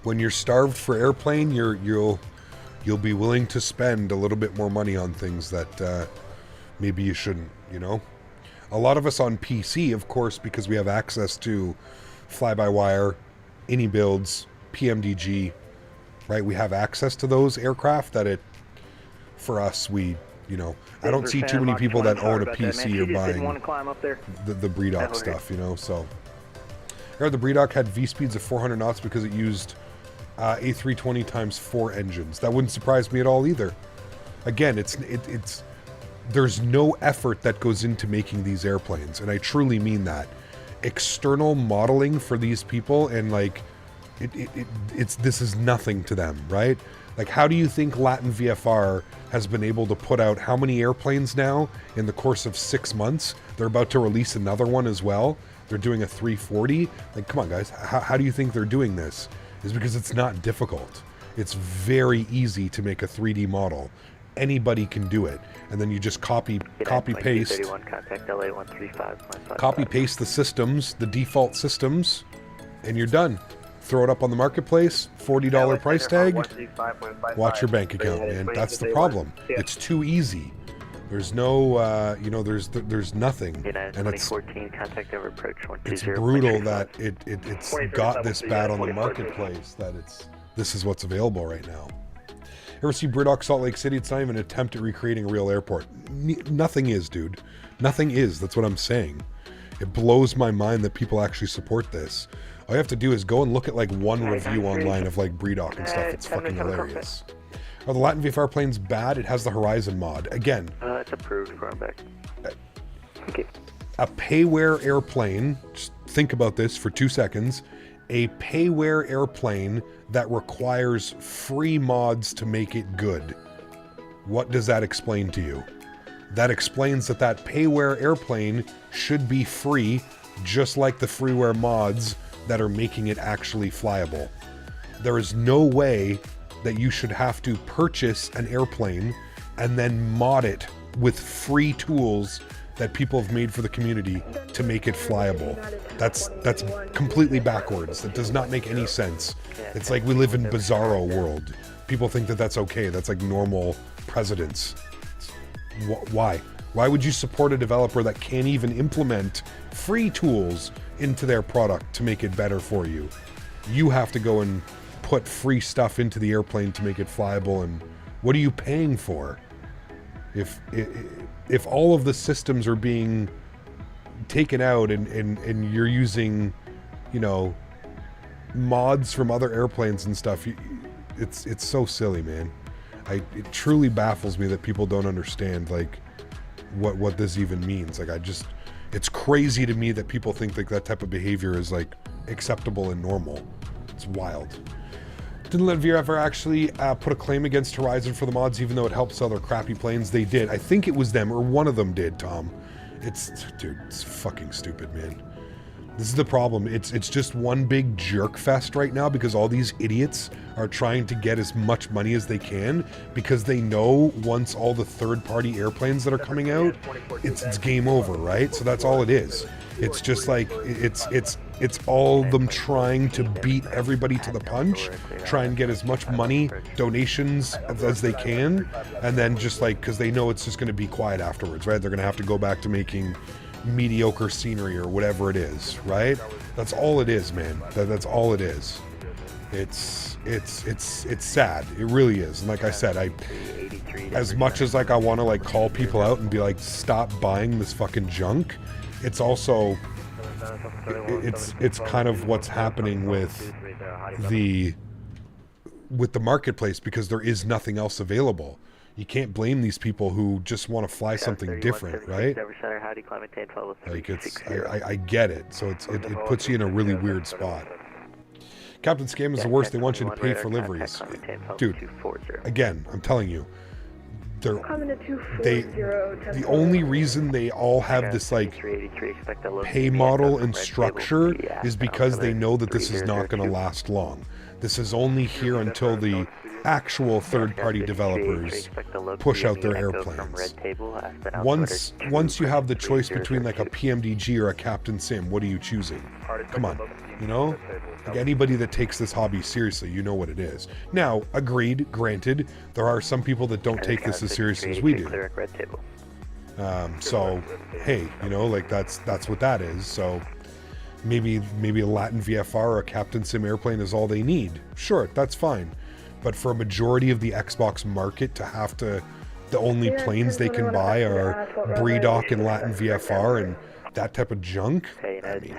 when you're starved for airplane, you'll be willing to spend a little bit more money on things that maybe you shouldn't. You know, a lot of us on PC, of course, because we have access to fly-by-wire, Any Builds, PMDG. Right, we have access to those aircraft that for us, I don't see too many people that own a PC or buying the Breedock stuff, you know, so. I heard the Breedock had V-speeds of 400 knots because it used A320 times 4 engines. That wouldn't surprise me at all either. Again, there's no effort that goes into making these airplanes, and I truly mean that. External modeling for these people and like, this is nothing to them, right? Like, how do you think Latin VFR has been able to put out how many airplanes now in the course of 6 months? They're about to release another one as well. They're doing a 340. Like, come on, guys. How do you think they're doing this? Is because it's not difficult. It's very easy to make a 3D model. Anybody can do it. And then you just copy paste the systems, the default systems, and you're done. Throw it up on the marketplace, $40 price tag, watch your bank account, man. That's the problem. It's too easy. There's no, there's nothing. And it's brutal that it's got this bad on the marketplace that this is what's available right now. Ever see Breedock Salt Lake City? It's not even an attempt at recreating a real airport. Nothing is, dude. Nothing is. That's what I'm saying. It blows my mind that people actually support this. All you have to do is go and look at like one review online of like Breedock and stuff. It's fucking hilarious. Are the Latin VFR planes bad? It has the Horizon mod. Again, it's approved for back. Okay. A Payware airplane, just think about this for 2 seconds. A Payware airplane that requires free mods to make it good. What does that explain to you? That explains that Payware airplane should be free, just like the freeware mods that are making it actually flyable. There is no way that you should have to purchase an airplane and then mod it with free tools that people have made for the community to make it flyable. That's completely backwards. That does not make any sense. It's like we live in bizarro world. People think that that's okay. That's like normal precedence. Why? Why would you support a developer that can't even implement free tools into their product to make it better for you? You have to go and put free stuff into the airplane to make it flyable, and what are you paying for? If all of the systems are being taken out and you're using, mods from other airplanes and stuff, it's so silly, man. It truly baffles me that people don't understand like what this even means. Like, it's crazy to me that people think like that type of behavior is like acceptable and normal. It's wild. Didn't let VFR actually put a claim against Horizon for the mods, even though it helps sell their crappy planes. They did. I think it was them, or one of them did, Tom. Dude, it's fucking stupid, man. This is the problem. It's just one big jerk fest right now because all these idiots are trying to get as much money as they can because they know once all the third-party airplanes that are coming out, it's game over, right? So that's all it is. It's just like it's all them trying to beat everybody to the punch, try and get as much money, donations as they can, and then just like because they know it's just going to be quiet afterwards, right? They're going to have to go back to making mediocre scenery or whatever it is, right? That's all it is, man. That's all it is. It's sad. It really is. And like I said, as much as like I want to like call people out and be like, stop buying this fucking junk, it's also it's kind of what's happening with the marketplace because there is nothing else available. You can't blame these people who just want to fly something different, right? Like I get it. So it puts you in a really weird spot. Captain Scam is the worst. They want you to pay for liveries. Dude, again, I'm telling you, the only reason they all have this like pay model and structure is because they know that this is not going to last long. This is only here until the actual third-party developers push out their airplanes. Once you have the choice between like a PMDG or a Captain Sim, what are you choosing? Come on, you know? Like anybody that takes this hobby seriously, you know what it is. Now, agreed, granted, there are some people that don't take this as seriously as we do. So, hey, you know, like that's what that is. So maybe a Latin VFR or a Captain Sim airplane is all they need. Sure, that's fine. But for a majority of the Xbox market to have to, the only planes they can buy are BREDOC and Latin VFR and that type of junk, I mean,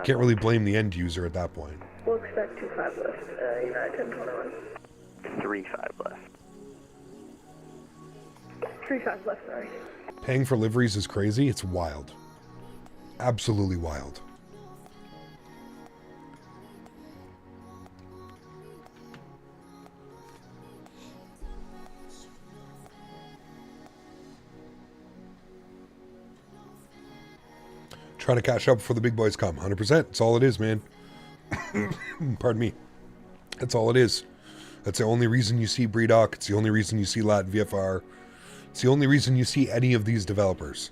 can't really blame the end user at that point. We'll expect 25 left, United 1021. 35 left. 35 left, sorry. Paying for liveries is crazy. It's wild. Absolutely wild. Trying to cash up before the big boys come. 100%. That's all it is, man. Pardon me. That's all it is. That's the only reason you see BREDOC. It's the only reason you see Lat VFR. It's the only reason you see any of these developers.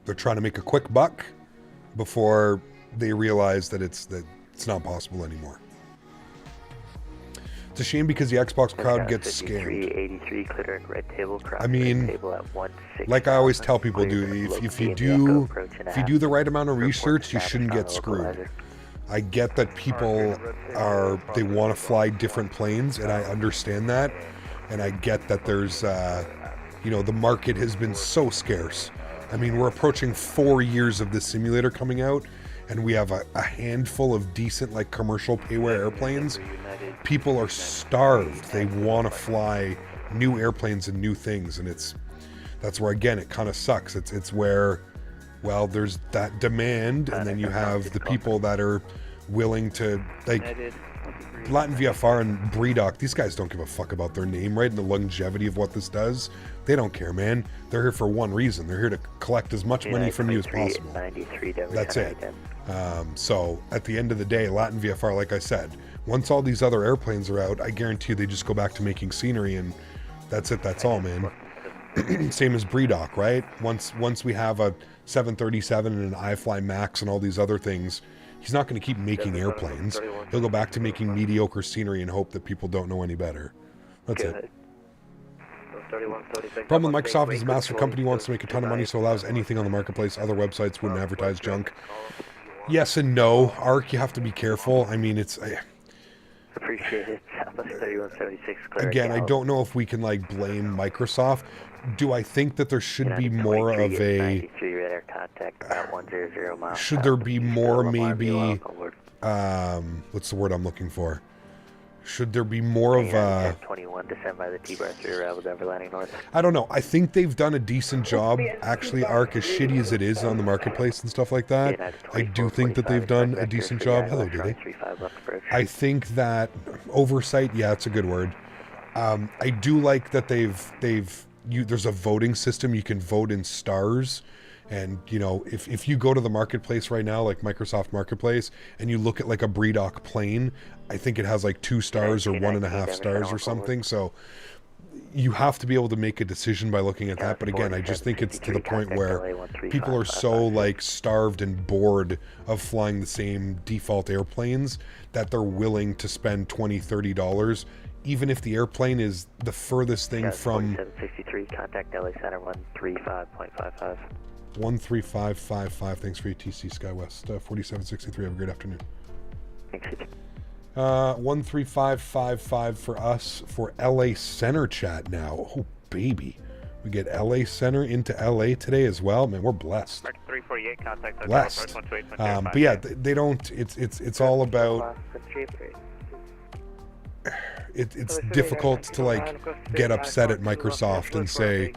They're trying to make a quick buck before they realize that it's not possible anymore. It's a shame because the Xbox crowd gets scammed. I mean, like I always tell people, dude, if you do the right amount of research, you shouldn't get screwed. I get that people they want to fly different planes, and I understand that, and I get that there's, the market has been so scarce. I mean, we're approaching 4 years of this simulator coming out, and we have a handful of decent, like, commercial payware airplanes. People are starved. They want to fly new airplanes and new things, and that's where, again, it kind of sucks. It's where, well, there's that demand, and then you have the people that are willing to, like, Latin VFR and BREDOC, these guys don't give a fuck about their name, right? And the longevity of what this does. They don't care, man. They're here for one reason. They're here to collect as much money from you as possible. That's it. So at the end of the day, Latin VFR, like I said, once all these other airplanes are out, I guarantee you they just go back to making scenery, and that's it. That's all, man. Same as BREDOC, right? Once we have a 737 and an iFly Max and all these other things, he's not going to keep making airplanes. He'll go back to making mediocre scenery and hope that people don't know any better. That's it. Problem with Microsoft is the master company wants to make a ton of money, so allows anything on the marketplace. Other websites wouldn't advertise junk. Yes and no. ARC, you have to be careful. I mean, it's... Appreciate it. Southwest 3176. Again, I don't know if we can, like, blame Microsoft. Do I think that there should be more of a... Should there be more, maybe... what's the word I'm looking for? Should there be more of a... 21, descend by the T-bar through with overlanding north. I don't know. I think they've done a decent job. Actually, ARC, as shitty as it is on the marketplace and stuff like that, I do think that they've done a decent job. Hello, Didi. I think that oversight, yeah, it's a good word. I do like that there's a voting system. You can vote in stars. And, you know, if you go to the marketplace right now, like Microsoft Marketplace, and you look at like a Breedoc plane, I think it has like 2 stars or 1.5 stars or something. So you have to be able to make a decision by looking at that. But again, I just think it's to the point where people are so like starved and bored of flying the same default airplanes that they're willing to spend $20, $30, even if the airplane is the furthest thing from... 4763, contact LA Center 135.55. 13555. Thanks for your TC SkyWest. 4763. Have a great afternoon. Thanks. 13555 for us for LA Center chat now. Oh baby, we get LA Center into LA today as well. Man, we're blessed. 348, contact blessed. But yeah, they don't. It's all about. It's difficult to like get upset at Microsoft and say,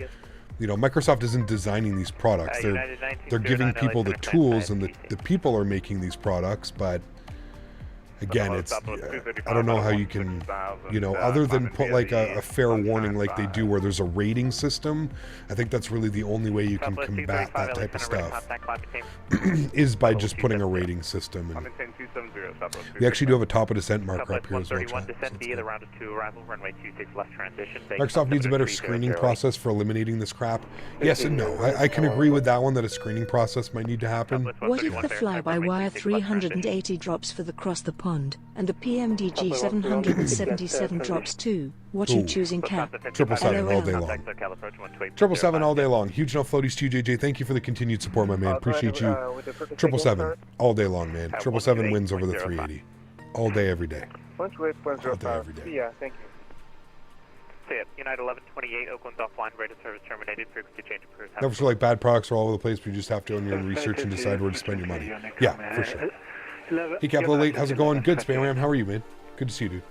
you know, Microsoft isn't designing these products. They're giving people the tools, and the people are making these products. But again, it's I don't know how you can, you know, other than put like a fair warning like they do where there's a rating system. I think that's really the only way you can combat that type of stuff is by just putting a rating system. And we actually do have a top of descent marker up here as well. Microsoft needs a better screening process for eliminating this crap. Yes and no. I can agree with that one, that a screening process might need to happen. What if the fly-by-wire 380 drops for the cross the pond, and the PMDG 777 drops too? What you choosing, Cap? 777 all day long. 777 all day long. Huge enough floaties to you, JJ. Thank you for the continued support, my man. Appreciate you. 777 all day long, man. 777 wins over the 380. All day, every day. All day, every day. Yeah, thank you. United 1128, Oakland's offline, rate of service terminated, frequency change approved. Never feel like bad products are all over the place, but you just have to own your own research and decide where to spend your money. Yeah, for sure. Hey, Capital 8, how's it going? Good, Spam. How are you, man? Good to see you, dude.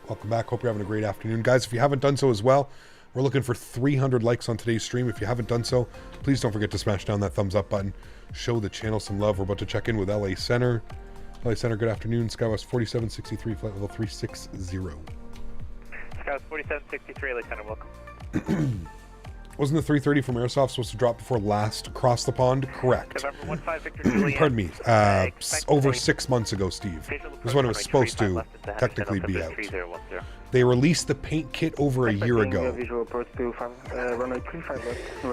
Welcome back. Hope you're having a great afternoon. Guys, if you haven't done so as well, we're looking for 300 likes on today's stream. If you haven't done so, please don't forget to smash down that thumbs up button. Show the channel some love. We're about to check in with LA Center. LA Center, good afternoon. SkyWest 4763, flight level 360. SkyWest 4763, LA Center, welcome. Wasn't the 330 from Airsoft supposed to drop before last across the pond? Correct. Pardon me. Over 6 months ago, Steve. This is when it was supposed to technically be out. They released the paint kit over a year ago.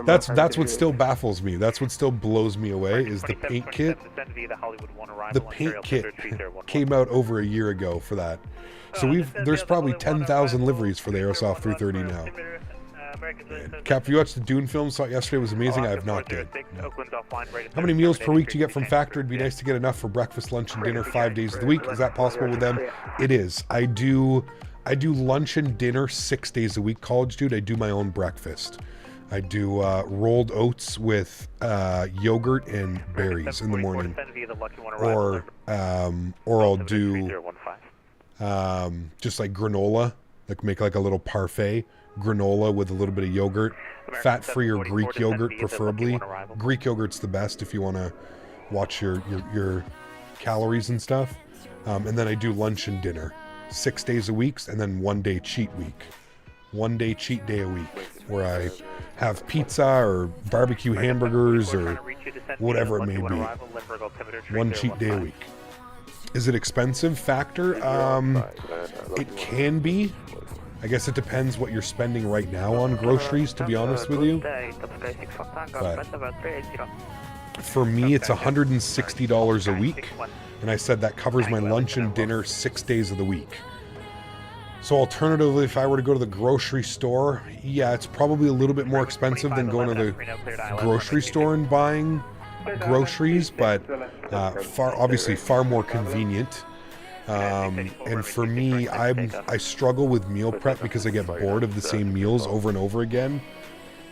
That's what still baffles me. That's what still blows me away is the paint kit. The paint kit came out over a year ago for that. So there's probably 10,000 liveries for the Airsoft 330 now. Cap, you watched the Dune film, saw it yesterday, it was amazing. I have not did. No. How many meals per week do you get from Factor? It'd be nice to get enough for breakfast, lunch, and dinner 5 days of the week. Is that possible with them? It is. I do lunch and dinner 6 days a week, college dude. I do my own breakfast. I do rolled oats with yogurt and berries in the morning. Or I'll do just like granola, like make like a little parfait. Granola with a little bit of yogurt, fat-free or Greek yogurt preferably. Greek yogurt's the best if you want to watch your calories and stuff. And then I do lunch and dinner 6 days a week, and then 1 day cheat week. 1 day cheat day a week where I have pizza or barbecue hamburgers or whatever it may be. 1 cheat day a week. Is it expensive, Factor? It can be. I guess it depends what you're spending right now on groceries, to be honest with you. But for me, it's $160 a week. And I said that covers my lunch and dinner 6 days of the week. So alternatively, if I were to go to the grocery store, yeah, it's probably a little bit more expensive than going to the grocery store and buying groceries, but obviously far more convenient. And for me, I struggle with meal prep because I get bored of the same meals over and over again.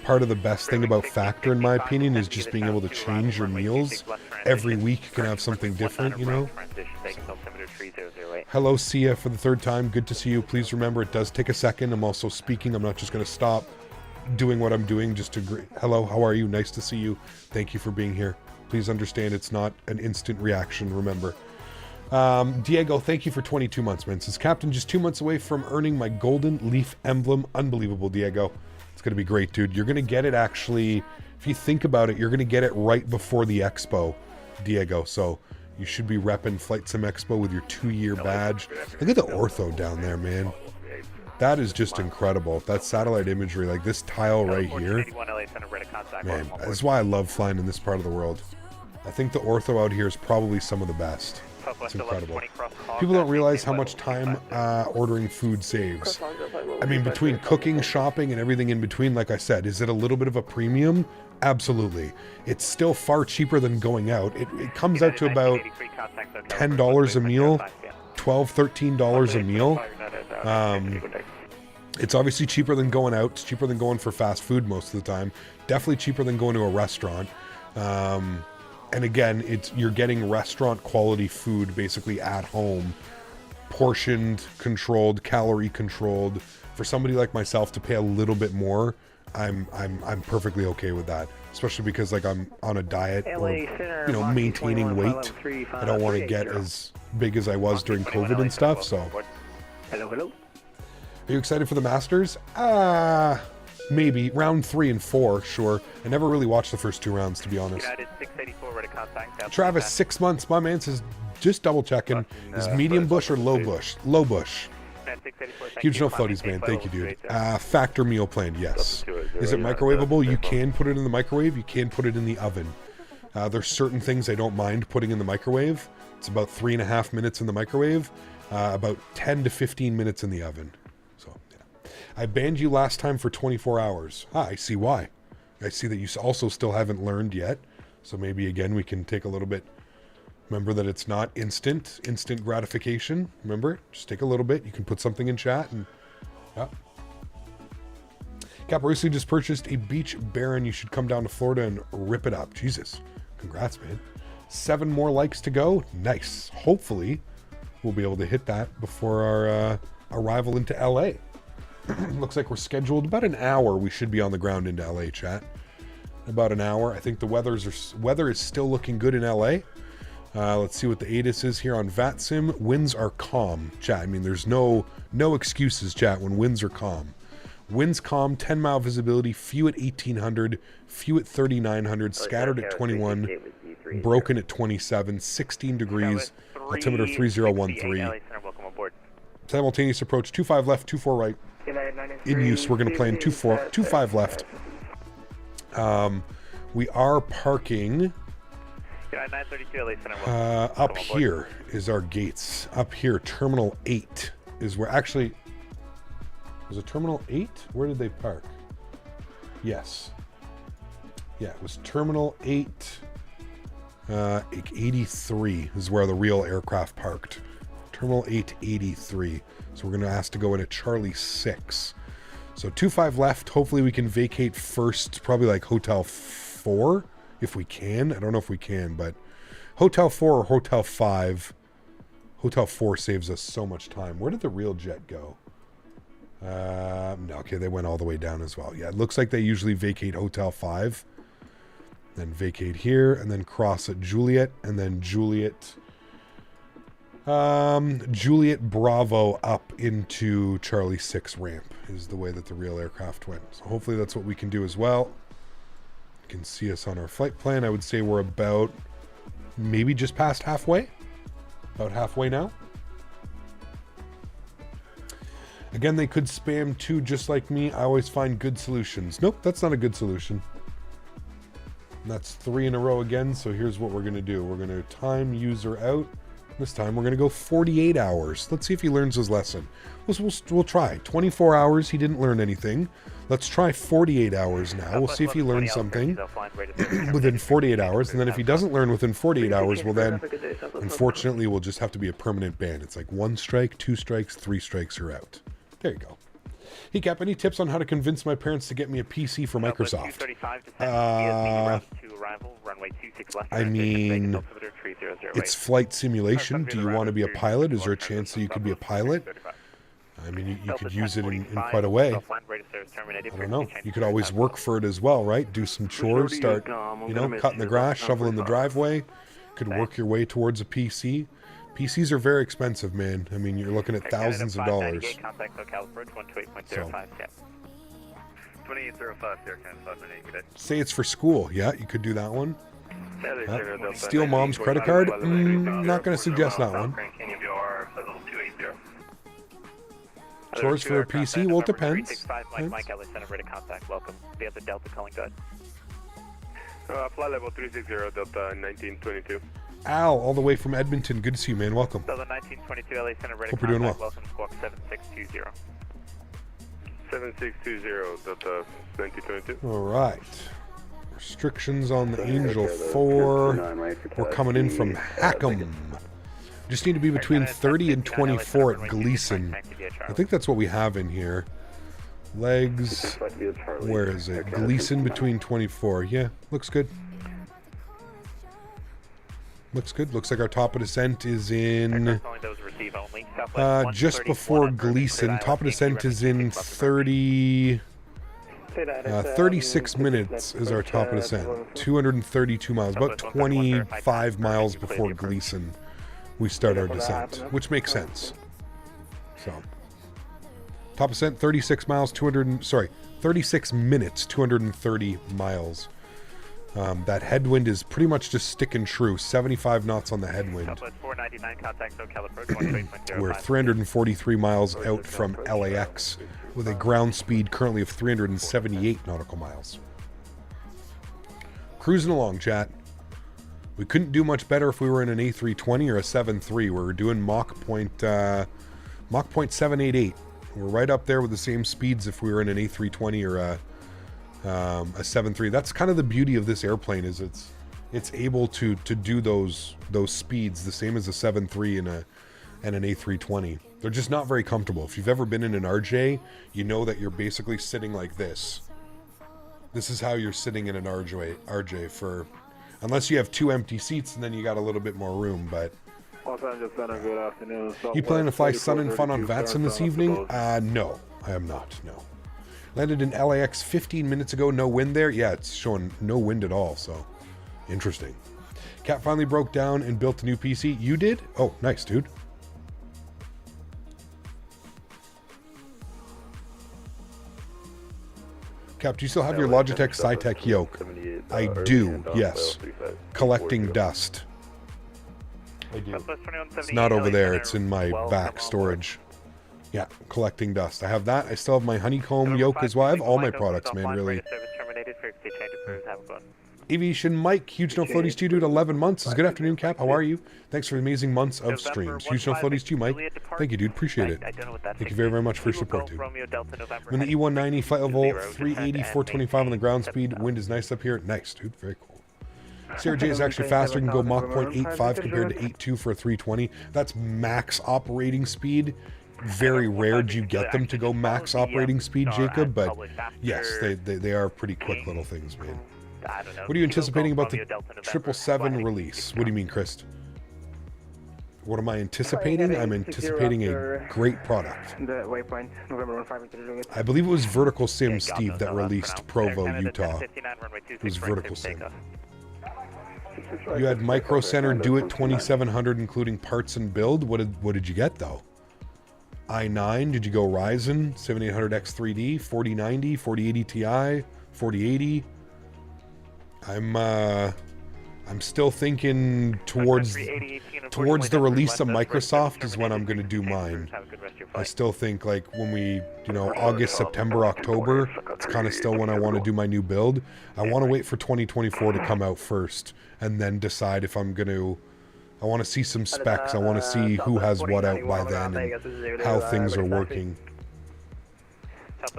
part of the best thing about Factor, in my opinion, is just being able to change your meals. Every week you can have something different, you know? Hello, Sia, for the third time. Good to see you. Please remember, it does take a second. I'm also speaking. I'm not just going to stop doing what I'm doing just to agree. Hello, how are you? Nice to see you. Thank you for being here. Please understand it's not an instant reaction, remember. Diego, thank you for 22 months, man. Says, Captain, just 2 months away from earning my golden leaf emblem. Unbelievable, Diego. It's going to be great, dude. You're going to get it, actually, if you think about it, you're going to get it right before the expo, Diego. So you should be repping Flight Sim Expo with your 2-year badge. Look at the ortho down there, man. That is just incredible. That satellite imagery, like this tile right here. Man, that's why I love flying in this part of the world. I think the ortho out here is probably some of the best. It's incredible. People don't realize how much time ordering food saves. I mean, between cooking, shopping, and everything in between, like I said, is it a little bit of a premium? Absolutely. It's still far cheaper than going out. It comes out to about $10 a meal, $12, $13 a meal. It's obviously cheaper than going out. It's cheaper than going for fast food most of the time. Definitely cheaper than going to a restaurant. And again, you're getting restaurant quality food basically at home, portioned, controlled, calorie controlled. For somebody like myself to pay a little bit more, I'm perfectly okay with that. Especially because like I'm on a diet or, you know, maintaining weight. I don't want to get as big as I was during COVID and stuff. So, Hello. Are you excited for the Masters? Maybe. Round 3 and 4, sure. I never really watched the first 2 rounds, to be honest. Travis, 6 months. My man says, just double checking. Is medium bush or low bush? Low bush. Huge no floaties, man. Thank you, dude. Factor meal plan, yes. Is it microwavable? You can put it in the microwave. You can put it in the oven. There's certain things I don't mind putting in the microwave. It's about 3.5 minutes in the microwave. About 10 to 15 minutes in the oven. So, yeah. I banned you last time for 24 hours. I see why. I see that you also still haven't learned yet. So maybe, again, we can take a little bit. Remember that it's not instant gratification. Remember, just take a little bit. You can put something in chat and, yeah. Caparusi just purchased a Beach Baron. You should come down to Florida and rip it up. Jesus. Congrats, man. 7 more likes to go. Nice. Hopefully, we'll be able to hit that before our arrival into LA. Looks like we're scheduled about an hour. We should be on the ground into LA, chat. About an hour. I think the weather is still looking good in LA. Let's see what the ATIS is here on VATSIM. Winds are calm, chat. I mean, there's no excuses, chat, when winds are calm. Winds calm, 10-mile visibility, few at 1800, few at 3900, scattered at 21, broken at 27, 16 degrees, altimeter 3013. Simultaneous approach, 25 left, 24 right. In use, we're going to plan 25 left. We are parking up here is our gates. Up here, Terminal 8 is where actually... Was it Terminal 8? Where did they park? Yes. Yeah, it was Terminal 8. 83 is where the real aircraft parked. Terminal 883. So we're going to ask to go in at Charlie 6. So 25 left. Hopefully we can vacate first. Probably like Hotel 4 if we can. I don't know if we can, but Hotel 4 or Hotel 5. Hotel 4 saves us so much time. Where did the real jet go? No, okay, they went all the way down as well. Yeah, it looks like they usually vacate Hotel 5. Then vacate here, and then cross at Juliet, and then Juliet Bravo up into Charlie 6 ramp is the way that the real aircraft went. So hopefully that's what we can do as well. You can see us on our flight plan. I would say we're about maybe just past halfway. About halfway now. Again, they could spam too, just like me. I always find good solutions. Nope, that's not a good solution. And that's 3 in a row again, so here's what we're going to do. We're going to time user out. This time we're going to go 48 hours. Let's see if he learns his lesson. We'll try. 24 hours, he didn't learn anything. Let's try 48 hours now. We'll see if he learns something within 48 hours. And then if he doesn't learn within 48 hours, well then, unfortunately, we'll just have to be a permanent ban. It's like 1 strike, 2 strikes, 3 strikes, you're out. There you go. Hey, Cap, any tips on how to convince my parents to get me a PC for Microsoft? I mean, it's flight simulation. Do you want to be a pilot? Is there a chance that you could be a pilot? I mean, you could use it in quite a way. I don't know. You could always work for it as well, right? Do some chores, start, cutting the grass, shoveling the driveway. Could work your way towards a PC. PCs are very expensive, man. I mean, you're looking at thousands of dollars. So. 2805, Say it's for school. Yeah, you could do that one. Steal mom's credit card? Not going to suggest that one. Chores for a PC? Well, it depends. Flight level 360, Delta 1922. Al, all the way from Edmonton. Good to see you, man. Welcome. Delta 1922, LA Center, ready. Hope you're doing well. Welcome, squawk 7620. 7620, Delta 1922. All right. Restrictions on the Angel 4. We're coming in from Hackham. Just need to be between 30 and 24 at Gleason. I think that's what we have in here. Legs. Where is it? Gleason between 24. Yeah, looks good. Looks good. Looks like our top of descent is in just before Gleason. Top of descent is in 36 minutes is our top of descent. 232 miles. About 25 miles before Gleason we start our descent, which makes sense. So, top of descent, 36 minutes, 230 miles. That headwind is pretty much just sticking true. 75 knots on the headwind. We're 343 miles out from LAX with a ground speed currently of 378 nautical miles. Cruising along, chat. We couldn't do much better if we were in an A320 or a 7.3. We're doing Mach point 788. We're right up there with the same speeds if we were in an A320 or a 7.3. That's kind of the beauty of this airplane, is it's able to do those speeds the same as a 7.3 and an A320. They're just not very comfortable. If you've ever been in an RJ, you know that you're basically sitting like this. This is how you're sitting in an RJ for, unless you have two empty seats and then you got a little bit more room. But you planning to fly Sun and Fun on Vatson this evening? No, I am not. No. Landed in LAX 15 minutes ago. No wind there. Yeah, it's showing no wind at all. So interesting. Cat finally broke down and built a new PC. You did? Oh, nice, dude. Cap, do you still have your Logitech Sci-Tech yoke? I do, yes. Collecting dust. I do. It's not over there. It's in my back storage. Yeah, collecting dust. I have that. I still have my honeycomb yoke as well. I have all my products, man, really. Aviation Mike, Huge No Floaties to you, dude, 11 months. Good afternoon, Cap. How are you? Thanks for the amazing months of streams. Huge No Floaties to you, Mike. Thank you, dude. Appreciate it. Thank you very, very much for your support, dude. I'm in the E190, flight level 380, 425 on the ground speed. Wind is nice up here. Nice, dude. Very cool. CRJ is actually faster. You can go Mach 0.85 compared to 8.2 for a 320. That's max operating speed. Very rare do you get them to go max operating speed, Jacob, but yes, they are pretty quick little things, man. What are you anticipating about the 777 release? What do you mean, Chris? What am I anticipating? I'm anticipating a great product. I believe it was Vertical Sim, Steve, that released Provo, Utah. It was Vertical Sim. You had Micro Center Do It 2700, including parts and build. What did you get, though? i9, did you go Ryzen 7800X3D, 4090, 4080 Ti, 4080? I'm still thinking towards the release of Microsoft is when I'm going to do mine. I still think like when we, August, September, October, it's kind of still when I want to do my new build. I want to wait for 2024 to come out first and then decide if I'm going to. I want to see some specs. I want to see who has what out by then and how things are working.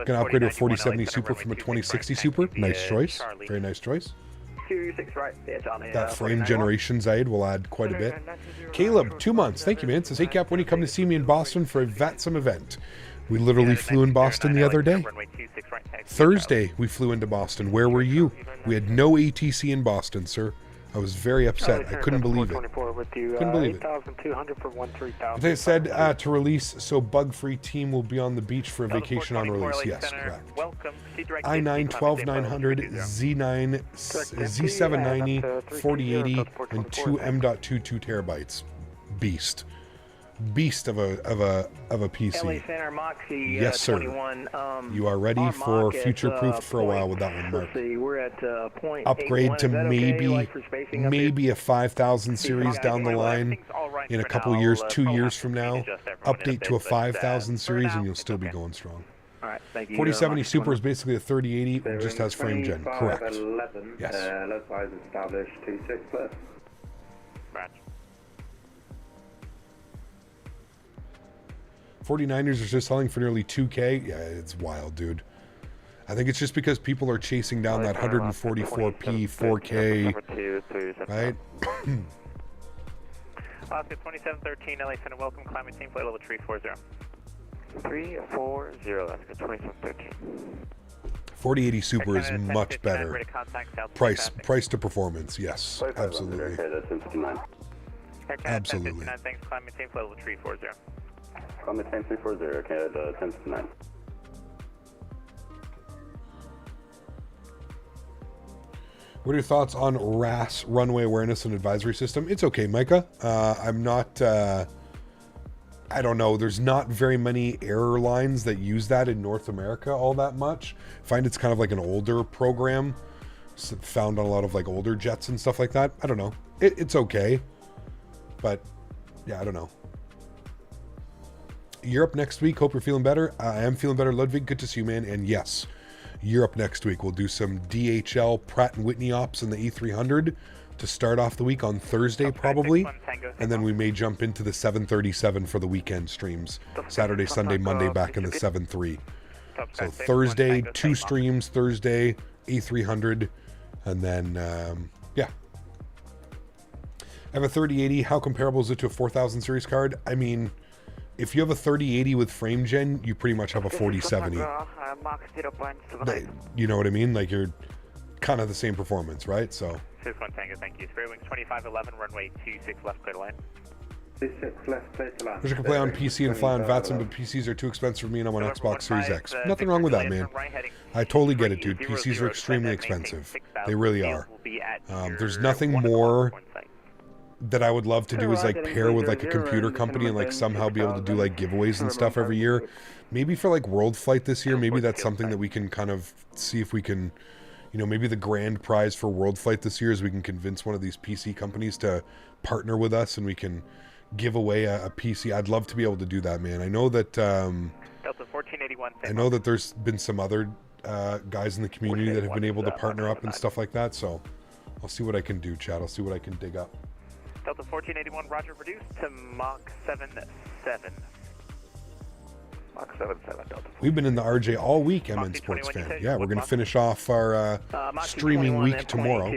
Gonna upgrade to a 4070 Super from a 2060 Super. Nice choice. Very nice choice. That frame generations aid will add quite a bit. Caleb, 2 months. Thank you, man. Says, hey, Cap, when you come to see me in Boston for a VATSIM event? We literally flew in Boston the other day. Thursday, we flew into Boston. Where were you? We had no ATC in Boston, sir. I was very upset. I couldn't believe it. Couldn't believe it. 8,200 for 13,000. They said to release, so bug-free team will be on the beach for a vacation on release. Yes, correct. I-9, 12900, Z9, Z790, 4080, and 2 M.22 terabytes. Beast. Beast of a PC. Yes, sir. You are ready for future-proof for a while with that one, Mark. We're at point Upgrade to maybe a 5000 series down the line in a couple years, 2 years from now. Update to a 5000 series and you'll still be going strong. 4070 Super is basically a 3080, it just has frame gen. Correct. Yes. Localize established 26 plus. 49ers are just selling for nearly 2K. Yeah, it's wild, dude. I think it's just because people are chasing down that 144p 4K, right? Oscar 2713, LA Center, welcome, climbing team, flight level 340. 340, Oscar 2713. 4080 Super is much better. Price to performance, yes, absolutely. Absolutely. Thanks, climbing team, flight level 340. Climbing team 340, Canada 1059. What are your thoughts on RAS, Runway Awareness and Advisory System? It's okay, Micah. I'm not, I don't know. There's not very many airlines that use that in North America all that much. I find it's kind of like an older program, found on a lot of like older jets and stuff like that. I don't know. It's okay. But yeah, I don't know. Europe next week. Hope you're feeling better. I am feeling better, Ludwig. Good to see you, man. And yes, Europe next week. We'll do some DHL Pratt & Whitney ops in the A300 to start off the week on Thursday probably. And then we may jump into the 737 for the weekend streams. Saturday, Sunday, Monday back in the 7.3. So Thursday, 2 streams. Thursday, A300. And then, yeah. I have a 3080. How comparable is it to a 4000 series card? I mean, if you have a 3080 with frame gen, you pretty much have a 4070. You know what I mean? Like, you're kind of the same performance, right? So. 61 Tango, thank you. Spare wings 2511, runway 26 left, clear to land. 26 left, clear to land. I wish I could play on PC and fly on VATSIM, but PCs are too expensive for me and I'm on Xbox Series X. Nothing wrong with that, man. I totally get it, dude. PCs are extremely expensive. They really are. There's nothing more that I would love to do is like pair with like a computer company and like somehow be able to do like giveaways and stuff every year. Maybe for like World Flight this year, maybe that's something that we can kind of see if we can, you know, maybe the grand prize for World Flight this year is we can convince one of these PC companies to partner with us and we can give away a PC. I'd love to be able to do that, man. I know that I know that there's been some other guys in the community that have been able to partner up and stuff like that. So I'll see what I can do, Chad. I'll see what I can dig up. Delta 1481, roger, reduced to Mach 77. Mach 77, Delta. We've been in the RJ all week, MN Sports fan. Yeah, we're going to finish off our streaming week tomorrow.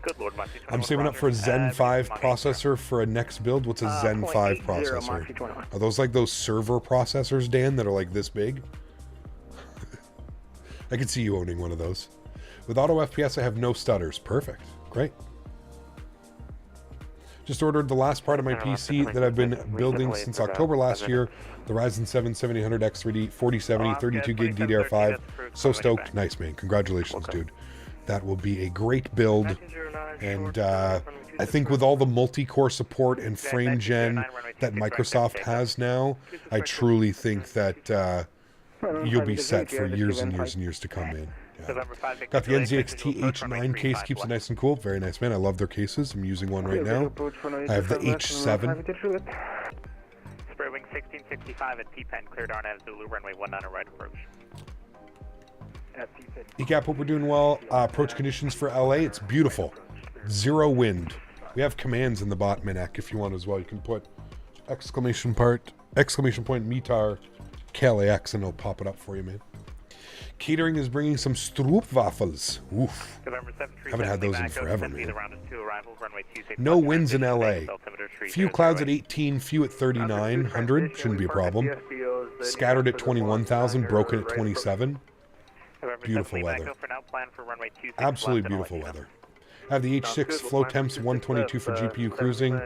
Good Lord, I'm saving up for a Zen 5 processor for a next build. What's a Zen 5 processor? Are those like those server processors, Dan, that are like this big? I could see you owning one of those. With auto FPS, I have no stutters. Perfect. Great. Just ordered the last part of my PC that I've been building since October last year. The Ryzen 7 7000X3D 4070 32 gig DDR5. So stoked. Nice, man. Congratulations, dude. That will be a great build. And I think with all the multi-core support and frame gen that Microsoft has now, I truly think that you'll be set for years and years and years to come, man. Yeah. Got the NZXT H9 case, keeps it nice and cool. Very nice, man. I love their cases. I'm using one right now. I have the H7. Spray wing 1665 at P-Pen, cleared RNAV Zulu, runway 19 right approach. ECAP, hope we're doing well. Approach conditions for LA, it's beautiful. 0 wind. We have commands in the bot Minek if you want as well. You can put exclamation point METAR KLAX and it'll pop it up for you, man. Catering is bringing some stroopwafels. Oof. November 737. Haven't had those in Lima Echo, forever, 10 feet man. around us to arrival, runway 26. No winds in LA. Altimeter 30, Few clouds at 18, few at 3900. Shouldn't be a problem. Scattered at 21,000, broken at 27. Beautiful weather. Absolutely beautiful weather. I have the H6 flow temps 122 for GPU cruising.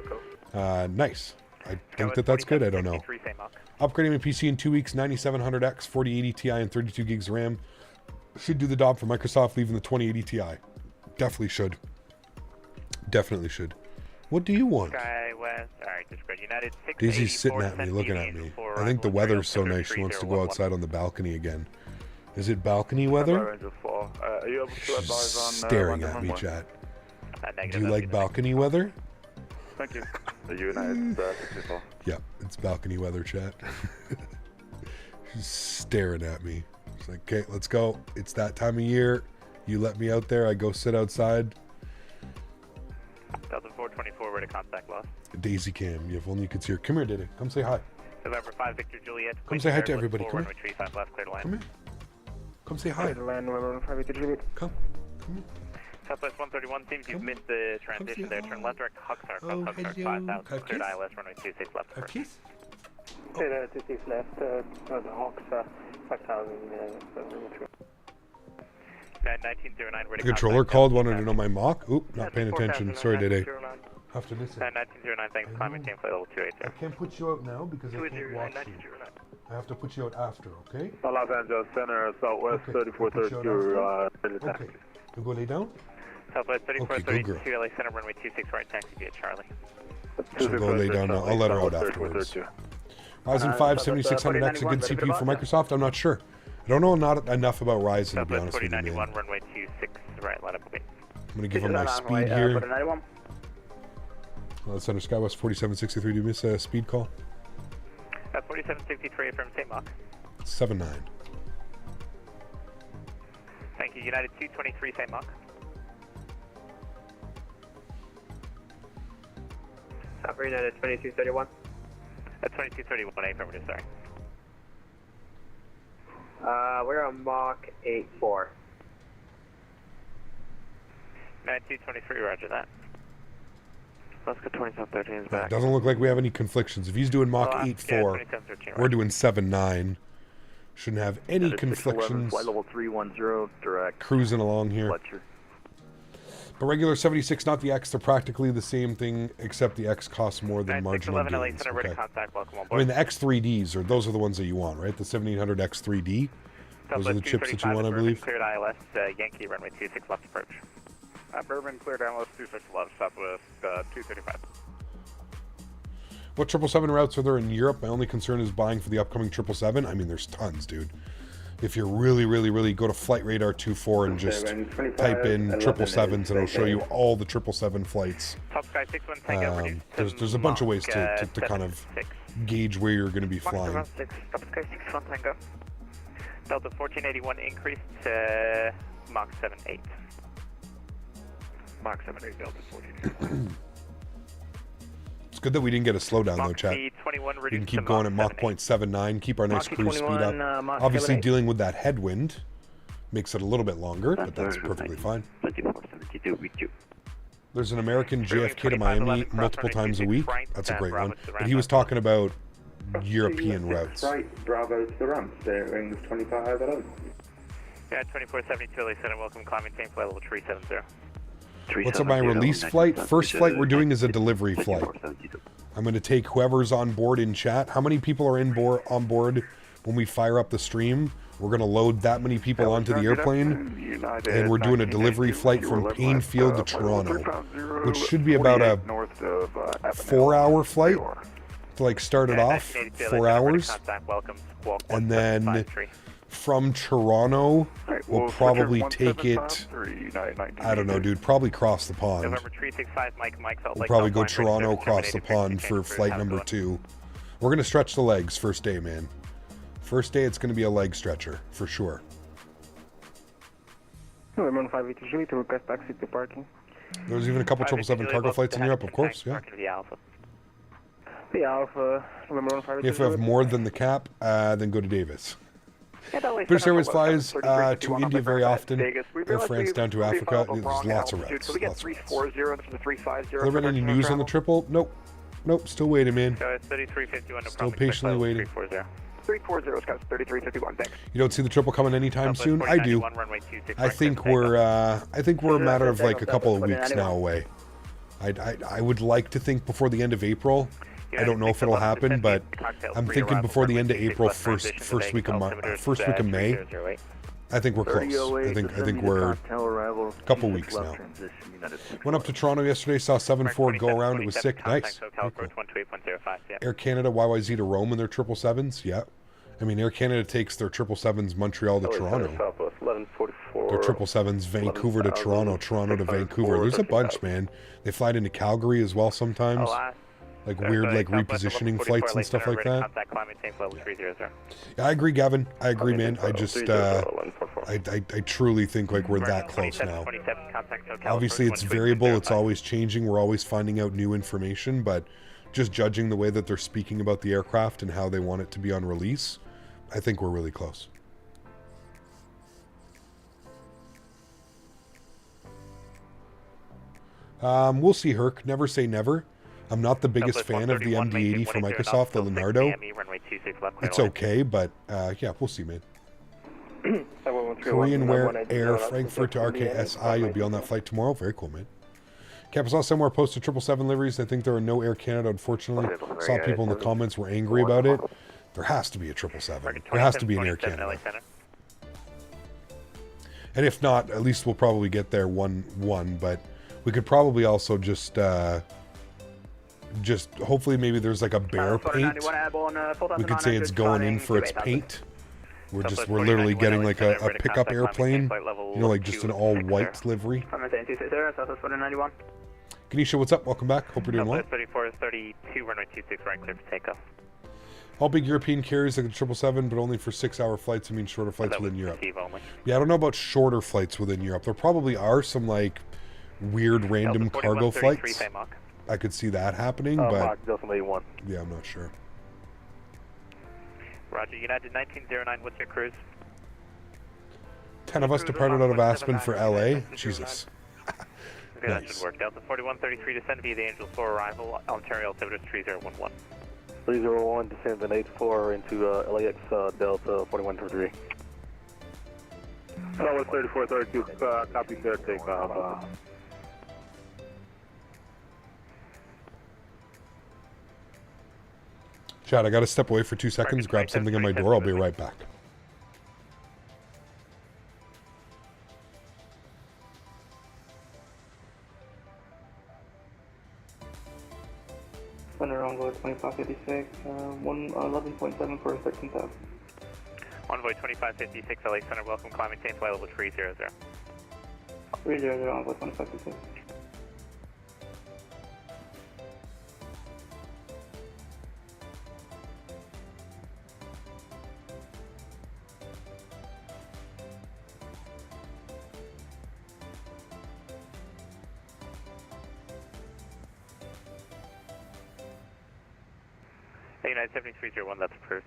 Nice. I think that's good. I don't know. Upgrading my PC in 2 weeks. 9700X, 4080 Ti, and 32 gigs RAM. Should do the job for Microsoft. Leaving the 2080 Ti. Definitely should. Definitely should. What do you want? SkyWest. Alright, just great. United 680, Daisy's sitting at me, looking at me. I think the weather's so nice she wants to go outside on the balcony again. Is it balcony weather? She's staring at me, chat. Do you like balcony weather? Thank you. The United 64. Yeah, it's balcony weather, chat. She's staring at me. She's like, okay, let's go. It's that time of year. You let me out there, I go sit outside. Delta 424, ready to contact loss. Daisy cam, if only you could see her. Come here, Diddy. Come say hi. November 5, Victor Juliet. Come say hi to everybody. Come here. 35 left, clear to land. Come here. Come say hi. Come. Come here. Southwest 131, seems you've missed the transition there. Turn left direct, Huxar, Huxar, 5,000. Cleared ILS, runway 26 left. A kiss? Clear 26 left, the Hawks, 5,000. 1909, ready. Controller called, wanted to know my mock. Oop, not paying attention. Sorry, Diddy. Have to listen. 1909, thanks. Climbing team flight level 280. I can't put you out now because I can't watch you. I have to put you out after, okay? Los Angeles Center, Southwest 3432. Okay. You go lay down? Southwest 3432, LA Center, runway 26 right, taxi via Charlie. She'll go lay down now. I'll let her out afterwards. Ryzen 5 7600X, a good CPU for Microsoft? I'm not sure. I don't know not enough about Ryzen, to be honest with you, man. Runway 26 right, line up a bit. I'm going to give him my speed here. Let's send a SkyWest 4763. Do you miss a speed call? 4763 from St. Mark. 79. Thank you. United 223 St. Mark. South United 2231. 2231, affirmative, sorry. We're on Mach 84. 9223, roger that. Let's go 2713 is back. It doesn't look like we have any conflictions. If he's doing Mach 8.4, we're doing 7.9. Shouldn't have any conflictions. Flight level 310, direct. Cruising along here. Fletcher. But regular 76, not the X, they're practically the same thing, except the X costs more than marginal gains. Okay. I mean, the X3Ds, those are the ones that you want, right? The 7800 X3D. Those are the chips that you want, I believe. Cleared ILS, Yankee, runway 26 left approach. Bourbon, cleared ILS 26 left, Southwest 235. What 777 routes are there in Europe? My only concern is buying for the upcoming 777. I mean, there's tons, dude. If you're really, go to Flight Radar 24 and just type in 777s and it'll show you all the 777 flights. Top Sky 61 Tango, there's a bunch of ways to kind of gauge where you're going to be flying. Top Sky 61 Tango. Delta 1481 increased to Mach 78. Mach 78, Delta 1481. It's good that we didn't get a slowdown though, chat. We can keep going at Mach 0.79, keep our nice cruise speed up. Obviously dealing with that headwind makes it a little bit longer, but that's perfectly fine. There's an American JFK to Miami multiple times a week. That's a great one. But he was talking about European routes. Bravo to the ramp, bearings 2511. Yeah, 2472 LA Center, welcome climbing team flight level 370. What's my release flight? First flight we're doing is a delivery flight. I'm going to take whoever's on board in chat. How many people are on board when we fire up the stream? We're going to load that many people onto the airplane, and we're doing a delivery flight from Painfield to Toronto, which should be about a 4-hour flight to like start it off, 4 hours, and then from Toronto, we'll probably take it, I don't know, dude, probably cross the pond. We'll probably go Toronto, cross the pond for flight number 2. We're going to stretch the legs first day, man. First day, it's going to be a leg stretcher, for sure. There's even a couple 777 cargo flights in Europe, of course, yeah. The Alpha, If we have more than the cap, then go to Davis. British Airways flies to India very often. Air France down to Africa. There's lots of routes. So we get Lots of routes. 340 to the 350. Have there been any news on the triple? Nope. Nope. Still waiting, man. 3351, no Still patiently waiting. 340, Scouts, 3351, thanks. You don't see the triple coming anytime soon? I do. I think we're a matter of like a couple of weeks now away. I would like to think before the end of April. I don't know if it'll happen, but I'm thinking before the end of April, first week of May. I think we're close. I think we're a couple weeks now. Went up to Toronto yesterday, saw 74 go around. It was sick. Nice. Very cool. Air Canada YYZ to Rome in their 777s. Yeah. I mean, Air Canada takes their 777s Montreal to Toronto. Their 777s Vancouver to Toronto, Toronto to Vancouver. There's a bunch, man. They fly into Calgary as well sometimes. Like weird, like repositioning flights and stuff like that. Yeah, I agree, Gavin. I agree, man. I just, I truly think like we're that close now. Obviously, it's variable. It's always changing. We're always finding out new information, but just judging the way that they're speaking about the aircraft and how they want it to be on release, I think we're really close. We'll see, Herc. Never say never. I'm not the biggest fan of the MD-80 from Microsoft, the Leonardo. It's okay, but yeah, we'll see, man. Korean Air, Frankfurt to RKSI. You'll be on that flight tomorrow. Very cool, man. Cap, I saw somewhere posted 777 liveries. I think there are no Air Canada, unfortunately. Saw people in the comments were angry about it. There has to be a 777. There has to be an Air Canada. And if not, at least we'll probably get there one. But we could probably also just hopefully maybe there's like a bear paint. We could say it's going in for its paint. We're literally getting like a pickup airplane, you know, like just an all white livery. Ganesha, what's up? Welcome back. Hope you're doing well. 3432, runway 26, right clear for takeoff. All big European carriers like the 777, but only for 6-hour flights. I mean, shorter flights within Europe. Yeah, I don't know about shorter flights within Europe. There probably are some like weird random cargo flights. I could see that happening, but yeah, I'm not sure. Roger, United 1909, what's your cruise? 10 of us departed out of Aspen for LA. Jesus. Okay, that should work. Delta 4133, descend via the Angel 4 arrival, Ontario altimeter 3011. 301, descend an 84 into LAX Delta 4133. Southwest 3432, copy there, takeoff. Chad, I got to step away for 2 seconds, grab something on my door. I'll be right back. Center Envoy 2556, 11.7 for 13,000. Envoy 2556, LA Center, welcome, climb, maintain flight level 300. 300, Envoy 2556. United 7301, that's approved.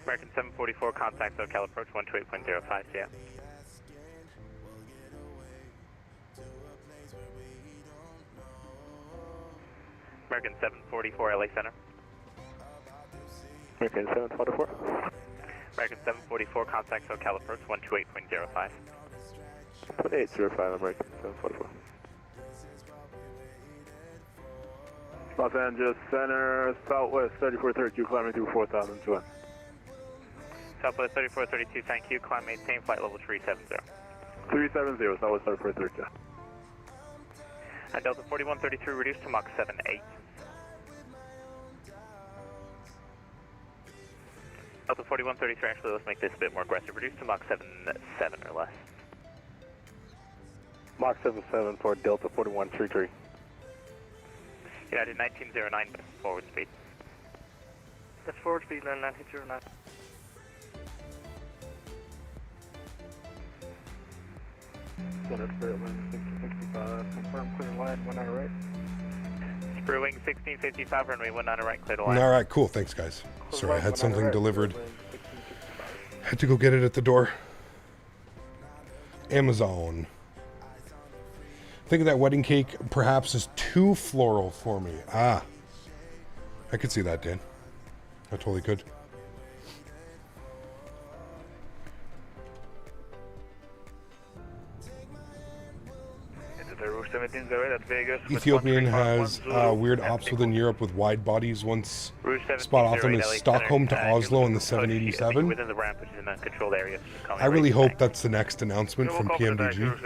American 744, contact SoCal approach 128.05, yeah. American 744, LA Center. American 744. American 744, contact SoCal approach 128.05. 2805, American 744. Los Angeles Center, Southwest 3432, climbing through 4,002. Southwest 3432, thank you. Climb, maintain flight level 370. 370, Southwest 3432. And Delta 4133, reduced to Mach 78. Delta 4133, actually, let's make this a bit more aggressive. Reduced to Mach 77 or less. Mach 77 for Delta 4133. United 1909, forward speed. That's forward speed, land 909. Center Spirit 65, confirm clear line, 1 hour right. Brewing 1655, runway 19 right, clear to land. All right, cool. Thanks, guys. Sorry, I had something delivered. Had to go get it at the door. Amazon. I think that wedding cake perhaps is too floral for me. Ah. I could see that, Dan. I totally could. Ethiopian has weird ops within Europe with wide bodies. Once spot off them is Stockholm to Oslo in the 787. I really hope that's the next announcement from PMDG.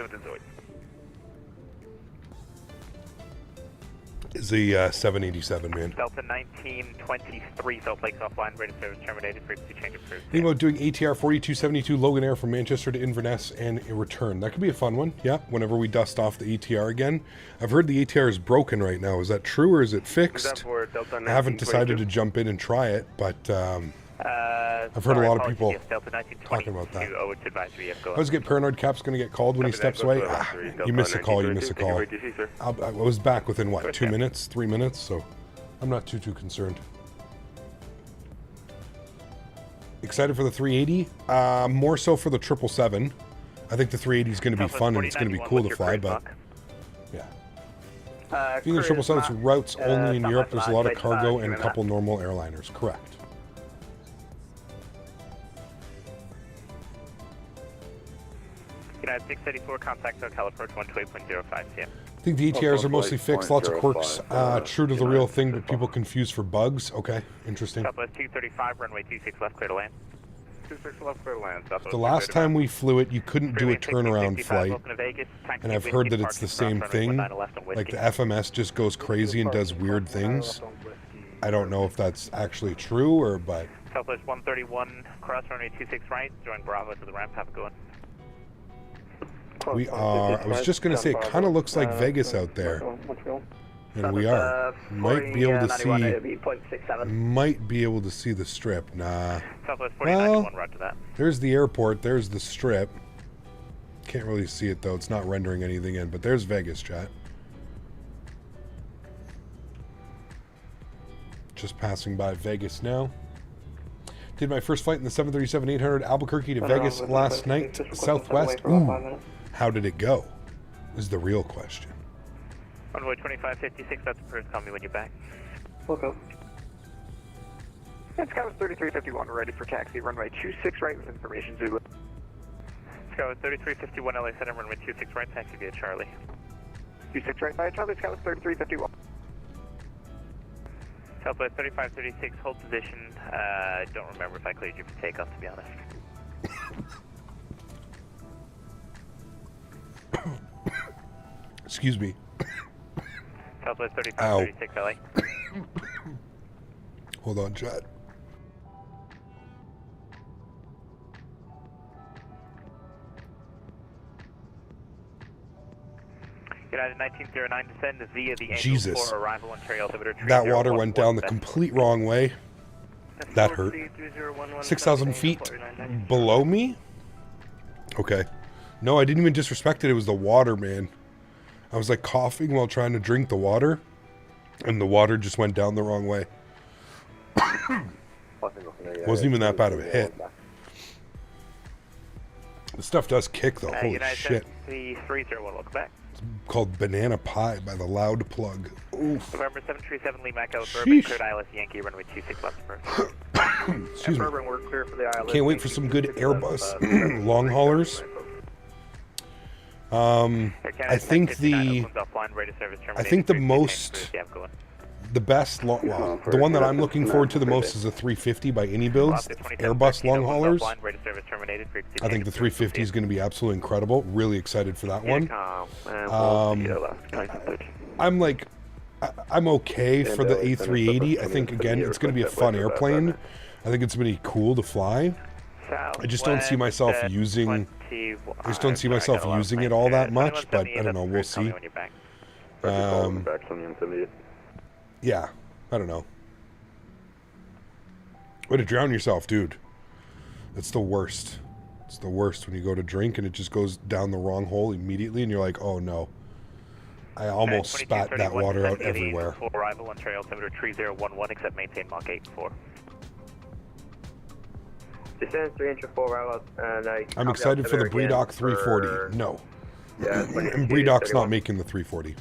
Is the 787, man. Delta 1923, Salt Lake offline, rate of service terminated, frequency change approved. Think about doing ATR 4272 Logan Air from Manchester to Inverness and a return. That could be a fun one, yeah, whenever we dust off the ATR again. I've heard the ATR is broken right now. Is that true or is it fixed? I haven't decided to jump in and try it, but I've heard a lot of people talking about that. I always get paranoid Cap's going to get called when he steps away. Ah, you miss a call, you miss a call. I was back within, what, 2 minutes, 3 minutes, so I'm not too concerned. Excited for the 380? More so for the 777. I think the 380 is going to be fun and it's going to be cool to fly, but yeah. I think the 777's routes only in Europe. There's a lot of cargo and a couple normal airliners. Correct. United 684, contact hotel approach 128.05 cm. I think the ATRs are mostly fixed, lots of quirks, true to the real thing, but people confuse for bugs. Okay, interesting. Southwest 235, runway 26 left, clear to land. 26 left, clear to land. The last time we flew it, you couldn't do a turnaround flight, and I've heard that it's the same thing. Like the FMS just goes crazy and does weird things. I don't know if that's actually true or, but... Southwest 131, cross runway 26 right, join Bravo to the ramp, have a good one. We are, I was just going to say, it kind of looks like Vegas out there. And we are. Might be able to see the strip. Nah. Well, there's the airport, there's the strip. Can't really see it though, it's not rendering anything in, but there's Vegas, chat. Just passing by Vegas now. Did my first flight in the 737-800 Albuquerque to Vegas last night, Southwest. Ooh. How did it go? Is the real question. Runway 2556, that's approved. Call me when you're back. Look up. SkyWest 3351, ready for taxi. Runway 26 right with information Zulu. SkyWest 3351, LA Center, runway 26 right, taxi via Charlie. 26 right via Charlie, SkyWest 3351. Southwest 3536, hold position. I don't remember if I cleared you for takeoff, to be honest. Excuse me. Southwest 3536 LA. Hold on, chat. United 1909 descend via the Angel 4 arrival Ontario altimeter. That water went down the complete wrong way. That hurt. 6,000 feet below me? Okay. No, I didn't even disrespect it. It was the water, man. I was like coughing while trying to drink the water, and the water just went down the wrong way. Wasn't even that bad of a hit. The stuff does kick though. Holy shit. The 301, welcome back. It's called Banana Pie by the Loud Plug. Oof. November 737 Lee Mac Bourbon, cleared ILS Yankee, runway 26 left approach. Excuse me. We're clear for the ILS. Can't wait for some good Airbus long haulers. I think the best, the one that I'm looking forward to the most is the 350 by any builds, Airbus long haulers. I think the 350 is going to be absolutely incredible. Really excited for that one. I'm okay for the A380. I think, again, it's going to be a fun airplane. I think it's going to be cool to fly. I just don't see myself using it all that much, but I don't know, we'll see. Yeah, I don't know. Way to drown yourself, dude. That's the worst. It's the worst when you go to drink and it just goes down the wrong hole immediately and you're like, oh no. I almost spat that water out everywhere. Full arrival on trail altimeter 3011, except maintain Mach 8-4. Descend 3 inch 4 arrival, and I'm excited for the Breedock 340. No. Yeah, And Breedock's not making the 340.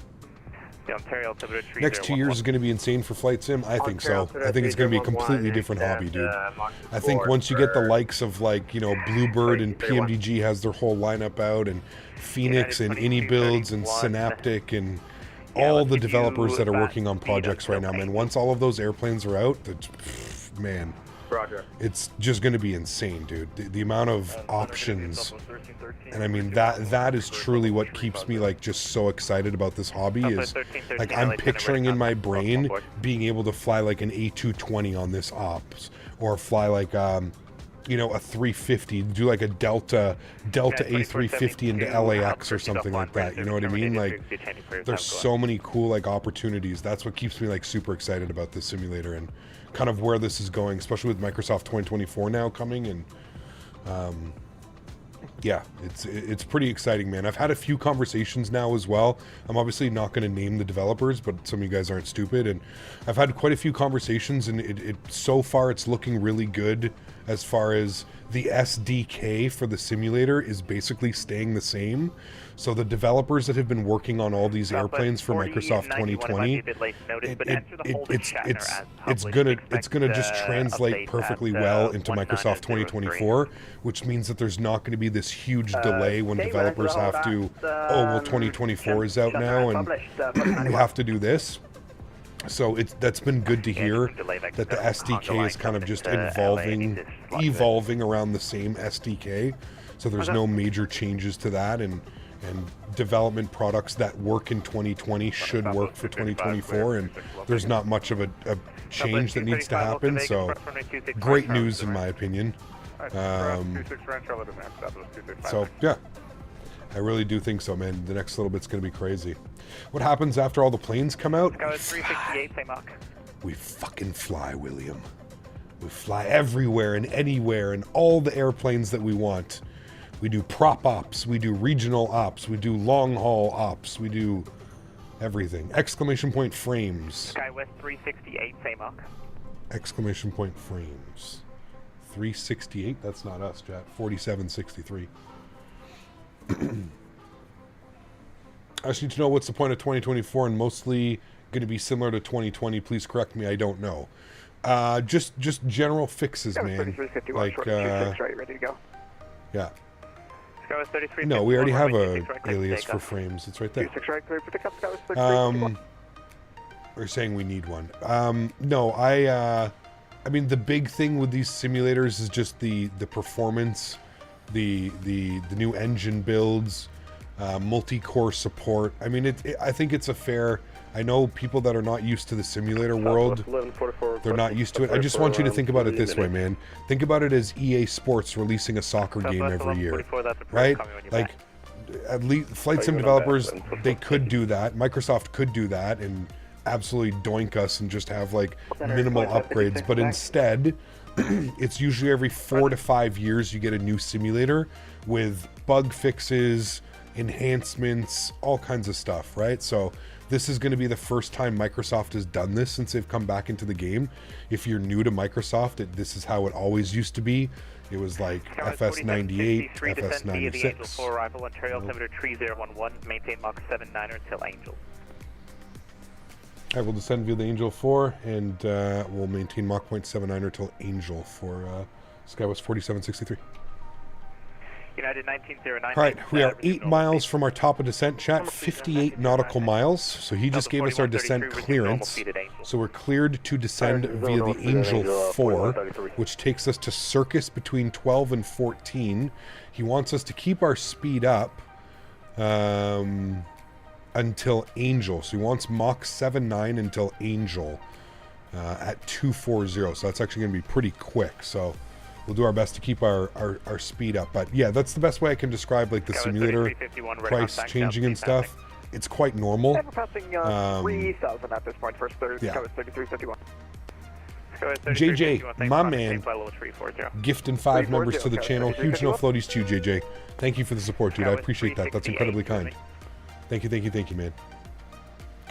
The Ontario altimeter 3011. Next 2 years is going to be insane for Flight Sim. I think so. I think it's going to be a completely different hobby, dude. I think once you get the likes of, like, you know, Bluebird and PMDG has their whole lineup out, and Phoenix and Any Builds and Synaptic and all the developers that are working on projects right now, man. Once all of those airplanes are out, man, Roger. it's just going to be insane, dude. The amount of options, and I mean that is truly what keeps me like just so excited about this hobby. Is like I'm picturing in my brain being able to fly like an A220 on this ops, or fly like you know, a 350, do like a Delta A350 into LAX or something like that. You know what I mean? Like, there's so many cool like opportunities. That's what keeps me like super excited about this simulator and kind of where this is going, especially with Microsoft 2024 now coming. And yeah, it's pretty exciting, man. I've had a few conversations now as well. I'm obviously not going to name the developers, but some of you guys aren't stupid. And I've had quite a few conversations, and it so far it's looking really good as far as the SDK for the simulator is basically staying the same. So the developers that have been working on all these airplanes for Microsoft 2020, it's gonna just translate perfecly well into Microsoft 2024, which means that there's not going to be this huge delay when developers have to, oh well, 2024 is out now and we have to do this. So that's been good to hear that the SDK is kind of just evolving around the same SDK. So there's no major changes to that, and development products that work in 2020 should work for 2024, and there's not much of a change that needs to happen. So great news in my opinion. So yeah, I really do think so, man. The next little bit's gonna be crazy. What happens after all the planes come out? We fucking fly, William. We fly everywhere and anywhere and all the airplanes that we want. We do prop ops, we do regional ops, we do long haul ops, we do everything. Exclamation point frames. SkyWest 368, Mach. Exclamation point frames. 368? That's not us, chat. 4763. I just need to know what's the point of 2024 and mostly going to be similar to 2020. Please correct me. I don't know. Just general fixes, man. Like, ready to go. Yeah. No, we already have a alias for frames. It's right there. We're saying we need one. No, I mean, the big thing with these simulators is just the performance, the new engine builds, multi-core support. I mean, I think it's a fair. I know people that are not used to the simulator world, they're not used to it. I just want you to think about it this way, man. Think about it as EA Sports releasing a soccer game every year, right? Like, at least flight sim developers, they could do that. Microsoft could do that and absolutely doink us and just have like minimal upgrades. But instead, it's usually every 4 to 5 years you get a new simulator with bug fixes, enhancements, all kinds of stuff, right? So this is going to be the first time Microsoft has done this since they've come back into the game. If you're new to Microsoft, this is how it always used to be. It was like FS98, FS96. Full arrival on trail altimeter 3011, maintain Mach 79er until Angel. I will descend via the Angel 4 and we'll maintain Mach 0.79 until Angel for SkyWest 4763. United 1909. All right, we are 8 miles from our top of descent, chat, 58 nautical miles. So he just gave us our descent clearance. So we're cleared to descend via the Angel 4, which takes us to Circus between 12 and 14. He wants us to keep our speed up until Angel. So he wants Mach 79 until Angel at 240. So that's actually going to be pretty quick. So we'll do our best to keep our speed up. But yeah, that's the best way I can describe like the simulator price changing and stuff. It's quite normal. We're passing 3,000 at this point, first yeah. 3351. JJ, my man, gifting 5 members to the channel. Huge no floaties to you, JJ. Thank you for the support, dude. I appreciate that. That's incredibly kind. Thank you, man.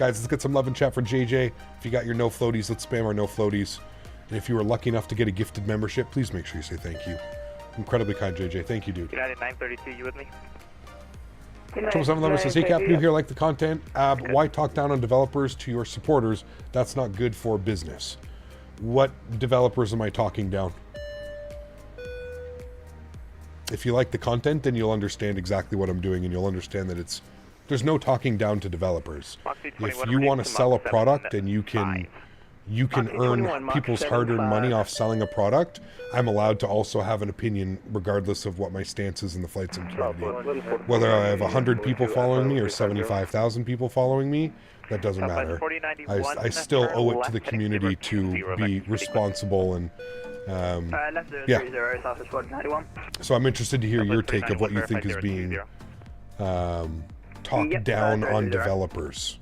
Guys, let's get some love and chat for JJ. If you got your no floaties, let's spam our no floaties. And if you were lucky enough to get a gifted membership, please make sure you say thank you. Incredibly kind, JJ. Thank you, dude. United 932, you with me? 711 says, hey Cap, new here, like the content. Why talk down on developers to your supporters? That's not good for business. What developers am I talking down? If you like the content, then you'll understand exactly what I'm doing, and you'll understand that there's no talking down to developers. If you want to sell a product and you can earn people's hard-earned money off selling a product, I'm allowed to also have an opinion regardless of what my stance is in the flight sim community. Whether I have 100 people following me or 75,000 people following me, that doesn't matter. I still owe it to the community to be responsible and yeah. So I'm interested to hear your take of what you think is being talked down on developers.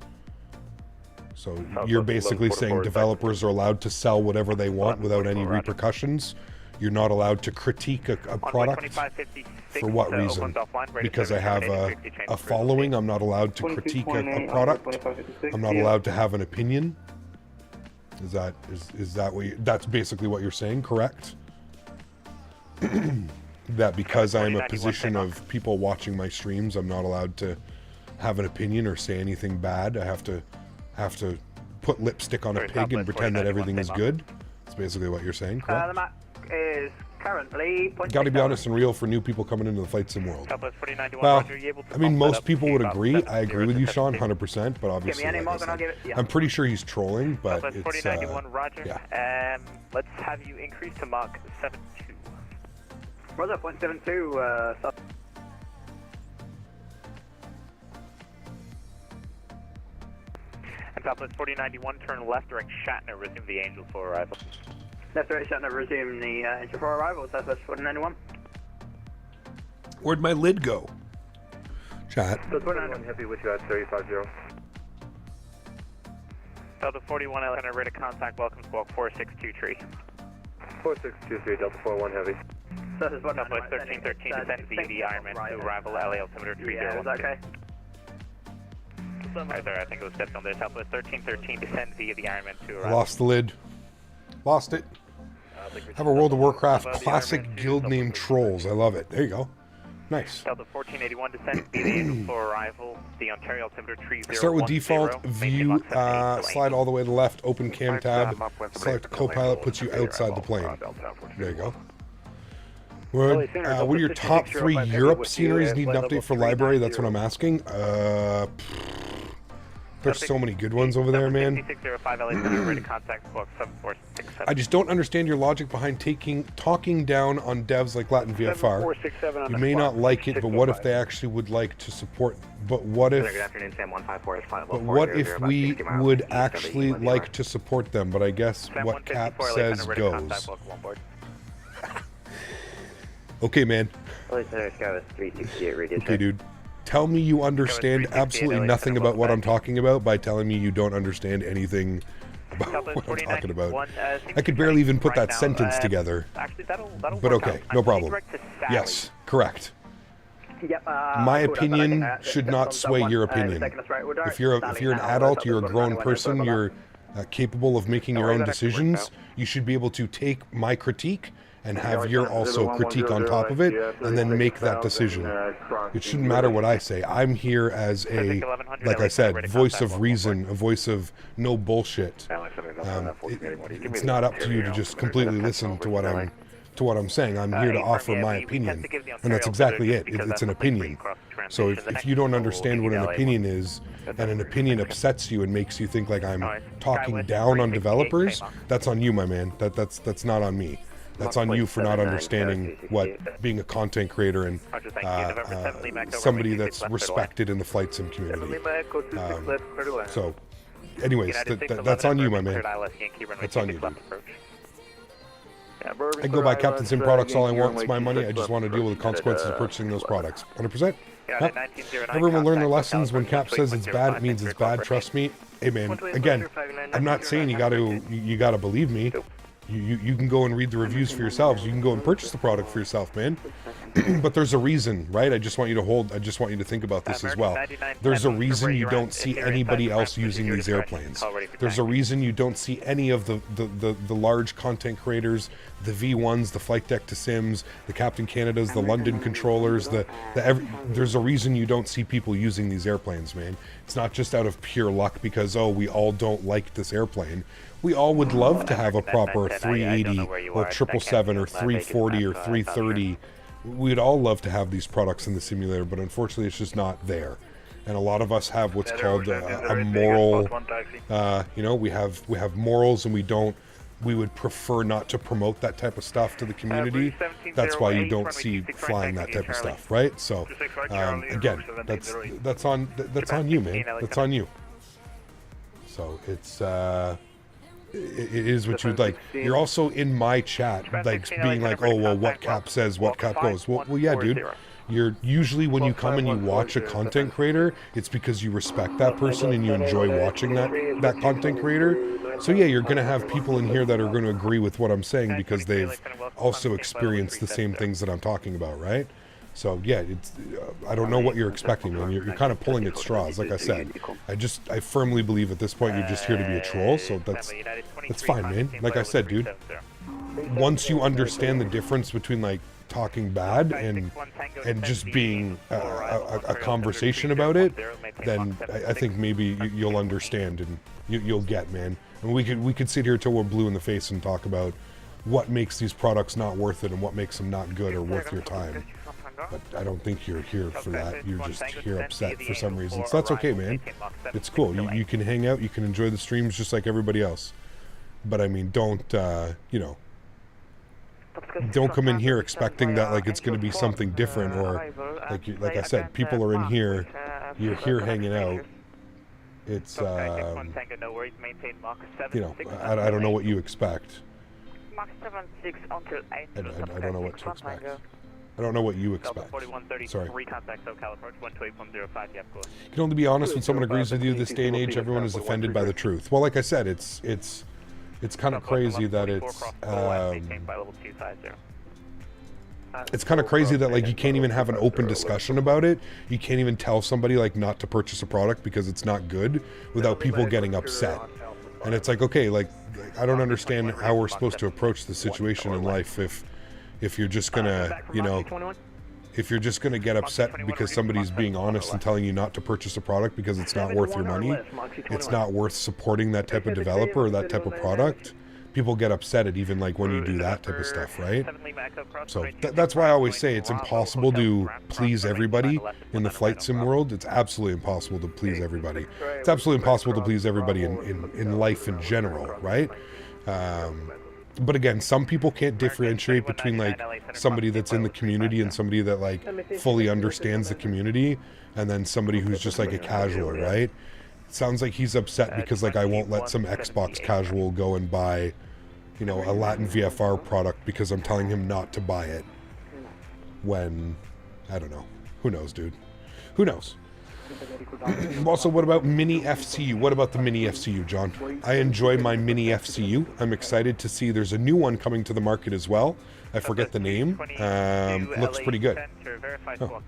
So you're basically saying developers are allowed to sell whatever they want without any repercussions. You're not allowed to critique a product. For what reason? Because I have a following, I'm not allowed to critique a product. I'm not allowed to have an opinion. Is that what that's basically what you're saying, correct? That because I'm a position of people watching my streams, I'm not allowed to have an opinion or say anything bad. I have to put lipstick on a pig and pretend that everything is good. That's basically what you're saying, correct? The map is currently... Gotta be honest and real for new people coming into the flight sim world. Well, I mean, most people would agree. I agree with you, Sean, 100%, but obviously, like I said, I'm pretty sure he's trolling, but it's, yeah. Let's have you increase to Mach 72. Roger, 0.72, And Southwest 4091, turn left, direct Shatner, resume the Angel for arrival. Left, direct Shatner, resume the Angel for arrival, Southwest 4091. Where'd my lid go? Chat. So 21 heavy with you at 350. Delta 41, Center, rate of contact, welcome squawk 4623. 4623, Delta 41 heavy. Southwest 1313, descend the Ironman to arrival, LA altimeter 30. Yeah, is that okay? Right there, I think it was set on there. Southwest 1313, descend via the Ironman to arrival. Lost the lid. Lost it. Have a World of Warcraft classic guild name Trolls. I love it. There you go. Nice. Delta 1481, descend via the Angel for arrival. The Ontario altimeter 3010. Start with default view, slide all the way to the left, open cam tab, select co-pilot, puts you outside the plane. There you go. What are your top 3 Europe sceneries need an update for library? That's what I'm asking. There's so many good ones over there, man. I just don't understand your logic behind talking down on devs like Latin VFR. You may not like it, but what if they actually would like to support? But what if we would actually like to support them? But I guess what Cap says goes. Okay, man. Okay, dude. Tell me you understand absolutely nothing about what I'm talking about by telling me you don't understand anything about what I'm talking about. I could barely even put that sentence together. But okay, no problem. Yes, correct. My opinion should not sway your opinion. If you're an adult, you're a grown person, you're capable of making your own decisions, you should be able to take my critique and have your also critique on top of it, and then make that decision. It shouldn't matter what I say. I'm here as a, like I said, voice of reason, a voice of no bullshit. It's not up to you to just completely listen to what I'm saying. I'm here to offer my opinion, and that's exactly it. It's an opinion. So if you don't understand what an opinion is, and an opinion upsets you and makes you think like I'm talking down on developers, that's on you, my man. That's not on me. That's on you for not understanding what being a content creator and somebody that's respected in the flight sim community. So, anyways, that's on you, my man. That's on you, dude. I can go buy Captain Sim products all I want. It's my money. I just want to deal with the consequences of purchasing those products. 100%. Huh? Everyone learn their lessons. When Cap says it's bad, it means it's bad. Trust me. Hey, man. Again, I'm not saying you gotta believe me. You can go and read the reviews for yourselves. You can go and purchase the product for yourself, man. But there's a reason, right? I just want you to think about this as well. There's a reason you don't see anybody else using these airplanes. There's a reason you don't see any of the large content creators, the V1s, the Flight Deck to Sims, the Captain Canadas, the London controllers, there's a reason you don't see people using these airplanes, man. It's not just out of pure luck because, oh, we all don't like this airplane. We all would love to have a proper 380 or 777 or 340 or 330. We'd all love to have these products in the simulator, but unfortunately it's just not there. And a lot of us have what's called a moral, you know, we have morals, and we would prefer not to promote that type of stuff to the community. That's why you don't see flying that type of stuff, right? So again, that's on you, man. That's on you. So it's it is what you'd like. You're also in my chat, like being like, oh well, what cap says, what cap goes. Well, yeah, dude. You're usually, when you come and you watch a content creator, it's because you respect that person and you enjoy watching that content creator. So yeah, you're gonna have people in here that are gonna agree with what I'm saying because they've also experienced the same things that I'm talking about, right? So yeah, it's I don't know what you're expecting, man. You're kind of pulling at straws, like I said. I firmly believe at this point you're just here to be a troll, so that's fine, man. Like I said, dude, once you understand the difference between like talking bad and just being a conversation about it, then I think maybe you'll understand and you'll get, man. And we could sit here till we're blue in the face and talk about what makes these products not worth it and what makes them not good or worth your time. But I don't think you're here for that. You're just here upset for some reason. So that's okay, man. It's cool. You can hang out. You can enjoy the streams just like everybody else. But I mean, don't, you know, don't come in here expecting that like it's going to be something different, or like I said, people are in here. You're here hanging out. It's, you know, I don't know what you expect. I don't know what to expect. I don't know what you expect. Sorry. You can only be honest when someone agrees with you. This day and age, everyone is offended by the truth. Well, like I said, it's kind of crazy that it's kind of crazy that like you can't even have an open discussion about it. You can't even tell somebody like not to purchase a product because it's not good without people getting upset. And it's like, okay, like I don't understand how we're supposed to approach the situation in life if you're just gonna, you know, if you're just gonna get upset because somebody's being honest and telling you not to purchase a product because it's not worth your money, it's not worth supporting that type of developer or that type of product. People get upset at even like when you do that type of stuff, right? So that's why I always say it's impossible to please everybody in the flight sim world. It's absolutely impossible to please everybody. It's absolutely impossible to please everybody in life in general, right? But again, some people can't differentiate between like somebody that's in the community and somebody that like fully understands the community, and then somebody who's just like a casual, right? It sounds like he's upset because like I won't let some Xbox casual go and buy, you know, a Latin VFR product because I'm telling him not to buy it. When, I don't know. Who knows, dude? Who knows? Also, what about mini FCU? What about the mini FCU, John? I enjoy my mini FCU. I'm excited to see there's a new one coming to the market as well. I forget the name. Looks pretty good. Oh.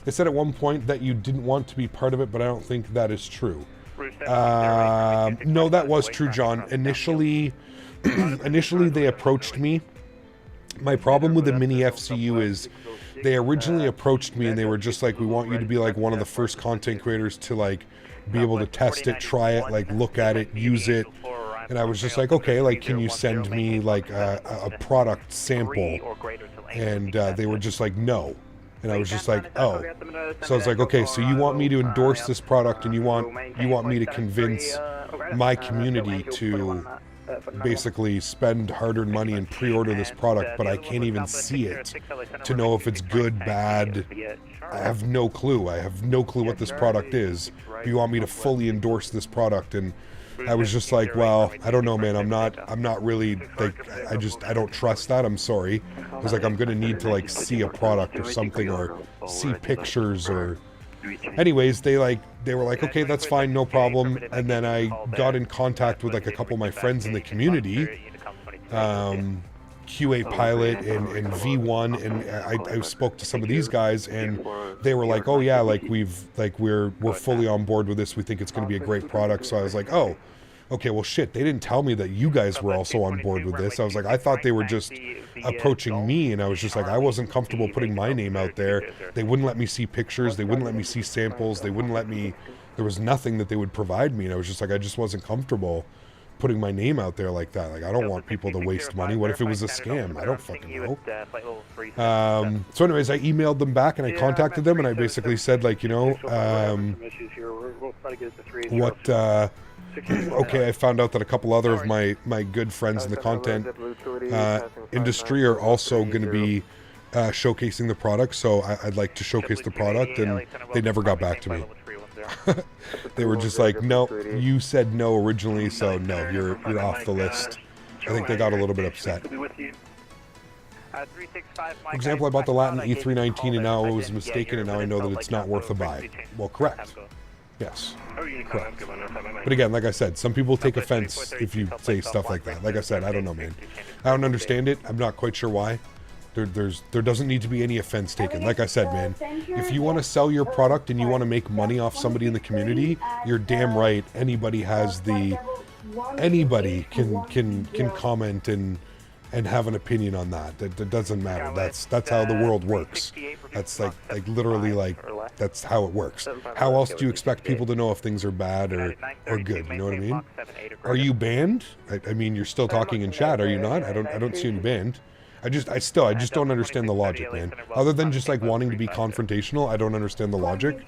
They said at one point that you didn't want to be part of it, but I don't think that is true. No, that was true, John. Initially they approached me. My problem with the mini FCU is they originally approached me and they were just like, we want you to be like one of the first content creators to like be able to test it, try it, like look at it, use it. And I was just like, okay, like can you send me like a product sample? And they were just like, no. And I was just like, oh. So I was like, okay, so you want me to endorse this product and you want me to convince my community to basically spend hard-earned money and pre-order this product, but I can't even see it to know if it's good, bad. I have no clue. I have no clue what this product is. You want me to fully endorse this product? And I was just like, well, I don't know, man. I'm not really like, I don't trust that. I'm sorry. I was like, I'm gonna need to like see a product or something, or see pictures, or anyways, they were like, okay, that's fine, no problem. And then I got in contact with like a couple of my friends in the community, QA pilot and V1, and I spoke to some of these guys, and they were like, oh yeah, like we're fully on board with this. We think it's going to be a great product. So I was like, oh, okay, well shit, they didn't tell me that you guys were also on board with this. I was like, I thought they were just approaching me, and I was just like, I wasn't comfortable putting my name out there. They wouldn't let me see pictures. They wouldn't let me see samples. They wouldn't let me, there was nothing that they would provide me, and I was just like, I just wasn't comfortable putting my name out there like that. Like, I don't want people to waste money. What if it was a scam? I don't fucking know. So anyways, I emailed them back, and I contacted them, and I basically said, like, you know, okay, I found out that a couple other of my good friends in the content industry are also going to be showcasing the product, so I'd like to showcase the product, and they never got back to me. They were just like, no, you said no originally, so no, you're off the list. I think they got a little bit upset. For example, I bought the Latin E319 and now it was mistaken, and now I know that it's not worth a buy. Well, correct. Yes. Correct. But again, like I said, some people take offense if you say stuff like that. Like I said, I don't know, man. I don't understand it. I'm not quite sure why. There doesn't need to be any offense taken. Like I said, man, if you want to sell your product and you want to make money off somebody in the community, you're damn right. Anybody can comment and have an opinion on that. That doesn't matter. That's how the world works. That's like literally like that's how it works. How else do you expect people to know if things are bad or good? You know what I mean? Are you banned? I mean, you're still talking in chat, are you not? I don't see you banned. I just don't understand the logic, man. Other than just like wanting to be confrontational, I don't understand the logic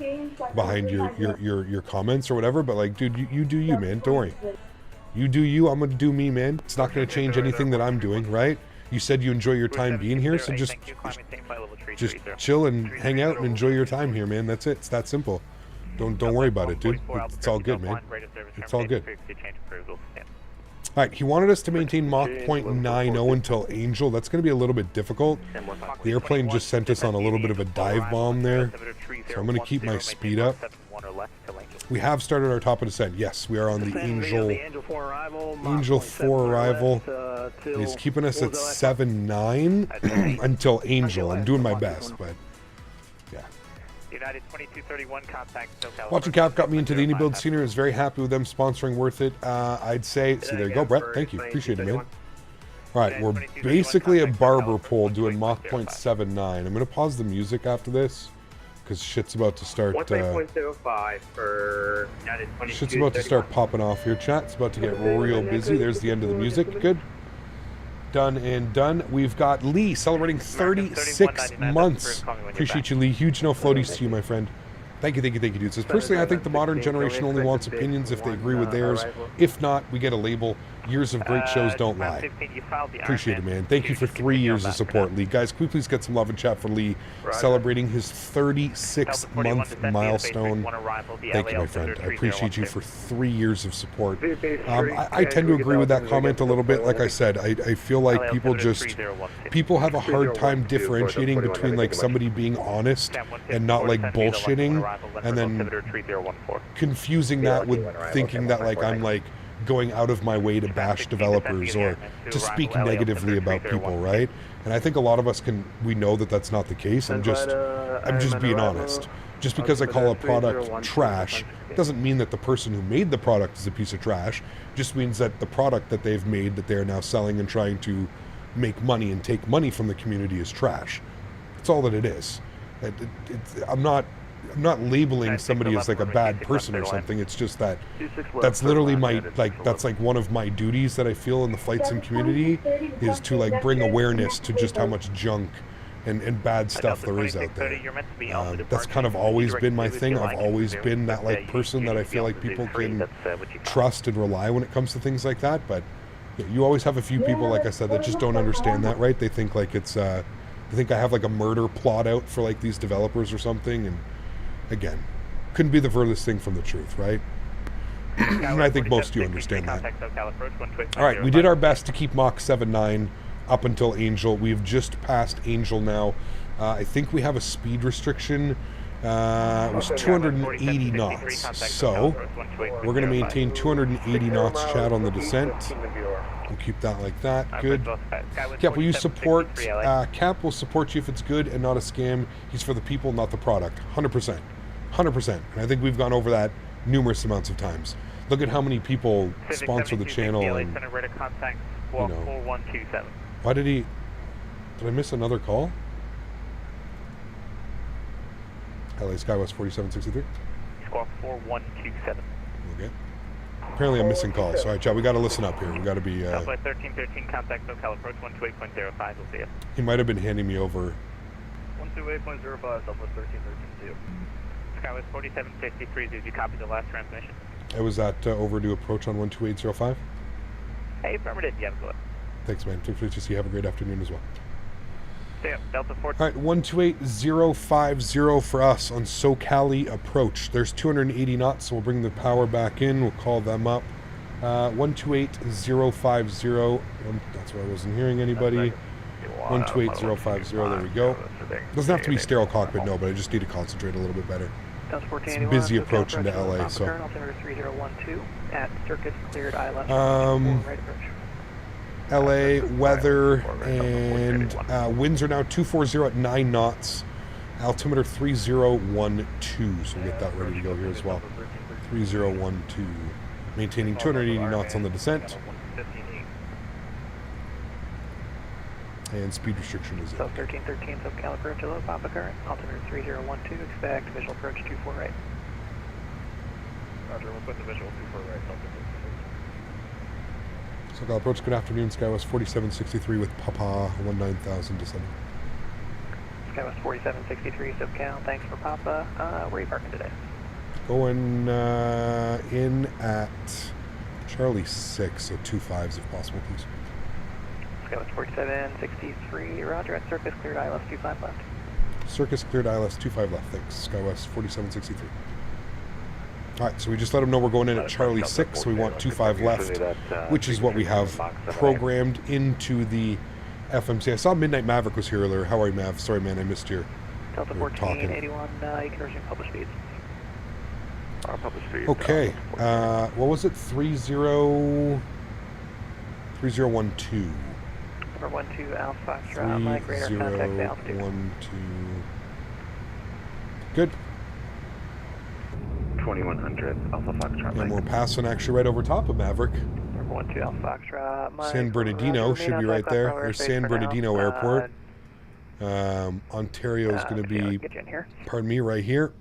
behind your comments or whatever. But like, dude, you do you, man. Don't worry. You do you. I'm gonna do me, man. It's not gonna change anything that I'm doing, right? You said you enjoy your time being here, so just chill and hang out and enjoy your time here, man. That's it. It's that simple. Don't worry about it, dude. It's all good, man. It's all good. Alright, he wanted us to maintain Mach 0.90 until Angel. That's going to be a little bit difficult. The airplane just sent us on a little bit of a dive bomb there. So I'm going to keep my speed up. We have started our top of descent. Yes, we are on the Angel 4 arrival. He's keeping us at 7.9 until Angel. I'm doing my best, but yeah. United 2231 contact SoCal. Watching Cap got me into the Indie Build scene. I was very happy with them sponsoring Worth It. I'd say, see, there you go, Brett. Thank you. Appreciate it, man. All right, we're basically a barber pole doing Mach 0.79. I'm going to pause the music after this because shit's about to start. 1.05 for United 2231. Shit's about to start popping off here, chat. It's about to get real busy. There's the end of the music. Good. Done and done. We've got Lee celebrating 36 months. Appreciate you, Lee. Huge no floaties to you, my friend. Thank you, dude. Says, personally, I think the modern generation only wants opinions if they agree with theirs. If not, we get a label. Years of great shows don't lie. Appreciate it, man. Thank you for 3 years of support, Lee. Guys, can we please get some love and chat for Lee celebrating his 36-month milestone? Thank you, my friend. I appreciate you for 3 years of support. I tend to agree with that comment a little bit. Like I said, I feel like people have a hard time differentiating between like somebody being honest and not like bullshitting, and then confusing that with thinking that like I'm like going out of my way to bash developers or to speak negatively about people, right? And I think a lot of us we know that that's not the case. I'm just being honest. Just because I call a product trash doesn't mean that the person who made the product is a piece of trash. It just means that the product that they've made that they're now selling and trying to make money and take money from the community is trash. That's all that it is. I'm not labeling somebody as like a bad person or something. It's just that that's literally that's like one of my duties that I feel in the flight sim community is to like bring awareness to just how much junk and bad stuff there is out there. That's kind of always been my thing. I've always been that like person that I feel like people can trust and rely when it comes to things like that. But you always have a few people, like I said, that just don't understand that, right? They think like it's they think I have like a murder plot out for like these developers or something, and again, couldn't be the furthest thing from the truth, right? And I think most of you understand that. All right, we did our best to keep Mach 7.9 up until Angel. We've just passed Angel now. I think we have a speed restriction. It was 280 knots. So we're going to maintain 280 knots, chat, on the descent. We'll keep that like that. Alright, Good. both, SkyWest Cap, will you support? 4763 LA. Cap will support you if it's good and not a scam. He's for the people, not the product. 100%. 100%. And I think we've gone over that numerous amounts of times. Look at how many people sponsor the channel. And, Center, radar contact, you know. 4127. Why did he... Did I miss another call? LA SkyWest 4763. Squawk 4127. Okay. Apparently I'm missing calls. All right, Chad, we got to listen up here. We got to be... Southwest 1313, contact SoCal approach 128.05. We'll see you. He might have been handing me over... 128.05, Southwest 1313. SkyWest 4763, did you copy the last transmission? I was at overdue approach on 12805. Hey, affirmative, you have a good one. Thanks, man. Take care to see you. Have a great afternoon as well. See ya, Delta 4. All right, 128050 for us on SoCali approach. There's 280 knots, so we'll bring the power back in. We'll call them up. 128050. That's why I wasn't hearing anybody. 128050. There we go. Doesn't have to be sterile cockpit, no, but I just need to concentrate a little bit better. It's a busy approach into LA, so. At circuits cleared ILS. Right approach. LA weather and winds are now 240 at 9 knots. Altimeter 3012, so we'll get that ready to go here as well. 3012. Maintaining 280 knots on the descent. And speed restriction is in. South 1313, SoCal approach, low Papa current. Altimeter 3012, expect visual approach 24 right. Roger, we'll put the visual 24 right. SoCal approach, good afternoon. SkyWest 4763 with Papa 19000 descending. SkyWest 4763, SoCal, thanks for Papa. Where are you parking today? Going in at Charlie 6, so 2 5s if possible, please. SkyWest 4763, roger, at circus cleared ILS 25 left. Circus cleared ILS 25 left, thanks. SkyWest 4763. Alright, so we just let them know we're going in at Charlie 6, so we want 25 left, which is what we have programmed into the FMC. I saw Midnight Maverick was here earlier. How are you, Mav? Sorry, man, I missed your Delta 1481, you can resume published speeds. Okay, what was it? 3012. Number 12 Alpha Foxtrot, Mike, radar contact altitude. 3012. Good. 2100 Alpha Foxtrot, And we're passing actually right over top of Maverick. Number 12 Alpha Foxtrot, Mike. San Bernardino should be right there. There's San Bernardino Airport. Ontario is going to be, pardon me, right here.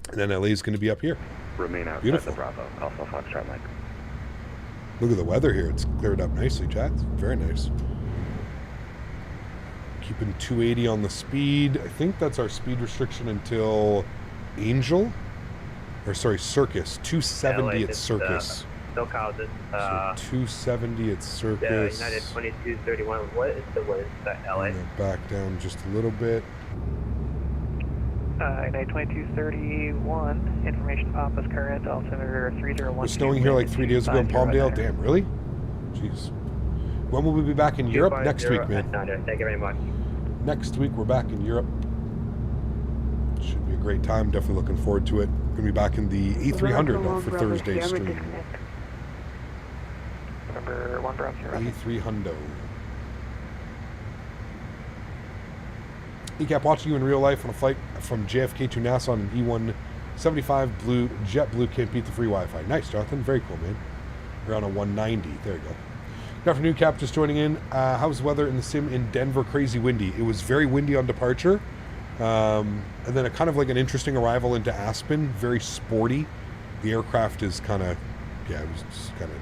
And then LA is going to be up here. Remain outside Beautiful. the Bravo, Alpha Foxtrot, Mike. Look at the weather here. It's cleared up nicely, chat. Very nice. Keeping 280 on the speed. I think that's our speed restriction until Angel. Or sorry, Circus. 270 at Circus. SoCal, this So 270 at Circus. United 2231. What is the wind at LA? I'm gonna back down just a little bit. United 2231, information Papa's current, altimeter 3012. It was snowing here like 3 days ago in Palmdale. Damn, really? Jeez. When will we be back in Europe? Next week, man. Thank you very much. Next week, we're back in Europe. Should be a great time. Definitely looking forward to it. Going to be back in the A300 though for Thursday's stream. Number 1 Bravo 0. A300. ECAP watching you in real life on a flight from JFK to Nassau on an E175 blue, jet blue, can't beat the free Wi-Fi. Nice, Jonathan. Very cool, man. We're on a 190. There you go. Good afternoon, Cap. Just joining in. How's the weather in the sim in Denver? Crazy windy. It was very windy on departure. And then a kind of like an interesting arrival into Aspen. Very sporty. The aircraft is kind of, yeah, it was just kind of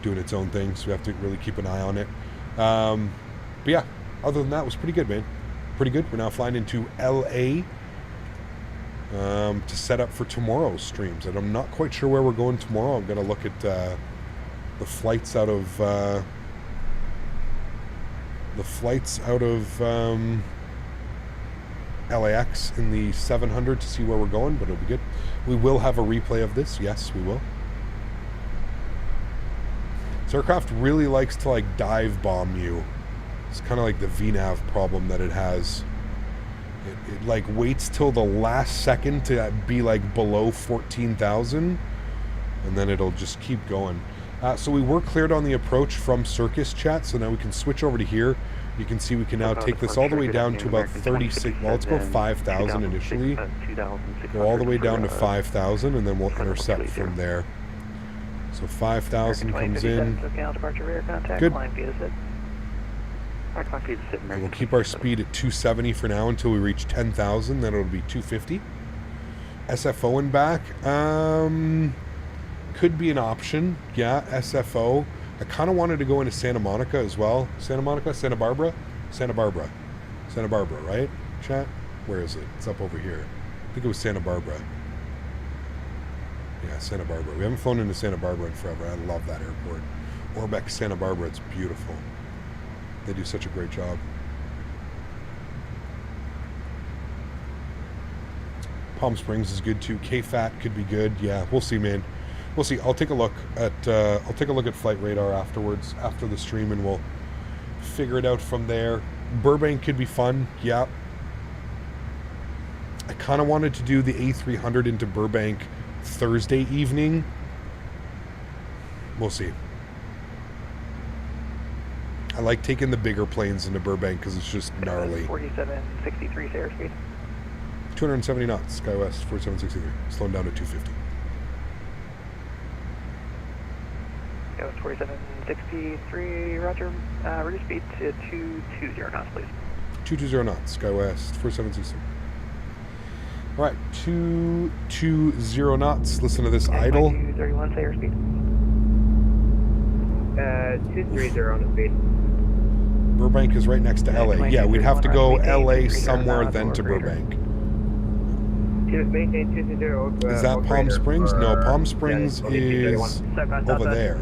doing its own thing. So we have to really keep an eye on it. But yeah, other than that, it was pretty good, man. Pretty good. We're now flying into LA to set up for tomorrow's streams. And I'm not quite sure where we're going tomorrow. I'm going to look at the flights out of LAX in the 700 to see where we're going, but it'll be good. We will have a replay of this. Yes, we will. This aircraft really likes to like dive bomb you. It's kind of like the VNAV problem that it has. It like waits till the last second to be like below 14,000 and then it'll just keep going. So we were cleared on the approach from Circus Chat, so now we can switch over to here. You can see we can now take this all the way down to about 36, well, let's go 5,000 initially. Go all the way down to 5,000, and then we'll intercept from there. So 5,000 comes in. Good. And we'll keep our speed at 270 for now until we reach 10,000, then it'll be 250. SFO and back. Could be an option. Yeah, SFO. I kind of wanted to go into Santa Monica as well. Santa Monica? Santa Barbara? Santa Barbara. Santa Barbara, right? Chat? Where is it? It's up over here. I think it was Santa Barbara. Yeah, Santa Barbara. We haven't flown into Santa Barbara in forever. I love that airport. Orbeck, Santa Barbara. It's beautiful. They do such a great job. Palm Springs is good too. KFAT could be good. Yeah, we'll see, man. We'll see. I'll take a look at Flight Radar afterwards, after the stream, and we'll figure it out from there. Burbank could be fun. Yeah. I kind of wanted to do the A300 into Burbank Thursday evening. We'll see. I like taking the bigger planes into Burbank because it's just gnarly. 4763 airspeed. 270 knots, SkyWest 4763. Slowing down to 250. SkyWest 4763, roger. Reduce speed to 220 knots, please. 220 knots, SkyWest 4763. All right, 220 knots. Listen to this idle. 231 airspeed. 230 on the speed. Burbank is right next to LA. Yeah, we'd have to go LA somewhere, then to Burbank. Is that Palm Springs? No, Palm Springs is over there.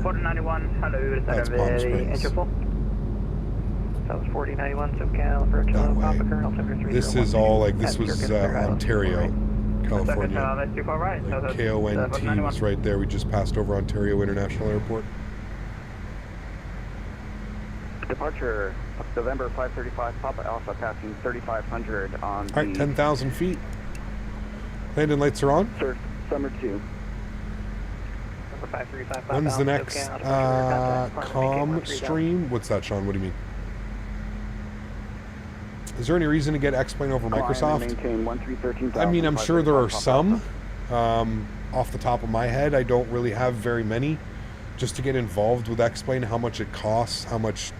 That's Palm Springs. That was 4091 SoCal, approach Papa Colonel 7301. This is all like, this was Ontario, California. Like KONT was right there. We just passed over Ontario International Airport. Departure November 535 Papa Alpha passing 3,500 on All right, 10,000 feet. Landing lights are on. Sir, Summer 2. When's the next comm stream? What's that, Sean? What do you mean? Is there any reason to get X-Plane over Microsoft? I mean, I'm sure there are some. Off the top of my head, I don't really have very many. Just to get involved with X-Plane, how much it costs, how much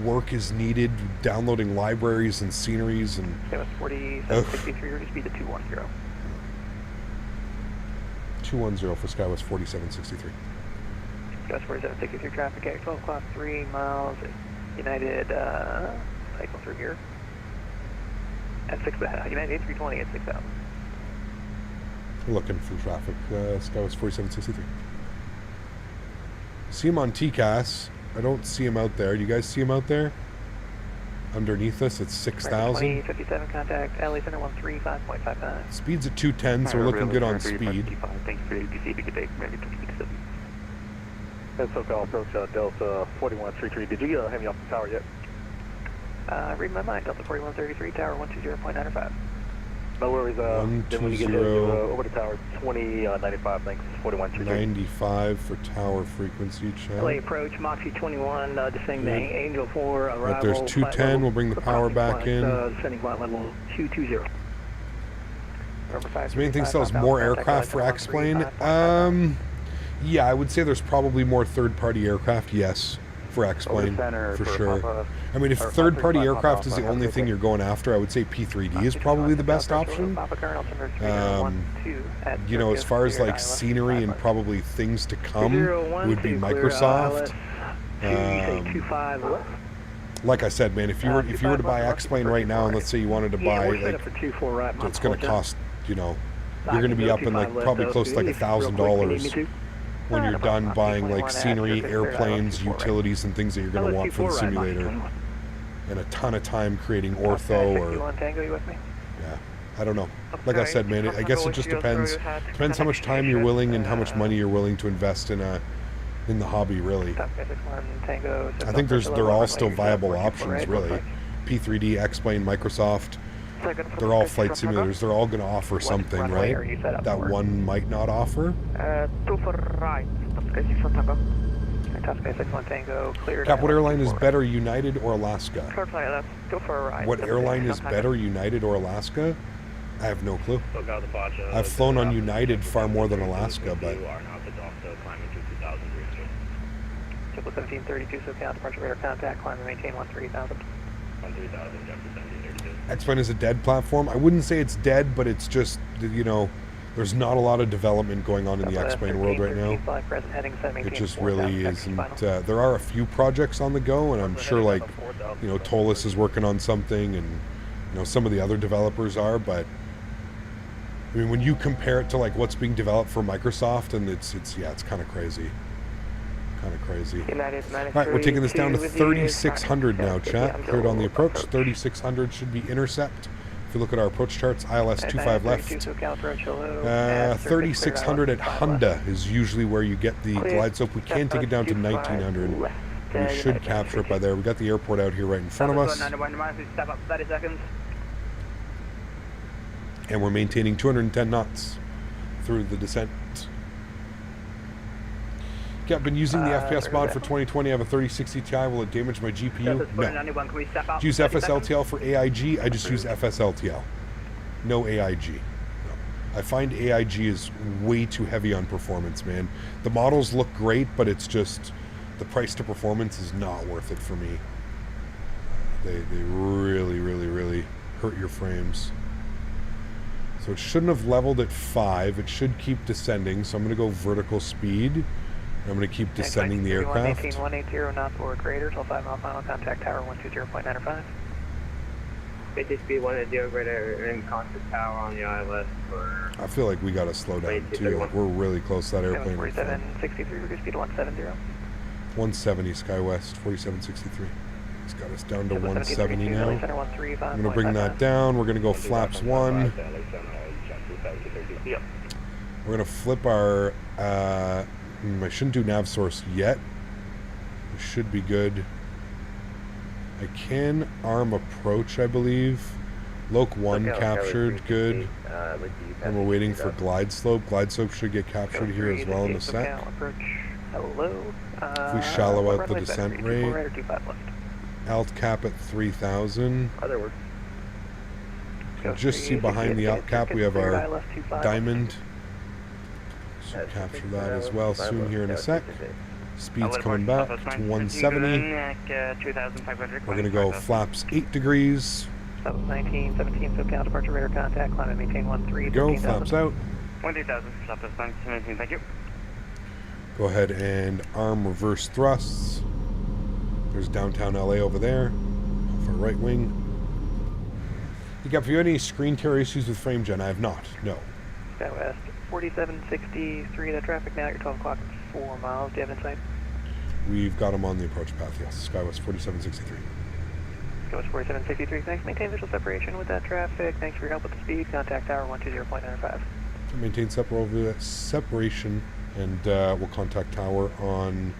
work is needed, downloading libraries and sceneries, and... It was 4763, reduce speed to 210. 210 for SkyWest 4763. SkyWest 4763 traffic at 12 o'clock, 3 miles, United, cycle through here. At 6, United A320 at 6,000. Looking for traffic, SkyWest 4763. See him on TCAS. I don't see him out there. Do you guys see him out there? Underneath us, it's 6,000. 57 contact, LA Center 135.59. Speed's at 210, so we're looking good on speed. Thanks for the ABC. Good day. That's SoCal approach Delta 4133. Did you have me off the tower yet? Read my mind, Delta 4133, tower 120.95. No worries, then when you get over the tower, 2095, thanks, 4133. 95 for tower frequency check. LA approach, Moxie 21, descending Angel 4, arrival. Right, there's 210, we'll bring the power back in. Descending flight level 220. The main thing still is more aircraft for X-Plane. Yeah, I would say there's probably more third-party aircraft, yes, for X-Plane, for sure. I mean, if third-party aircraft is the only thing you're going after, I would say P3D is probably the best option. You know, as far as like scenery and probably things to come, would be Microsoft. Like I said, man, if you were to buy X-Plane right now, and let's say you wanted to buy, like, it's going to cost, you know, you're going to be up in like probably close to like $1,000 when you're done buying like scenery, airplanes, utilities, and things that you're going to want for the simulator, and a ton of time creating ortho or yeah, I don't know. Like I said, man, I guess it just depends how much time you're willing and how much money you're willing to invest in the hobby, really. I think they're all still viable options, really. P3D, X-Plane, Microsoft, they're all flight simulators. They're all going to offer something, right? That one might not offer. Top Sky 61 Tango, cleared. Cap, what airline is better, United or Alaska? Let's go for a ride. What airline is better, United or Alaska? I have no clue. I've flown on United far more than Alaska, but... 1732, so count departure radar contact, climb and maintain 13,000. 13,000, Aspen is a dead platform. I wouldn't say it's dead, but it's just, you know, there's not a lot of development going on in the X-Plane world right now. It just really isn't. There are a few projects on the go, and I'm sure, like, you know, Tolis is working on something, and, you know, some of the other developers are, but I mean, when you compare it to, like, what's being developed for Microsoft, and it's kind of crazy. Kind of crazy. All right, we're taking this down to 3,600 now, chat. Cleared on the approach. 3,600 should be intercept. If you look at our approach charts, ILS 25 left. 3,600 at Honda is usually where you get the glide slope. We can take it down to 1,900. We should capture it by there. We got the airport out here right in front of us. And we're maintaining 210 knots through the descent. Okay, I've been using the FPS mod for 2020. I have a 3060 Ti. Will it damage my GPU? No. Use FSLTL for AIG. I just use FSLTL. No AIG. No. I find AIG is way too heavy on performance, man. The models look great, but it's just the price to performance is not worth it for me. They really, really, really hurt your frames. So it shouldn't have leveled at 5. It should keep descending. So I'm going to go vertical speed. I'm going to keep descending the aircraft. 180 knots or greater till 5 mile final contact tower 120.95. Maintain speed 180 greater in contact tower on the ILS for... I feel like we got to slow down too. Like we're really close to that airplane. 4763, reduce speed to 170. 170 SkyWest, 4763. It's got us down to 170 now. I'm going to bring that down. We're going to go flaps 1. We're going to flip our... I shouldn't do nav source yet. It should be good. I can arm approach, I believe. Loc 1 captured, good. And we're waiting for glide slope. Glide slope should get captured here as well in a sec. If we shallow out the descent rate. Alt cap at 3,000. You can just see behind the alt cap we have our diamond. So capture that as well soon here in a sec. Speed's coming back to 170. We're going to go flaps 8 degrees. 1917, so count departure radar contact, climb and maintain 13. Go, flaps out. 13000, stop this time, 17, thank you. Go ahead and arm reverse thrusts. There's downtown LA over there, off our right wing. Have you had any screen tear issues with frame gen? I have not, no. SkyWest 4763, the traffic now at your 12 o'clock, 4 miles. Do you have insight? We've got them on the approach path, yes. SkyWest 4763. SkyWest 4763, thanks. Maintain visual separation with that traffic. Thanks for your help with the speed. Contact tower 120.95. Maintain separation, and we'll contact tower on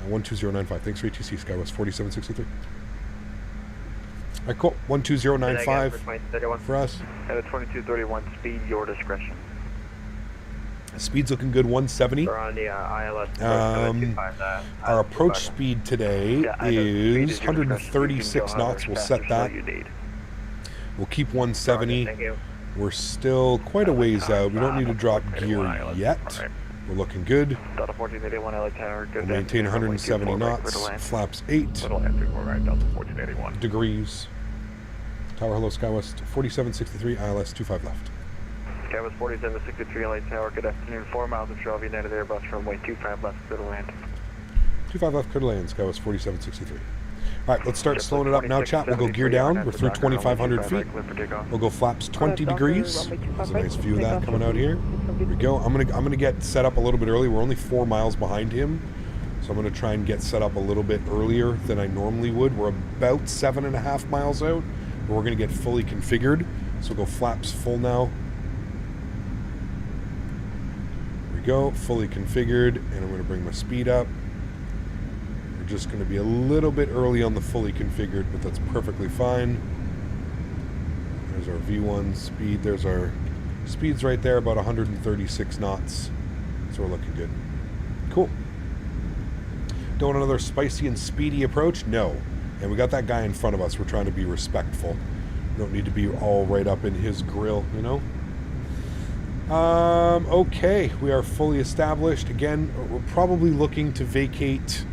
12095. Thanks for ATC, SkyWest 4763. All right, cool. 12095 for us. At a 2231 speed, your discretion. Speed's looking good, 170. We're on the ILS. Our approach speed today is 136 knots. We'll set that. We'll keep 170. Thank you. We're still quite a ways out. We don't need to drop gear yet. We're looking good. We'll maintain 170 knots. Flaps 8 degrees. Tower, hello, SkyWest 4763, ILS 25 left. SkyWest 4763, LA Tower, good afternoon. 4 miles of travel, United Airbus runway 25 left, clear to land. 25 left, clear to land, SkyWest 4763. All right, let's start slowing it up now, chat. We'll go gear down. We're through 2,500 feet. We'll go flaps 20 degrees. There's a nice view of that coming out here. Here we go. I'm gonna get set up a little bit early. We're only 4 miles behind him, so I'm gonna try and get set up a little bit earlier than I normally would. We're about 7.5 miles out, but we're gonna get fully configured. So we'll go flaps full now. Here we go, fully configured, and I'm gonna bring my speed up. We're just going to be a little bit early on the fully configured, but that's perfectly fine. There's our V1 speed. There's our speeds right there, about 136 knots. So we're looking good. Cool. Going another spicy and speedy approach? No. And we got that guy in front of us. We're trying to be respectful. We don't need to be all right up in his grill, you know? Okay. We are fully established. Again, we're probably looking to vacate.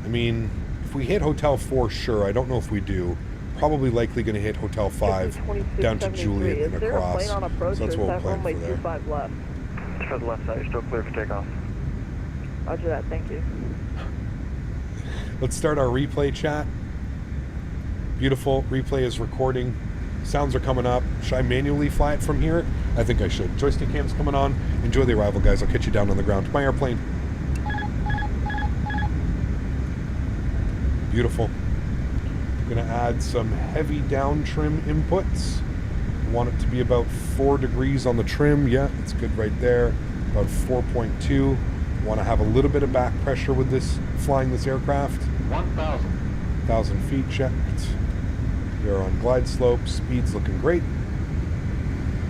I mean, if we hit Hotel 4, sure. I don't know if we do. Probably likely going to hit Hotel 5 down to Juliet and across. So that's what we'll plan for there. 25 left. For the left side, you're still clear for takeoff. Roger that, thank you. Let's start our replay chat. Beautiful. Replay is recording. Sounds are coming up. Should I manually fly it from here? I think I should. Joystick cam's coming on. Enjoy the arrival, guys. I'll catch you down on the ground. My airplane. Beautiful. Going to add some heavy down trim inputs. Want it to be about 4 degrees on the trim. Yeah, it's good right there. About 4.2. Want to have a little bit of back pressure with this, flying this aircraft. 1,000 feet checked. We're on glide slope. Speed's looking great.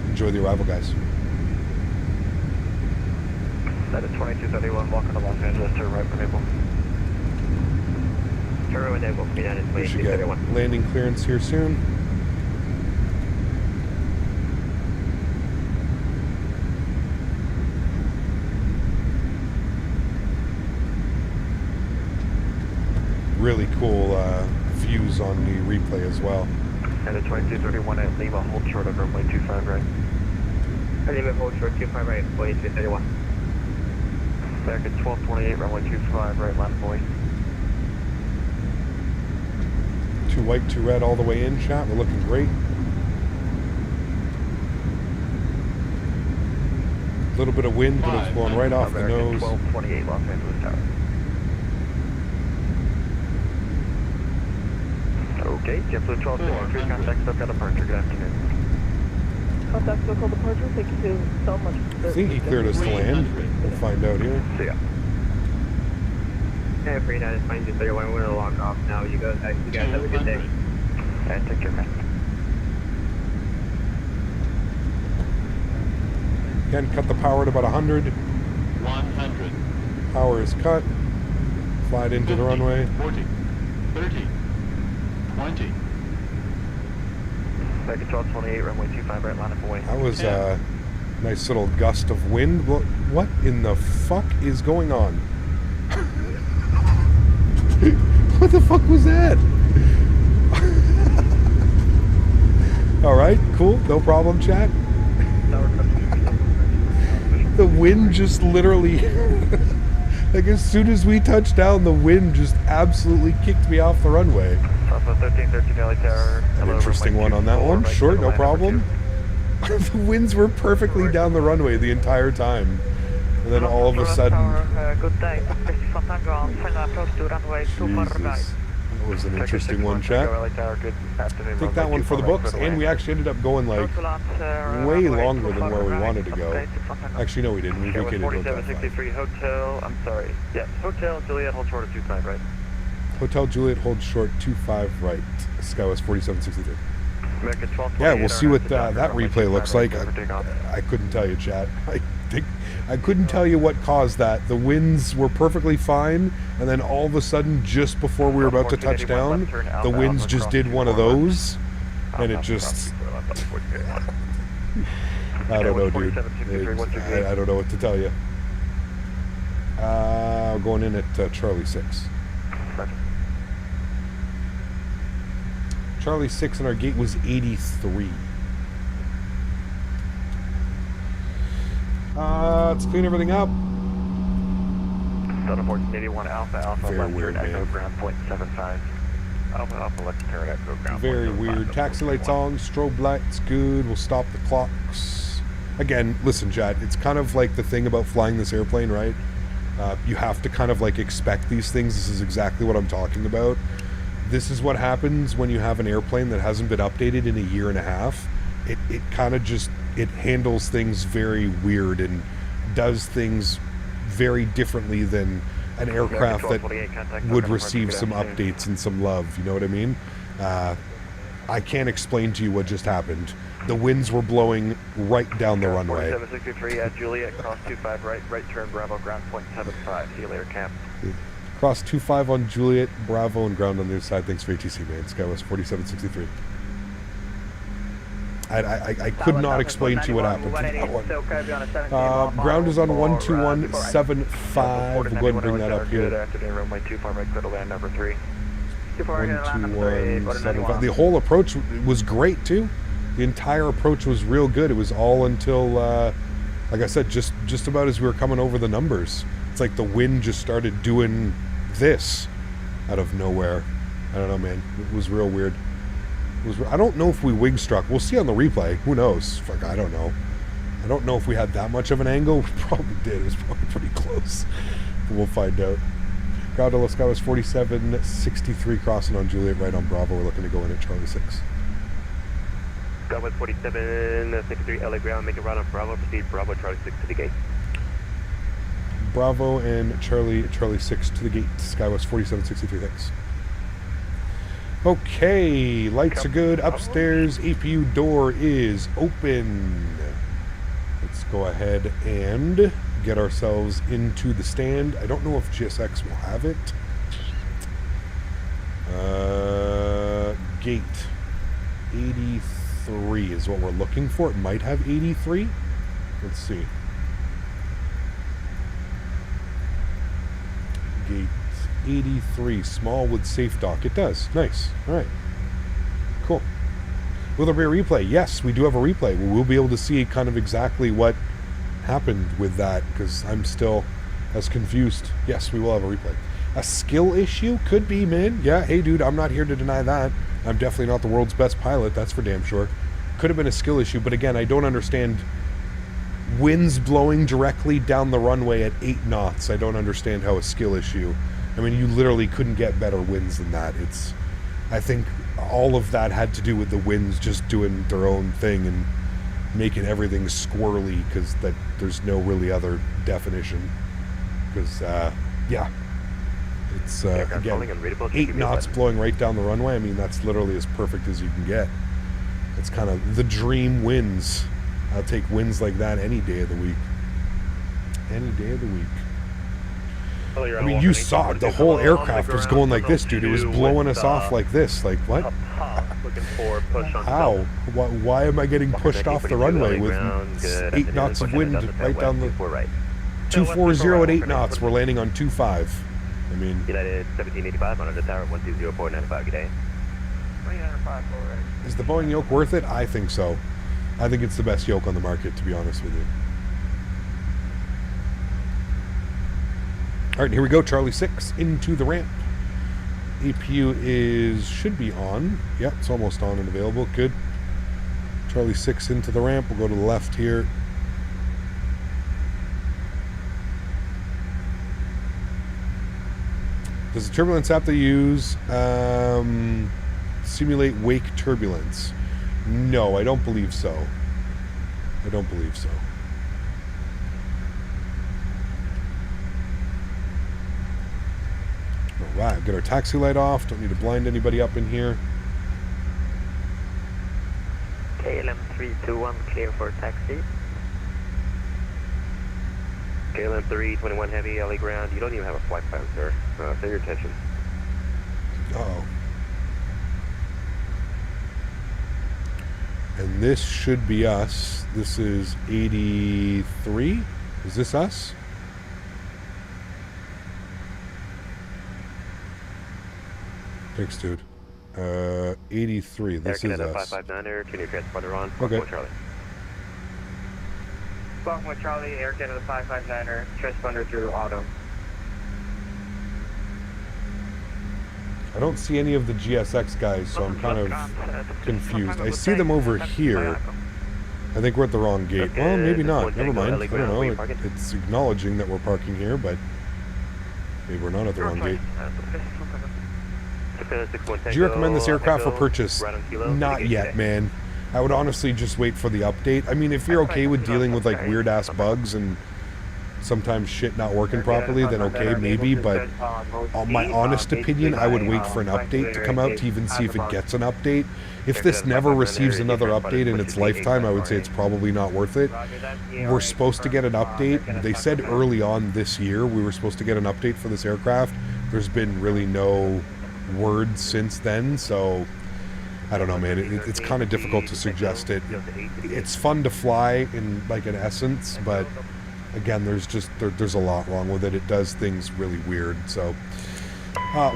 Enjoy the arrival, guys. That is 2231, walking to Los Angeles to right for Naples. We should get landing clearance here soon. Really cool views on the replay as well. And a 2231 at Lima, hold short of runway 25 right. Lima, hold short 25 right, 2231. American 1228, runway 25 right, left boy. 2 white, 2 red all the way in, chat. We're looking great. A little bit of wind, but it's blowing right off the nose. 1228, Los Angeles Tower. Okay, JetBlue 1263, contact SoCal departure. Good afternoon. Contact SoCal departure, thank you so much. I think he cleared us to land. We'll find out here. See ya. Hey, Frida, it's fine. 231. We're gonna log off now. You guys have a good day. And take care, man. Again, cut the power at about 100. 100. Power is cut. Fly it into 50, the runway. 40, 30, 20. American 1228, runway 25 right, line up away. That was a nice little gust of wind. What in the fuck is going on? What the fuck was that? Alright, cool. No problem, chat. The wind just literally... like, as soon as we touched down, the wind just absolutely kicked me off the runway. Alpha 1313 LA Tower. An interesting one on that one. Sure, no problem. The winds were perfectly down the runway the entire time. And then all of a sudden... Good day. Jesus. That was an interesting one, chat. Take that one for the books, and we actually ended up going like way longer than where we wanted to go. Actually, no, we didn't. We vacated Hotel 4763 Hotel, I'm sorry. Yes, Hotel Juliet, hold short of 25 right. Hotel Juliet, hold short 25 right. SkyWest 4763. American 1228. Yeah, we'll see what that replay looks like. I couldn't tell you, chat. I couldn't tell you what caused that. The winds were perfectly fine, and then all of a sudden, just before we were about to touch down, the winds just did one of those, and it just... I don't know, dude. I don't know what to tell you. Going in at Charlie 6. Charlie 6 and our gate was 83. Let's clean everything up. 1481 Alpha, Very left weird, turn, echo man. ground, 0.75. Alpha, left turn, echo ground. Very weird. Taxi lights on, strobe lights, good. We'll stop the clocks. Again, listen, chat, it's kind of like the thing about flying this airplane, right? You have to kind of like expect these things. This is exactly what I'm talking about. This is what happens when you have an airplane that hasn't been updated in a year and a half. It kind of just, it handles things very weird and does things very differently than an aircraft that would receive some updates and some love, you know what I mean? I can't explain to you what just happened. The winds were blowing right down the runway. 4763 at Juliet, cross 25 right, right turn, Bravo, ground, 0.75. See you later, Camp. Cross 25 on Juliet, Bravo, and ground on the other side. Thanks for ATC, man. SkyWest 4763. I could not explain to you what happened to that one. Ground is on 12175. We'll go ahead and bring that up here. 12175. The whole approach was great too. The entire approach was real good. It was all until, like I said, just about as we were coming over the numbers. It's like the wind just started doing this out of nowhere. I don't know, man. It was real weird. I don't know if we wing struck. We'll see on the replay. Who knows? Fuck, I don't know. I don't know if we had that much of an angle. We probably did. It was probably pretty close. But we'll find out. Ground to Sky was 4763 crossing on Juliet, right on Bravo. We're looking to go in at Charlie 6. SkyWest 4763 LA ground. Make it right on Bravo. Proceed Bravo, Charlie 6 to the gate. Bravo and Charlie 6 to the gate. SkyWest 4763, thanks. Okay, lights are good. Upstairs, APU door is open. Let's go ahead and get ourselves into the stand. I don't know if GSX will have it. Gate 83 is what we're looking for. It might have 83. Let's see. Gate 83, Smallwood Safe Dock. It does. Nice. All right. Cool. Will there be a replay? Yes, we do have a replay. We'll be able to see kind of exactly what happened with that, because I'm still as confused. Yes, we will have a replay. A skill issue? Could be, man. Yeah, hey, dude, I'm not here to deny that. I'm definitely not the world's best pilot. That's for damn sure. Could have been a skill issue, but again, I don't understand winds blowing directly down the runway at 8 knots. I don't understand how a skill issue... I mean, you literally couldn't get better winds than that. I think all of that had to do with the winds just doing their own thing and making everything squirrely, because there's no really other definition. Because, yeah. It's, again, 8 knots blowing right down the runway. I mean, that's literally as perfect as you can get. It's kind of the dream winds. I'll take winds like that any day of the week. Any day of the week. I mean, you saw it. The whole aircraft was going like this, dude. It was blowing us off like this. Like, what? How? Why am I getting pushed off the runway with 8 knots of wind right down the... 240 at 8 knots. We're landing on 25. I mean... United 1785 on the tower 120495. Good day. Is the Boeing yoke worth it? I think so. I think it's the best yoke on the market, to be honest with you. All right, here we go. Charlie 6 into the ramp. APU should be on. Yep, it's almost on and available. Good. Charlie 6 into the ramp. We'll go to the left here. Does the turbulence app they use simulate wake turbulence? No, I don't believe so. I don't believe so. Alright, get our taxi light off. Don't need to blind anybody up in here. KLM 321 clear for taxi. KLM 321 heavy, LA ground. You don't even have a flight plan, sir. Pay your attention. Uh-oh. And this should be us. This is 83. Is this us? Thanks, dude. 83. This is us. 559er, turn your transponder on. Okay. Charlie. Welcome with Charlie, Air Canada 559er, transponder through auto. I don't see any of the GSX guys, so I'm kind of confused. I see them over here. I think we're at the wrong gate. Okay, well, maybe not. Never mind. I don't know. It's acknowledging that we're parking here, but maybe we're not at the wrong gate. Do you recommend this aircraft for purchase? Not yet, man. I would honestly just wait for the update. I mean, if you're okay with dealing with like weird ass bugs and sometimes shit not working properly, then okay, maybe, but my honest opinion, I would wait for an update to come out to even see if it gets an update. If this never receives another update in its lifetime, I would say it's probably not worth it. We're supposed to get an update. They said early on this year we were supposed to get an update for this aircraft. there's been really no word since then, so I don't know, man. It's kind of difficult to suggest it. It's fun to fly in like an essence, but again, there's a lot wrong with it. It does things really weird. So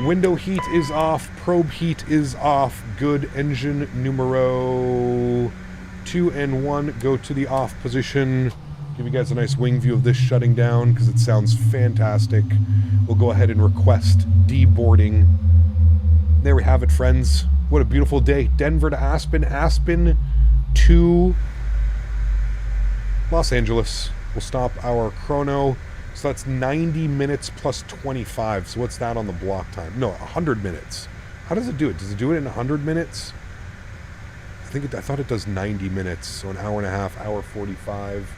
window heat is off, probe heat is off. Good. Engine numero 2 and 1 go to the off position. Give you guys a nice wing view of this shutting down because it sounds fantastic. We'll go ahead and request deboarding. There we have it, friends. What a beautiful day. Denver to Aspen. Aspen to Los Angeles. We'll stop our chrono. So that's 90 minutes plus 25. So what's that on the block time? No, 100 minutes. How does it do it? Does it do it in 100 minutes? I thought it does 90 minutes. So an hour and a half, hour 45.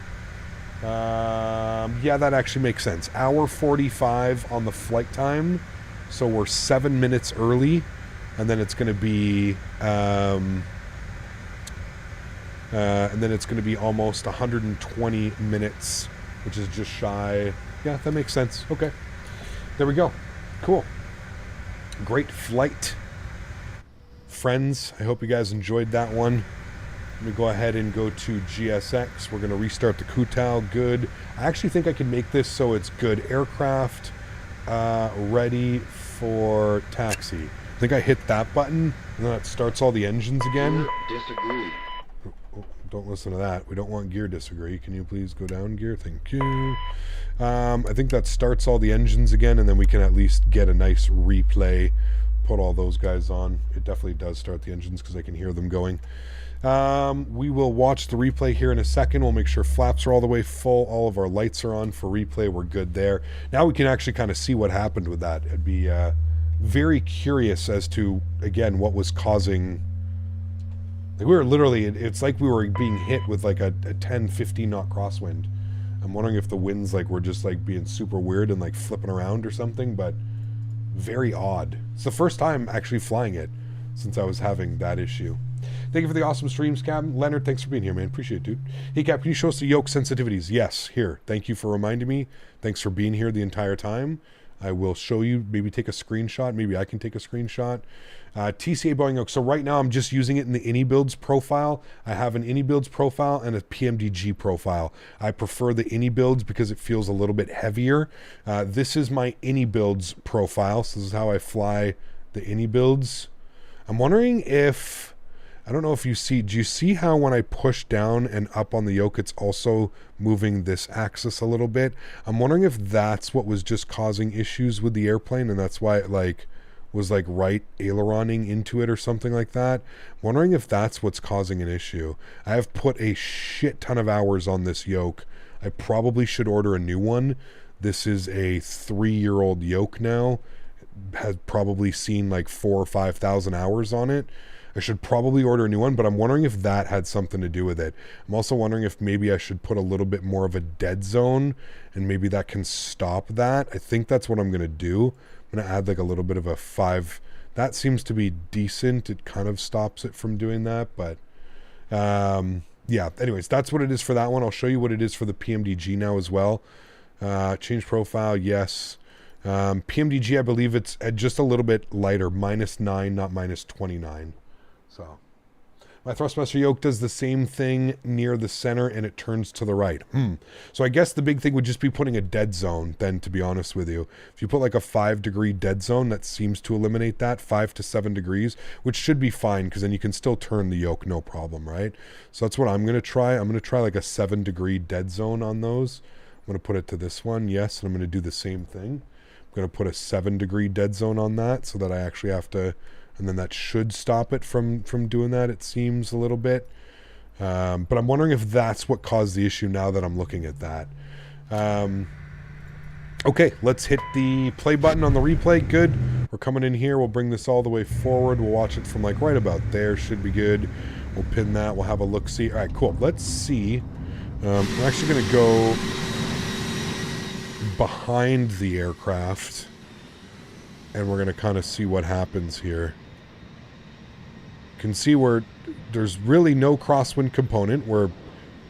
Yeah, that actually makes sense. Hour 45 on the flight time. So we're 7 minutes early. And then it's going to be, almost 120 minutes, which is just shy. Yeah, that makes sense. Okay, there we go. Cool. Great flight, friends. I hope you guys enjoyed that one. Let me go ahead and go to GSX. We're going to restart the Kutao. Good. I actually think I can make this so it's good. Aircraft ready for taxi. I think I hit that button, and then it starts all the engines again. Disagree. Oh, don't listen to that. We don't want gear disagree. Can you please go down gear? Thank you. I think that starts all the engines again, and then we can at least get a nice replay. Put all those guys on. It definitely does start the engines because I can hear them going. We will watch the replay here in a second. We'll make sure flaps are all the way full. All of our lights are on for replay. We're good there. Now we can actually kind of see what happened with that. It'd be very curious as to, again, what was causing. Like, we were literally, it's like we were being hit with like a 10, 15 knot crosswind. I'm wondering if the winds like were just like being super weird and like flipping around or something, but very odd. It's the first time actually flying it since I was having that issue. Thank you for the awesome streams, Captain. Leonard, thanks for being here, man. Appreciate it, dude. Hey, Cap, can you show us the yoke sensitivities? Yes, here. Thank you for reminding me. Thanks for being here the entire time. I will show you, maybe take a screenshot. Maybe I can take a screenshot. TCA Boeing yoke. So right now I'm just using it in the AnyBuilds profile. I have an AnyBuilds profile and a PMDG profile. I prefer the AnyBuilds because it feels a little bit heavier. This is my AnyBuilds profile. So this is how I fly the AnyBuilds. I'm wondering if, I don't know if you see, do you see how when I push down and up on the yoke, it's also moving this axis a little bit? I'm wondering if that's what was just causing issues with the airplane, and that's why it like was like right aileroning into it or something like that. I'm wondering if that's what's causing an issue. I have put a shit ton of hours on this yoke. I probably should order a new one. This is a 3-year-old yoke now. It has probably seen like 4,000 or 5,000 hours on it. I should probably order a new one, but I'm wondering if that had something to do with it. I'm also wondering if maybe I should put a little bit more of a dead zone, and maybe that can stop that. I think that's what I'm going to do. I'm going to add like a little bit of a 5. That seems to be decent. It kind of stops it from doing that, but yeah. Anyways, that's what it is for that one. I'll show you what it is for the PMDG now as well. Change profile, yes. PMDG, I believe it's just a little bit lighter, -9, not -29. So my Thrustmaster yoke does the same thing near the center and it turns to the right. So I guess the big thing would just be putting a dead zone then, to be honest with you. If you put like a 5-degree dead zone, that seems to eliminate that, 5 to 7 degrees, which should be fine because then you can still turn the yoke, no problem, right? So that's what I'm going to try. I'm going to try like a 7-degree dead zone on those. I'm going to put it to this one, yes, and I'm going to do the same thing. I'm going to put a 7-degree dead zone on that so that I actually have to, and then that should stop it from doing that, it seems a little bit. But I'm wondering if that's what caused the issue now that I'm looking at that. Okay, let's hit the play button on the replay. Good. We're coming in here. We'll bring this all the way forward. We'll watch it from like right about there. Should be good. We'll pin that. We'll have a look-see. All right, cool. Let's see. I'm actually going to go behind the aircraft and we're going to kind of see what happens here. You can see where there's really no crosswind component. We're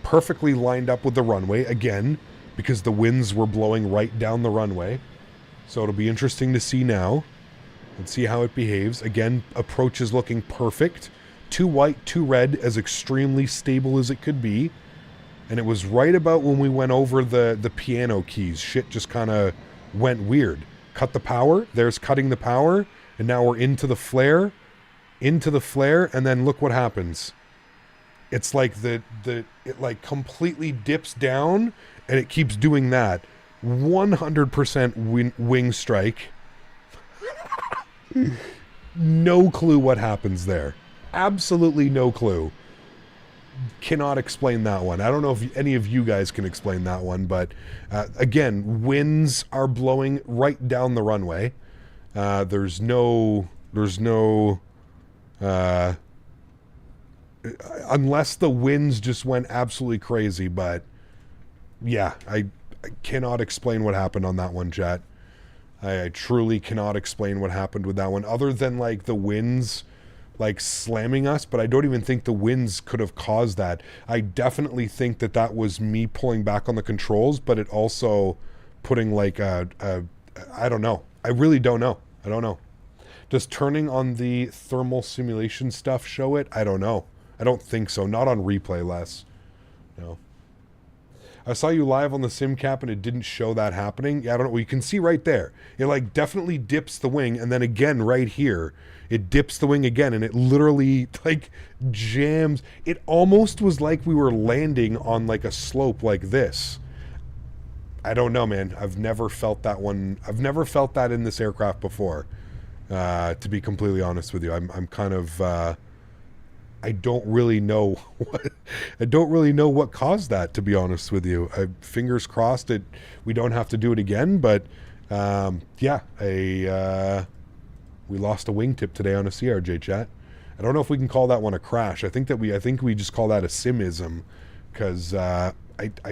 perfectly lined up with the runway again because the winds were blowing right down the runway. So it'll be interesting to see now and see how it behaves. Again, approach is looking perfect. 2 white, 2 red, as extremely stable as it could be. And it was right about when we went over the piano keys. Shit just kind of went weird. Cut the power. There's cutting the power. And now we're into the flare. Into the flare. And then look what happens. It's like it like completely dips down. And it keeps doing that. 100% wing strike. No clue what happens there. Absolutely no clue. Cannot explain that one. I don't know if any of you guys can explain that one, but again, winds are blowing right down the runway. There's no unless the winds just went absolutely crazy, but yeah, I cannot explain what happened on that one, chat. I truly cannot explain what happened with that one, other than like the winds like slamming us, but I don't even think the winds could have caused that. I definitely think that was me pulling back on the controls, but it also putting like I don't know. I really don't know. I don't know. Does turning on the thermal simulation stuff show it? I don't know. I don't think so. Not on replay, Les. No. I saw you live on the sim cap and it didn't show that happening. Yeah, I don't know. Well, you can see right there. It like definitely dips the wing, and then again right here, it dips the wing again, and it literally like jams. It almost was like we were landing on like a slope like this. I don't know, man. I've never felt that one. I've never felt that in this aircraft before. To be completely honest with you, I'm kind of. I don't really know what caused that, to be honest with you. Fingers crossed that we don't have to do it again, but yeah, we lost a wingtip today on a CRJ, chat. I don't know if we can call that one a crash. I think we just call that a simism, because I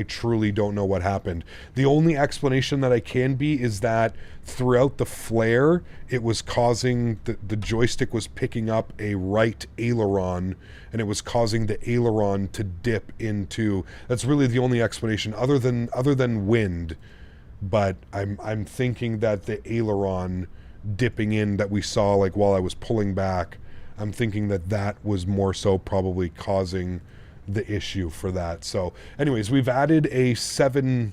truly don't know what happened. The only explanation that I can be is that throughout the flare, it was causing the joystick was picking up a right aileron, and it was causing the aileron to dip into. That's really the only explanation, other than wind. But I'm thinking that the aileron dipping in that we saw like while I was pulling back, I'm thinking that was more so probably causing the issue for that. So anyways, we've added a 7%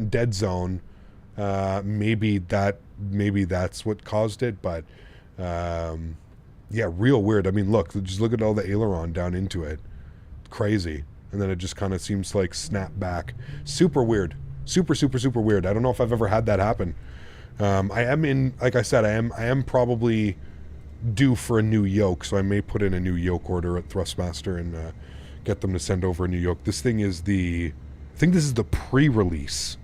dead zone. Maybe that's what caused it, but yeah, real weird. I mean, just look at all the aileron down into it. Crazy. And then it just kind of seems to like snap back. Super weird. Super weird. I don't know if I've ever had that happen. I am probably due for a new yoke, so I may put in a new yoke order at Thrustmaster and get them to send over a new yoke. This thing is I think this is the pre-release.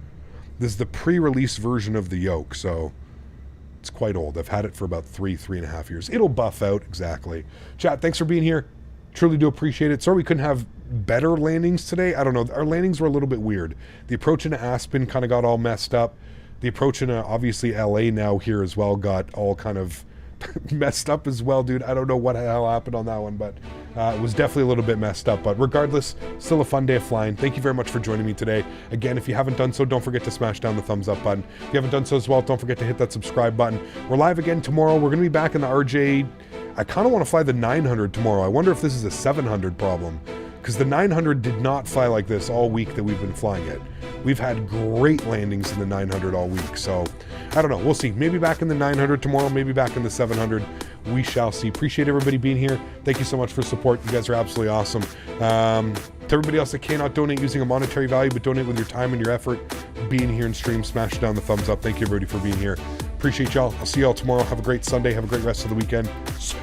This is the pre-release version of the yoke, so it's quite old. I've had it for about 3.5 years. It'll buff out, exactly. Chat, thanks for being here. Truly do appreciate it. Sorry we couldn't have better landings today. I don't know. Our landings were a little bit weird. The approach into Aspen kind of got all messed up. The approach into, obviously, LA now here as well got all kind of messed up as well, dude. I don't know what the hell happened on that one, but it was definitely a little bit messed up. But regardless, still a fun day of flying. Thank you very much for joining me today. Again, if you haven't done so, don't forget to smash down the thumbs up button. If you haven't done so as well, don't forget to hit that subscribe button. We're live again tomorrow. We're going to be back in the RJ. I kind of want to fly the 900 tomorrow. I wonder if this is a 700 problem, because the 900 did not fly like this all week that we've been flying it. We've had great landings in the 900 all week, so I don't know. We'll see. Maybe back in the 900 tomorrow, maybe back in the 700. We shall see. Appreciate everybody being here. Thank you so much for support. You guys are absolutely awesome. To everybody else that cannot donate using a monetary value, but donate with your time and your effort, being here and stream, smash down the thumbs up. Thank you, everybody, for being here. Appreciate y'all. I'll see y'all tomorrow. Have a great Sunday. Have a great rest of the weekend. See